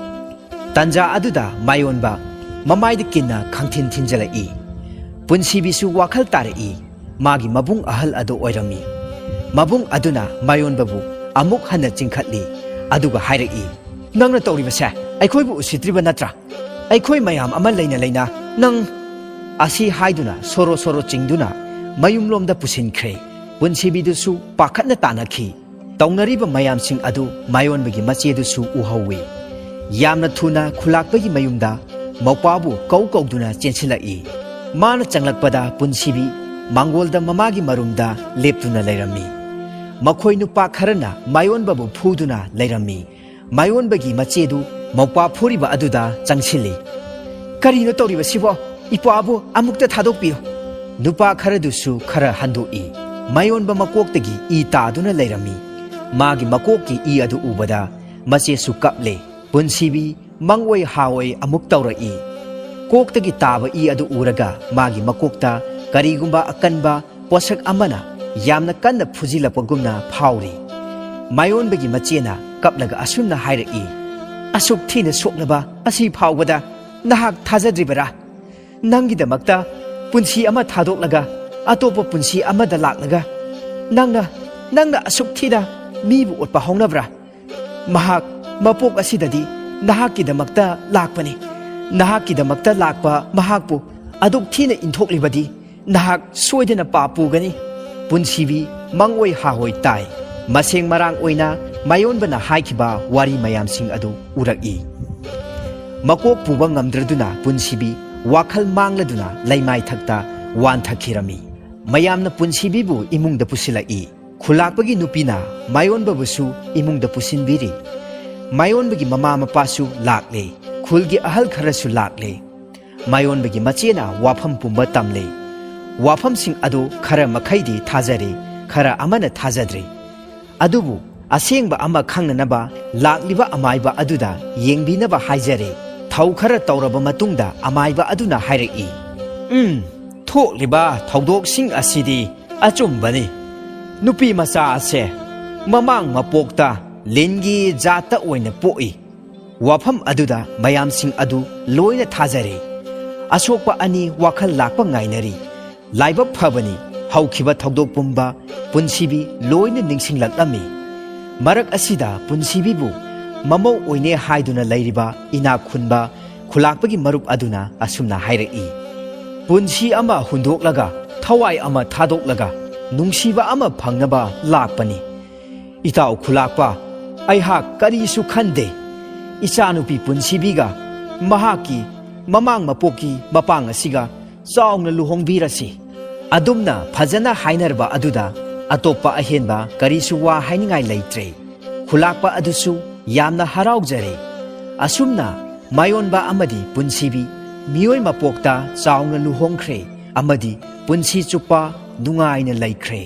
S1: ꯇꯟꯖꯥ ꯑꯗꯨꯗ ꯃꯥꯏꯑꯣꯟꯕ ꯃꯃꯥꯏꯗ ꯀꯤꯟꯅ ꯈꯪꯊꯤꯟ ꯊꯤꯟꯖꯜꯂꯛꯏ ꯄꯨꯟꯁꯤꯕꯤꯁꯨ ꯋꯥꯈꯜ ꯇꯥꯔꯛꯏ ꯃꯥꯒꯤ ꯃꯕꯨꯡ ꯑꯍꯜ ꯑꯗꯨ ꯑꯣꯏꯔꯝꯃꯤ ꯃꯕꯨꯡ ꯑꯗꯨꯅ ꯃꯥꯏꯑꯣꯟꯕꯕꯨ ꯑꯃꯨꯛ ꯍꯟꯅ ꯆꯤꯡꯈꯠꯂꯤ ꯑꯗꯨꯒ ꯍꯥꯏꯔꯛꯏ ꯅꯪꯅ ꯇꯧꯔꯤꯕꯁꯦ ꯑꯩꯈꯣꯏꯕꯨ ꯎꯁꯤꯠꯇ꯭ꯔꯤꯕ ꯅꯠꯇ꯭ꯔꯥ ꯑꯩꯈꯣꯏ ꯃꯌꯥꯝ ꯑꯃ ꯂꯩꯅ ꯅꯪ ꯑꯁꯤ ꯍꯥꯏꯗꯨꯅ ꯁꯣꯔꯣ ꯁꯣꯔꯣ ꯆꯤꯡꯗꯨꯅ ꯃꯌꯨꯝꯂꯣꯝꯗ ꯄꯨꯁꯤꯟꯈ꯭ꯔꯦ ꯄꯨꯟꯁꯤꯕꯤꯗꯨꯁꯨ ꯄꯥꯈꯠꯅ ꯇꯥꯅꯈꯤ ꯇꯧꯅꯔꯤꯕ ꯃꯌꯥꯝꯁꯤꯡ ꯑꯗꯨ ꯃꯥꯏꯑꯣꯟꯕꯒꯤ ꯃꯆꯦꯗꯨꯁꯨ ꯎꯍꯧꯏ ꯌꯥꯝꯅ ꯊꯨꯅ ꯈꯨꯂꯥꯛꯄꯒꯤ ꯃꯌꯨꯝꯗ ꯃꯧꯄꯥꯕꯨ ꯀꯧꯗꯨꯅ ꯆꯦꯟꯁꯤꯜꯂꯛꯏ ꯃꯥꯅ ꯆꯪꯂꯛꯄꯗ ꯄꯨꯟꯁꯤꯕꯤ ꯃꯥꯡꯒꯣꯜꯗ ꯃꯃꯥꯒꯤ ꯃꯔꯨꯝꯗ ꯂꯦꯞꯇꯨꯅ ꯂꯩꯔꯝꯃꯤ ꯃꯈꯣꯏ ꯅꯨꯄꯥ ꯈꯔꯅ ꯃꯥꯏꯑꯣꯟꯕꯕꯨ ꯐꯨꯗꯨꯅ ꯂꯩꯔꯝꯃꯤ ꯃꯥꯏꯑꯣꯟꯕꯒꯤ ꯃꯆꯦꯗꯨ ꯃꯧꯄꯥ ꯐꯨꯔꯤꯕ ꯑꯗꯨꯗ ꯆꯪꯁꯤꯜꯂꯤ ꯀꯔꯤꯅꯣ ꯇꯧꯔꯤꯕꯁꯤꯕꯣ ꯏꯄ꯭ꯋꯥꯕꯨ ꯑꯃꯨꯛꯇ ꯊꯥꯗꯣꯛꯄꯤꯌꯨ ꯅꯨꯄꯥ ꯈꯔꯗꯨꯁꯨ ꯈꯔ ꯍꯟꯗꯣꯛꯏ ꯃꯥꯏꯑꯣꯟꯕ ꯃꯀꯣꯛꯇꯒꯤ ꯏ ꯇꯥꯗꯨꯅ ꯂꯩꯔꯝꯃꯤ ꯃꯥꯒꯤ ꯃꯀꯣꯛꯀꯤ ꯏ ꯑꯗꯨ ꯎꯕꯗ ꯃꯆꯦꯁꯨ ꯀꯞꯂꯦ ꯄꯨꯟꯁꯤꯕꯤ ꯃꯪꯑꯣꯏ ꯍꯥꯑꯣꯏ ꯑꯃꯨꯛ ꯇꯧꯔꯛꯏ ꯀꯣꯛꯇꯒꯤ ꯇꯥꯕ ꯏ ꯑꯗꯨ ꯎꯔꯒ ꯃꯥꯒꯤ ꯃꯀꯣꯛꯇ ꯀꯔꯤꯒꯨꯝꯕ ꯑꯀꯟꯕ ꯄꯣꯠꯁꯛ ꯑꯃꯅ ꯌꯥꯝꯅ ꯀꯟꯅ ꯐꯨꯖꯤꯜꯂꯛꯄꯒꯨꯝꯅ ꯐꯥꯎꯔꯤ ꯃꯥꯏꯑꯣꯟꯕꯒꯤ ꯃꯆꯦꯅ ꯀꯞꯂꯒ ꯑꯁꯨꯝꯅ ꯍꯥꯏꯔꯛꯏ ꯑꯁꯨꯛ ꯊꯤꯅ ꯁꯣꯛꯂꯕ ꯑꯁꯤ ꯐꯥꯎꯕꯗ ꯅꯍꯥꯛ ꯊꯥꯖꯗ꯭ꯔꯤꯕꯔꯥ ꯅꯪꯒꯤꯗꯃꯛꯇ ꯄꯨꯟꯁꯤ ꯑꯃ ꯊꯥꯗꯣꯛꯂꯒ ꯑꯇꯣꯞꯄ ꯄꯨꯟꯁꯤ ꯑꯃꯗ ꯂꯥꯛꯂꯒ ꯅꯪꯅ ꯑꯁꯨꯛ ꯊꯤꯅ ꯃꯤꯕꯨ ꯑꯣꯠꯄ ꯍꯧꯅꯕ꯭ꯔꯥ ꯃꯍꯥꯛ ꯃꯄꯣꯛ ꯑꯁꯤꯗꯗꯤ ꯅꯍꯥꯛꯀꯤꯗꯃꯛꯇ ꯂꯥꯛꯄꯅꯤ ꯅꯍꯥꯛꯀꯤꯗꯃꯛꯇ ꯂꯥꯛꯄ ꯃꯍꯥꯛꯄꯨ ꯑꯗꯨꯛ ꯊꯤꯅ ꯏꯟꯊꯣꯛꯂꯤꯕꯗꯤ ꯅꯍꯥꯛ ꯁꯣꯏꯗꯅ ꯄꯥꯞ ꯄꯨꯒꯅꯤ ꯄꯨꯟꯁꯤꯕꯤ ꯃꯪꯑꯣꯏ ꯍꯥꯑꯣꯏ ꯇꯥꯏ ꯃꯁꯦꯡ ꯃꯔꯥꯡ ꯑꯣꯏꯅ ꯃꯥꯏꯑꯣꯟꯕꯅ ꯍꯥꯏꯈꯤꯕ ꯋꯥꯔꯤ ꯃꯌꯥꯝꯁꯤꯡ ꯑꯗꯨ ꯎꯔꯛꯏ ꯃꯀꯣꯛ ꯄꯨꯕ ꯉꯝꯗ꯭ꯔꯗꯨꯅ ꯄꯨꯟꯁꯤꯕꯤ ꯋꯥꯈꯜ ꯃꯥꯡꯂꯗꯨꯅ ꯂꯩꯃꯥꯏ ꯊꯛꯇ ꯋꯥꯟꯊꯈꯤꯔꯝꯃꯤ ꯃꯌꯥꯝꯅ ꯄꯨꯟꯁꯤꯕꯤꯕꯨ ꯏꯃꯨꯡꯗ ꯄꯨꯁꯤꯜꯂꯛꯏ ꯈꯨꯂꯥꯛꯄꯒꯤ ꯅꯨꯄꯤꯅ ꯃꯥꯌꯣꯟꯕꯕꯨꯁꯨ ꯏꯃꯨꯡꯗ ꯄꯨꯁꯤꯟꯕꯤꯔꯤ꯫ ꯃꯥꯌꯣꯟꯕꯒꯤ ꯃꯃꯥ ꯃꯄꯥꯁꯨ ꯂꯥꯛꯂꯦ, ꯈꯨꯜꯒꯤ ꯑꯍꯜ ꯈꯔꯁꯨ ꯂꯥꯛꯂꯦ꯫ ꯃꯥꯌꯣꯟꯕꯒꯤ ꯃꯆꯦꯅ ꯋꯥꯐꯝ ꯄꯨꯝꯕ ꯇꯝꯂꯦ꯫ ꯋꯥꯐꯝꯁꯤꯡ ꯑꯗꯨ ꯈꯔ ꯃꯈꯩꯗꯤ ꯊꯥꯖꯔꯦ, ꯈꯔ ꯑꯃꯅ ꯊꯥꯖꯗ꯭ꯔꯦ꯫ ꯑꯗꯨꯕꯨ ꯑꯁꯦꯡꯕ ꯑꯃ ꯈꯪꯅꯅꯕ ꯂꯥꯛꯂꯤꯕ ꯑꯃꯥꯏꯕ ꯑꯗꯨꯗ ꯌꯦꯡꯕꯤꯅꯕ ꯍꯥꯏꯖꯔꯦ꯫ ꯊꯧ ꯈꯔ ꯇꯧꯔꯕ ꯃꯇꯨꯡꯗ ꯑꯃꯥꯏꯕ ꯑꯗꯨꯅ ꯍꯥꯏꯔꯛꯏ, ꯊꯣꯛꯂꯤꯕ ꯊꯧꯗꯣꯛꯁꯤꯡ ꯑꯁꯤꯗꯤ ꯑꯆꯨꯝꯕꯅꯤ꯫ ꯅꯨꯄꯤ ꯃꯆꯥ ꯑꯁꯦ ꯃꯃꯥꯡ ꯃꯄꯣꯛꯇ ꯂꯤꯟꯒꯤ ꯖꯥꯠꯇ ꯑꯣꯏꯅ ꯄꯣꯛꯏ꯫ ꯋꯥꯐꯝ ꯑꯗꯨꯗ ꯃꯌꯥꯝꯁꯤꯡ ꯑꯗꯨ ꯂꯣꯏꯅ ꯊꯥꯖꯔꯦ꯫ ꯑꯁꯣꯛꯄ ꯑꯅꯤ ꯋꯥꯈꯜ ꯂꯥꯛꯄ ꯉꯥꯏꯅꯔꯤ꯫ ꯂꯥꯏꯕꯛ ꯐꯕꯅꯤ, ꯍꯧꯈꯤꯕ ꯊꯧꯗꯣꯛ ꯄꯨꯝꯕ ꯄꯨꯟꯁꯤꯕꯤ ꯂꯣꯏꯅ ꯅꯤꯡꯁꯤꯡꯂꯛꯂꯝꯃꯤ꯫ ꯃꯔꯛ ꯑꯁꯤꯗ ꯄꯨꯟꯁꯤꯕꯤꯕꯨ ꯃꯃꯧ ꯑꯣꯏꯅꯦ ꯍꯥꯏꯗꯨꯅ ꯂꯩꯔꯤꯕ ꯏꯅꯥꯛ ꯈꯨꯟꯕ ꯈꯨꯂꯥꯛꯄꯒꯤ ꯃꯔꯨꯞ ꯑꯗꯨꯅ ꯑꯁꯨꯝꯅ ꯍꯥꯏꯔꯛꯏ, ꯄꯨꯟꯁꯤ ꯑꯃ ꯍꯨꯟꯗꯣꯛꯂꯒ ꯊꯋꯥꯏ ꯑꯃ ꯊꯥꯗꯣꯛꯂꯒ ꯅꯨꯡꯁꯤꯕ ꯑꯃ ꯐꯪꯅꯕ ꯂꯥꯛꯄꯅꯤ꯫ ꯏꯇꯥꯎ ꯈꯨꯂꯥꯛꯄ, ꯑꯩꯍꯥꯛ ꯀꯔꯤꯁꯨ ꯈꯟꯗꯦ꯫ ꯏꯆꯥꯅꯨꯄꯤ ꯄꯨꯟꯁꯤꯕꯤꯒ ꯃꯍꯥꯛꯀꯤ ꯃꯃꯥꯡ ꯃꯄꯣꯛꯀꯤ ꯃꯄꯥꯡ ꯑꯁꯤꯒ ꯆꯥꯎꯅ ꯂꯨꯍꯣꯡꯕꯤꯔꯁꯤ꯫ ꯑꯗꯨꯝꯅ ꯐꯖꯅ ꯍꯥꯏꯅꯔꯕ ꯑꯗꯨꯗ ꯑꯇꯣꯞꯄ ꯑꯍꯦꯟꯕ ꯀꯔꯤꯁꯨ ꯋꯥ ꯍꯥꯏꯅꯤꯡꯉꯥꯏ ꯂꯩꯇ꯭ꯔꯦ꯫ ꯈꯨꯂꯥꯛꯄ ꯑꯗꯨꯁꯨ ꯌꯥꯝꯅ ꯍꯔꯥꯎꯖꯔꯦ꯫ ꯑꯁꯨꯝꯅ ꯃꯥꯌꯣꯟꯕ ꯑꯃꯗꯤ ꯄꯨꯟꯁꯤꯕꯤ ꯃꯤꯑꯣꯏ ꯃꯄꯣꯛꯇ ꯆꯥꯎꯅ ꯂꯨꯍꯣꯡꯈ꯭ꯔꯦ ꯑꯃꯗꯤ ꯄꯨꯟꯁꯤ ꯆꯨꯞꯄ ꯅꯨꯡꯉꯥꯏꯅ ꯂꯩꯈ꯭ꯔꯦ꯫